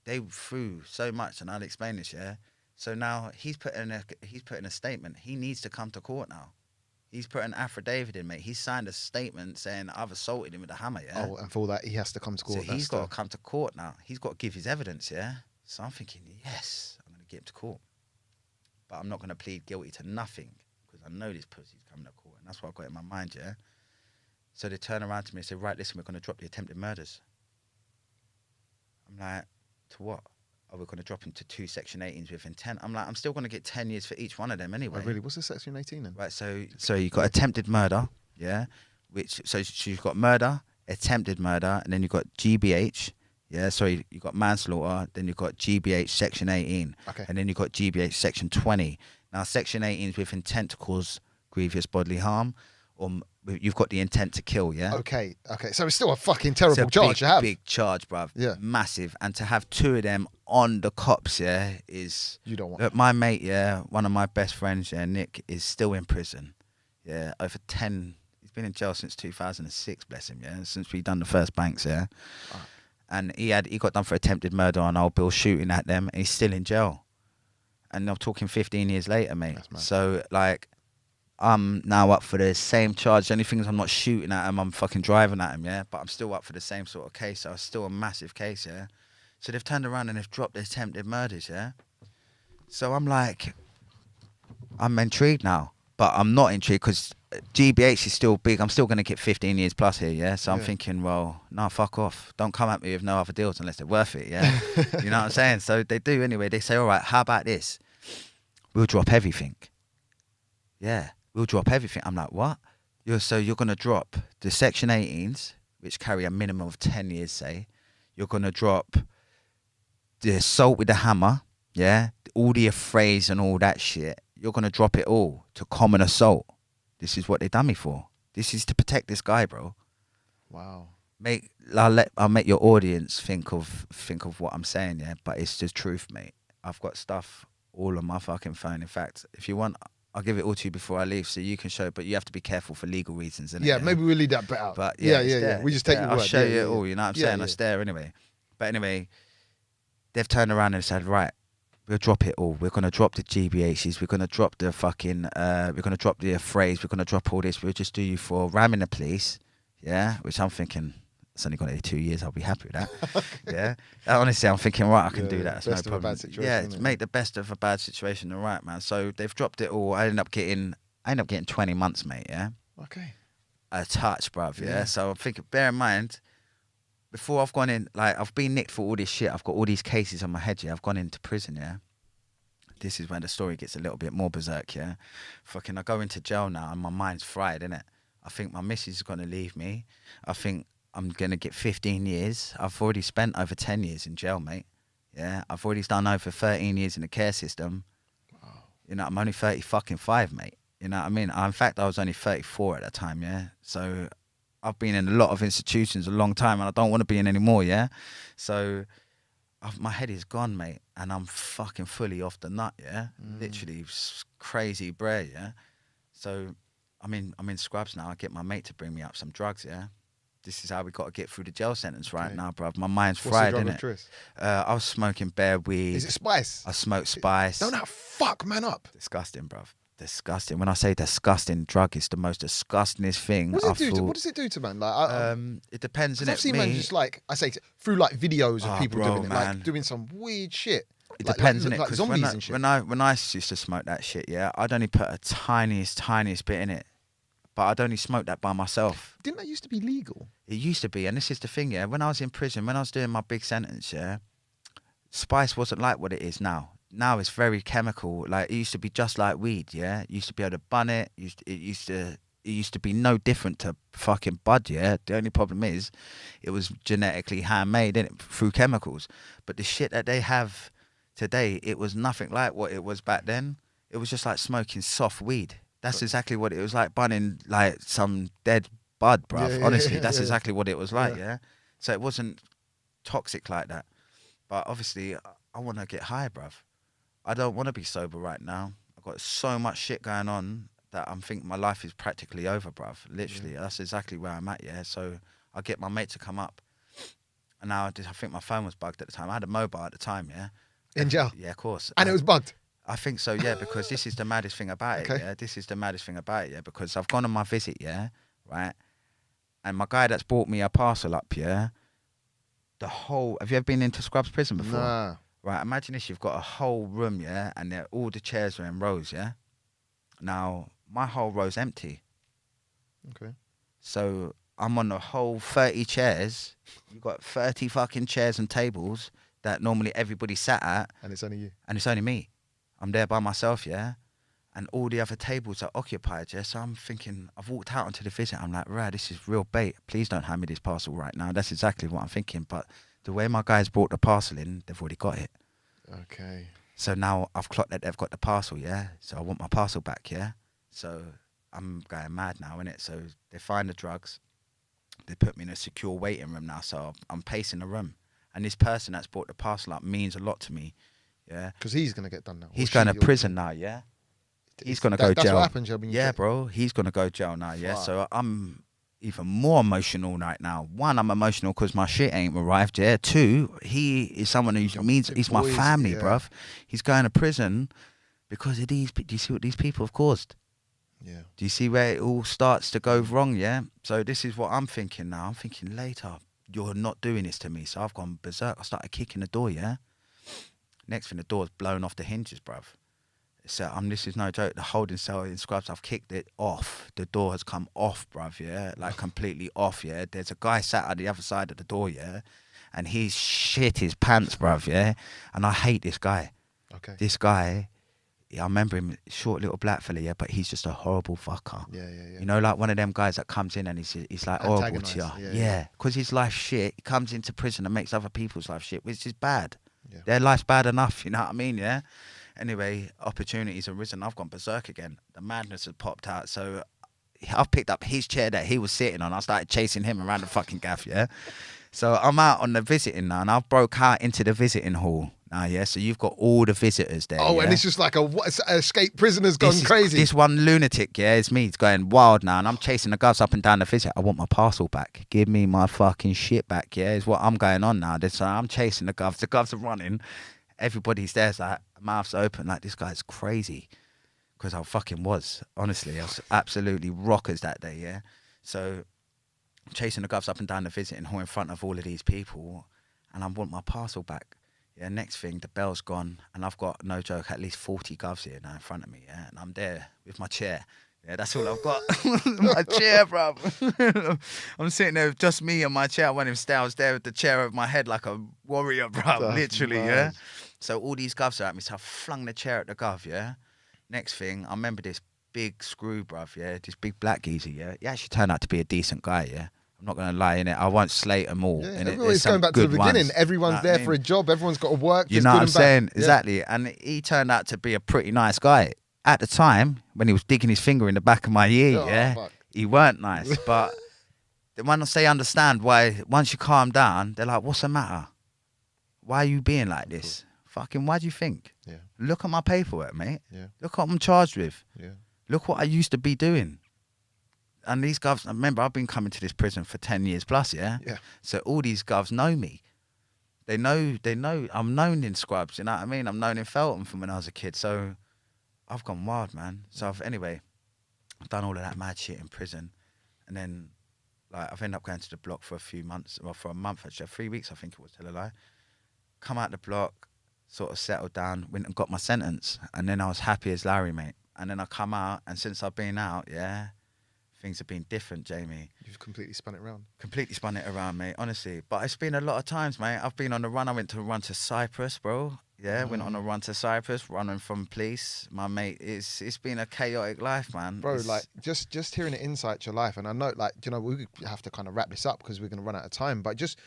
they threw so much, and I'll explain this, yeah? So now he's put in a statement. He needs to come to court now. He's put an affidavit in, mate. He's signed a statement saying I've assaulted him with a hammer, yeah? Oh, and for that, he has to come to court. So he's got to come to court now. He's got to give his evidence, yeah? So I'm thinking, yes, I'm going to get him to court. But I'm not going to plead guilty to nothing because I know this pussy's coming to court. And that's what I've got in my mind, yeah? So they turn around to me and say, right, listen, we're going to drop the attempted murders. I'm like, to what? Oh, we're going to drop him to 2 Section 18s with intent. I'm like, I'm still going to get 10 years for each one of them anyway. Oh, really? What's the Section 18 then? Right, so you've got attempted murder, yeah? So you've got murder, attempted murder, and then you've got GBH, yeah? Sorry, you've got manslaughter, then you've got GBH Section 18. Okay. And then you've got GBH Section 20. Now, Section 18 is with intent to cause grievous bodily harm, or you've got the intent to kill, yeah? Okay. So it's still a fucking terrible charge to have. Big charge, bruv. Yeah. Massive. And to have two of them on the cops, yeah, is... You don't want Look, my mate, yeah, one of my best friends, yeah, Nick, is still in prison. Yeah, over 10... He's been in jail since 2006, bless him, yeah, since we done the first banks, yeah. Oh. And he got done for attempted murder on Old Bill, shooting at them, and he's still in jail. And I'm talking 15 years later, mate. So, like... I'm now up for the same charge. The only thing is I'm not shooting at him, I'm fucking driving at him, yeah? But I'm still up for the same sort of case, so it's still a massive case, yeah? So they've turned around and they've dropped the attempted murders, yeah? So I'm like, I'm intrigued now. But I'm not intrigued because GBH is still big. I'm still going to get 15 years plus here, yeah? So I'm thinking, well, no, fuck off. Don't come at me with no other deals unless they're worth it, yeah? You know what I'm saying? So they do anyway. They say, all right, how about this? We'll drop everything. Yeah. We'll drop everything. I'm like, what? So you're going to drop the Section 18s, which carry a minimum of 10 years, say. You're going to drop the assault with the hammer, yeah? All the affrays and all that shit. You're going to drop it all to common assault. This is what they done me for. This is to protect this guy, bro. Wow. I'll make your audience think of what I'm saying, yeah? But it's the truth, mate. I've got stuff all on my fucking phone. In fact, if you want... I'll give it all to you before I leave so you can show it, but you have to be careful for legal reasons, innit? Yeah, maybe we'll leave that bit out. But yeah. We just take your word. I'll show you it all, you know what I'm saying? I stare anyway. But anyway, they've turned around and said, right, we'll drop it all. We're going to drop the GBHs. We're going to drop the fucking, we're going to drop the affrays. We're going to drop all this. We'll just do you for ramming the police, yeah? Which I'm thinking, it's only going to be 2 years. I'll be happy with that, yeah? Honestly, I'm thinking, right, I can do that. It's no problem. Of a bad situation, make the best of a bad situation, all right, man. So they've dropped it all. I end up getting 20 months, mate, yeah? Okay. A touch, bruv, yeah? So I'm thinking, bear in mind, before I've gone in, like, I've been nicked for all this shit. I've got all these cases on my head, yeah? I've gone into prison, yeah? This is when the story gets a little bit more berserk, yeah? Fucking, I go into jail now and my mind's fried, innit? I think my missus is going to leave me. I think I'm going to get 15 years. I've already spent over 10 years in jail, mate. Yeah, I've already done over 13 years in the care system. Wow. You know, I'm only 35, mate. You know what I mean? In fact, I was only 34 at that time, yeah? So I've been in a lot of institutions a long time, and I don't want to be in anymore. Yeah, so my head is gone, mate, and I'm fucking fully off the nut. Yeah, literally crazy brer. Yeah, so I'm in scrubs now. I get my mate to bring me up some drugs. Yeah. This is how we got to get through the jail sentence right now, bruv. My mind's fried, What's the drug innit? of choice? I was smoking bare weed. Is it spice? I smoked spice. Don't that fuck man up. Disgusting, bruv. Disgusting. When I say disgusting, drug is the most disgustingest thing. What does it do to man? Like, it depends, innit? I've seen man just like, I say, through like videos of people doing it, man. like doing some weird shit. It depends, innit? Like Because zombies and shit. when I used to smoke that shit, yeah, I'd only put a tiniest bit in it. But I'd only smoke that by myself. Didn't that used to be legal? It used to be, and this is the thing, yeah. When I was in prison, when I was doing my big sentence, yeah, spice wasn't like what it is now. Now it's very chemical. Like, it used to be just like weed, yeah. You used to be able to bun it. It used to be no different to fucking bud, yeah. The only problem is, it was genetically handmade, innit, through chemicals. But the shit that they have today, it was nothing like what it was back then. It was just like smoking soft weed. That's exactly what it was like, bunning like some dead bud, bruv. Yeah, Honestly, yeah, that's yeah. exactly what it was like, yeah. So it wasn't toxic like that. But obviously, I want to get high, bruv. I don't want to be sober right now. I've got so much shit going on that I'm thinking my life is practically over, bruv. Literally, that's exactly where I'm at, yeah. So I get my mate to come up. And now I think my phone was bugged at the time. I had a mobile at the time, yeah. In jail? Yeah, of course. And it was bugged? I think so, yeah, because this is the maddest thing about it, yeah? This is the maddest thing about it, yeah? Because I've gone on my visit, yeah, right? And my guy that's brought me a parcel up, yeah, have you ever been into Scrubs prison before? Nah. Right, imagine this, you've got a whole room, yeah, and all the chairs are in rows, yeah? Now, my whole row's empty. Okay. So I'm on the whole 30 chairs. You've got 30 fucking chairs and tables that normally everybody sat at. And it's only you. And it's only me. I'm there by myself, yeah? And all the other tables are occupied, yeah? So I'm thinking, I've walked out onto the visit. I'm like, right, this is real bait. Please don't hand me this parcel right now. That's exactly what I'm thinking. But the way my guys brought the parcel in, they've already got it. Okay. So now I've clocked that they've got the parcel, yeah? So I want my parcel back, yeah? So I'm going mad now, innit? So they find the drugs. They put me in a secure waiting room now. So I'm pacing the room. And this person that's brought the parcel up means a lot to me, yeah? Because he's going to get done now. He's going to prison now, yeah? He's going to go That's jail. what happens. Yeah, bro. He's going to go jail now, yeah? So I'm even more emotional right now. One, I'm emotional because my shit ain't arrived, yeah? Two, he is someone who he's my family, bruv. He's going to prison because of these. Do you see what these people have caused? Yeah. Do you see where it all starts to go wrong, yeah? So this is what I'm thinking now. I'm thinking later, you're not doing this to me. So I've gone berserk. I started kicking the door, yeah? Next thing, the door's blown off the hinges, bruv. So this is no joke. The holding cell in Scrubs, I've kicked it off. The door has come off, bruv, yeah? Like completely off, yeah? There's a guy sat at the other side of the door, yeah? And he's shit his pants, bruv, yeah? And I hate this guy. Okay. This guy, I remember him, short little black fella, yeah? But he's just a horrible fucker. Yeah, yeah, yeah. You know, like one of them guys that comes in and he's like horrible to you. Yeah, because his life's shit. He comes into prison and makes other people's life shit, which is bad. Yeah. Their life's bad enough, you know what I mean, yeah? Anyway, opportunities have risen. I've gone berserk again. The madness has popped out. So I've picked up his chair that he was sitting on. I started chasing him around the fucking gaff, yeah? So I'm out on the visiting now, and I've broke out into the visiting hall now, yeah? So you've got all the visitors there, Oh, yeah? and it's just like a escaped prisoner's gone crazy. This one lunatic, yeah, it's me. It's going wild now, and I'm chasing the govs up and down the visit. I want my parcel back. Give me my fucking shit back, yeah? Is what I'm going on now. So I'm chasing the govs. The govs are running. Everybody's there's like mouths open, like this guy's crazy. Because I fucking was, honestly, I was absolutely rockers that day, yeah. So I'm chasing the govs up and down the visiting hall in front of all of these people, and I want my parcel back. Yeah, next thing, the bell's gone, and I've got, no joke, at least 40 govs here now in front of me, yeah, and I'm there with my chair. Yeah, that's all I've got. My chair, bruv. I'm sitting there with just me and my chair. I went upstairs. I was there with the chair over my head like a warrior, bruv. Literally, nice. yeah. So all these govs are at me. So I flung the chair at the gov, yeah. Next thing, I remember this big screw, bruv, yeah. This big black geezer, yeah. He actually turned out to be a decent guy, yeah. I'm not going to lie, innit. I won't slate them all. Yeah, innit? everybody's going back to the beginning. Ones. Everyone's there for a job. Everyone's got to work. You know what I'm saying? Exactly. And he turned out to be a pretty nice guy. At the time, when he was digging his finger in the back of my ear, yeah, fuck. he weren't nice. But once they understand why, once you calm down, they're like, what's the matter? Why are you being like this? Fucking, why do you think? Yeah. Look at my paperwork, mate. Yeah. Look what I'm charged with. Yeah. Look what I used to be doing. And these govs, remember, I've been coming to this prison for 10 years plus, yeah? Yeah. So all these govs know me. They know, I'm known in Scrubs, you know what I mean? I'm known in Feltham from when I was a kid. So I've gone wild, man. So anyway, I've done all of that mad shit in prison. And then, like, I've ended up going to the block for a few months, well, for a month, actually, 3 weeks, I think it was, tell a lie. Come out the block, sort of settled down, went and got my sentence. And then I was happy as Larry, mate. And then I come out, and since I've been out, yeah, things have been different, Jamie. You've completely spun it around. Completely spun it around, mate, honestly. But it's been a lot of times, mate. I've been on the run. I went to a run to Cyprus, bro. Yeah, went on a run to Cyprus, running from police. My mate, it's been a chaotic life, man. Bro, like, just hearing the insight to your life, and I know, like, you know, we have to kind of wrap this up because we're going to run out of time, but just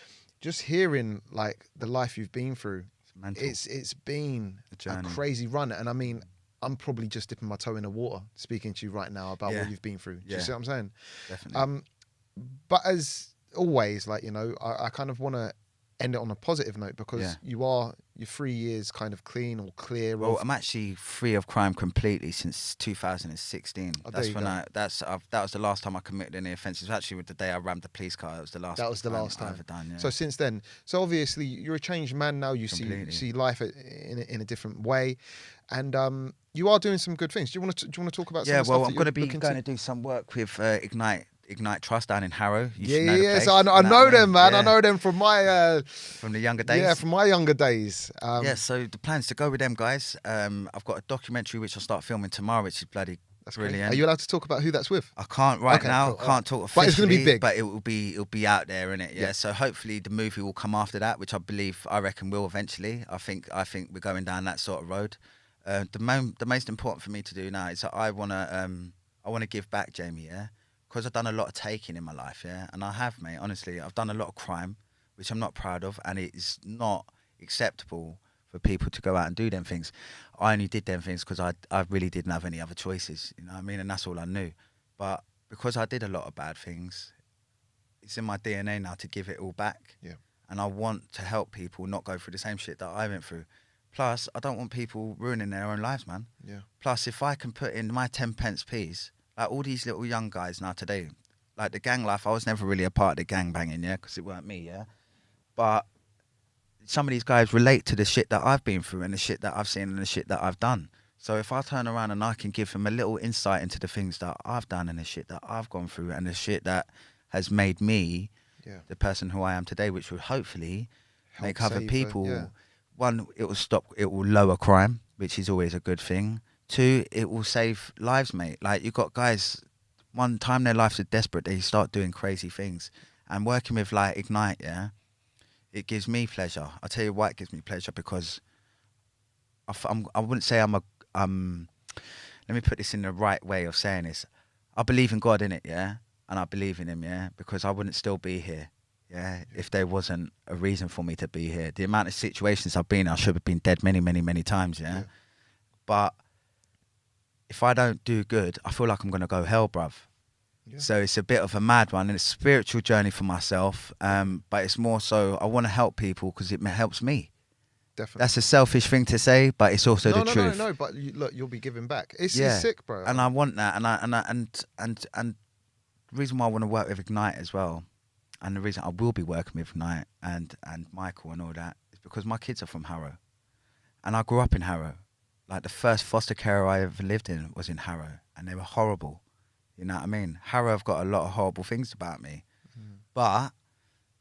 hearing, like, the life you've been through, it's been a crazy run. And I mean, I'm probably just dipping my toe in the water speaking to you right now about what you've been through. Do you see what I'm saying? Definitely. But as always, like, you know, I kind of want to end it on a positive note because you're 3 years kind of clean or clear. Well, I'm actually free of crime completely since 2016. That's when that was the last time I committed any offences. Actually, with the day I rammed the police car, that was the last time I've ever done. Yeah. So since then, obviously you're a changed man now. You see life in a different way, and you are doing some good things. Do you want to talk about? Yeah, some well, stuff I'm going to do some work with Ignite Trust down in Harrow. Yeah. So I know them, man. Yeah. I know them from my from the younger days. Yeah, from my younger days. So the plan's to go with them guys. I've got a documentary which I'll start filming tomorrow, which is bloody brilliant. Great. Are you allowed to talk about who that's with? I can't now. Cool. Can't talk officially. But it's going to be big. But it'll be out there, innit? Yeah. So hopefully the movie will come after that, which I reckon will eventually. I think we're going down that sort of road. The most important for me to do now is that I wanna give back, Jamie. Yeah. Because I've done a lot of taking in my life, yeah? And I have, mate, honestly. I've done a lot of crime, which I'm not proud of, and it is not acceptable for people to go out and do them things. I only did them things because I really didn't have any other choices, you know what I mean? And that's all I knew. But because I did a lot of bad things, it's in my DNA now to give it all back. Yeah. And I want to help people not go through the same shit that I went through. Plus, I don't want people ruining their own lives, man. Yeah. Plus, if I can put in my 10 pence piece, like all these little young guys now today, like the gang life, I was never really a part of the gang banging, yeah, because it weren't me, yeah. But some of these guys relate to the shit that I've been through and the shit that I've seen and the shit that I've done. So if I turn around and I can give them a little insight into the things that I've done and the shit that I've gone through and the shit that has made me the person who I am today, which will hopefully make other people, one, it will lower crime, which is always a good thing. Two, it will save lives, mate. Like, you got guys, one time their lives are desperate, they start doing crazy things. And working with, like, Ignite, yeah, it gives me pleasure. I'll tell you why it gives me pleasure, because I wouldn't say let me put this in the right way of saying this. I believe in God, innit, yeah? And I believe in him, yeah? Because I wouldn't still be here, yeah, if there wasn't a reason for me to be here. The amount of situations I've been in, I should have been dead many, many, many times, yeah? But if I don't do good, I feel like I'm going to go hell, bruv. Yeah. So it's a bit of a mad one, and it's a spiritual journey for myself, but it's more so I want to help people because it helps me. Definitely. That's a selfish thing to say, but it's also the truth. No, but look, you'll be giving back. It's sick, bro. And I want that, and the reason why I want to work with Ignite as well, and the reason I will be working with Ignite and Michael and all that, is because my kids are from Harrow, and I grew up in Harrow. Like, the first foster care I ever lived in was in Harrow, and they were horrible. You know what I mean? Harrow have got a lot of horrible things about me. But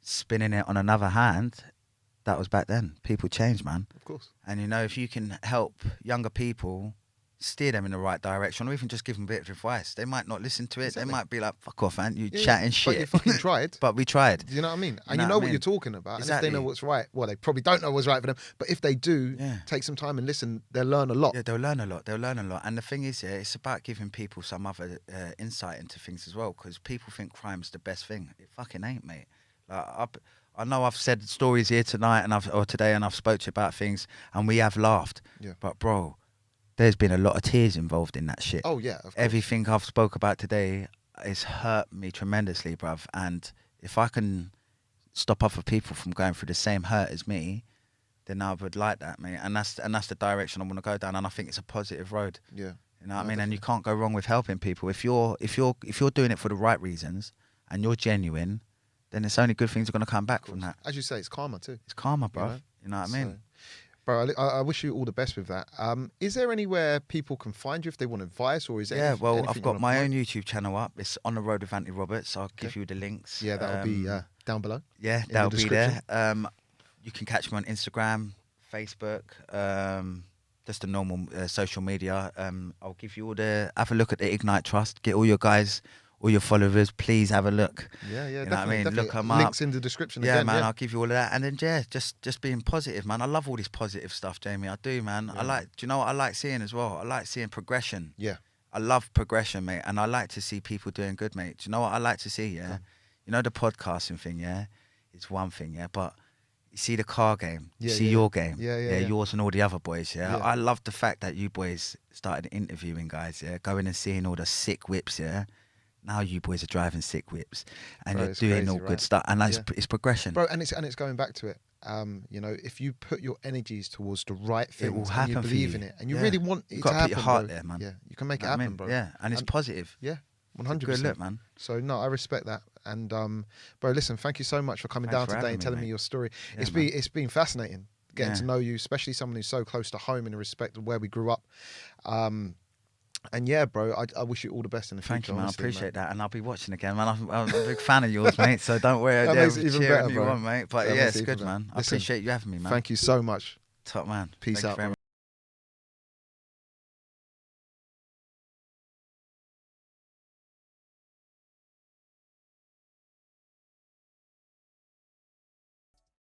spinning it on another hand, that was back then. People change, man. Of course. And, you know, if you can help younger people, steer them in the right direction, or even just give them a bit of advice, they might not listen to it. Exactly. They might be like, fuck off, man, chatting shit. But you fucking tried. But we tried. Do you know what I mean? And you know what you're talking about. Exactly. And if they know what's right, well, they probably don't know what's right for them. But if they do take some time and listen, they'll learn a lot. Yeah, they'll learn a lot. And the thing is, it's about giving people some other insight into things as well, because people think crime's the best thing. It fucking ain't, mate. Like, I know I've said stories here tonight or today, and I've spoke to you about things, and we have laughed. Yeah. But, bro, there's been a lot of tears involved in that shit. Oh, yeah, of course. Everything I've spoke about today, it's hurt me tremendously, bruv. And if I can stop other people from going through the same hurt as me, then I would like that, mate. And that's the direction I want to go down. And I think it's a positive road. Yeah. You know what I mean? And you can't go wrong with helping people. If you're doing it for the right reasons and you're genuine, then it's only good things are going to come back from that. As you say, it's karma too. It's karma, bro. You know what I mean? So, bro, I wish you all the best with that. Is there anywhere people can find you if they want advice, or is there? Yeah, well, I've got my own YouTube channel up. It's On the Road with Anthony Roberts. I'll give you the links. Yeah, that'll be down below. Yeah, that'll be there. You can catch me on Instagram, Facebook, just the normal social media. I'll give you have a look at the Ignite Trust. Get all your guys, all your followers, please have a look. Yeah, you know definitely. What I mean? Definitely. Look them Links up. in the description. Yeah, again, man. I'll give you all of that, and then just being positive, man. I love all this positive stuff, Jamie. I do, man. Yeah. Do you know what I like seeing as well? I like seeing progression. Yeah. I love progression, mate, and I like to see people doing good, mate. Do you know what I like to see? Yeah, you know the podcasting thing. Yeah, it's one thing. Yeah, but you see the car game. You see your game. Yeah. Yours and all the other boys. Yeah? Yeah. I love the fact that you boys started interviewing guys. Yeah, going and seeing all the sick whips. Yeah. Now you boys are driving sick whips, and Bro, you're doing crazy, all right? good stuff, and that's it's progression, bro. And it's going back to it. You know, if you put your energies towards the right things, it will and happen you believe for in you. it, and you really want it You've to got to happen, put your heart bro. there, man. Yeah, you can make it You know what I happen, mean? bro. Yeah, and it's positive. Yeah, 100%. Good look, man. So no, I respect that, and bro, listen, thank you so much for coming Thanks down for today having and me, telling me mate. your story. Yeah, It's been fascinating getting Yeah. to know you, especially someone who's so close to home in the respect of where we grew up. And yeah, bro, I wish you all the best in the future. Thank you, man. I honestly, appreciate that, and I'll be watching again, man. I'm a big fan of yours, mate. So don't worry, That makes it even cheering better, you bro. on, mate. But That yeah, makes it's it good, even man. better. I Listen, appreciate you having me, man. Thank you so much. Top man. Peace Thank you out, very bro. much.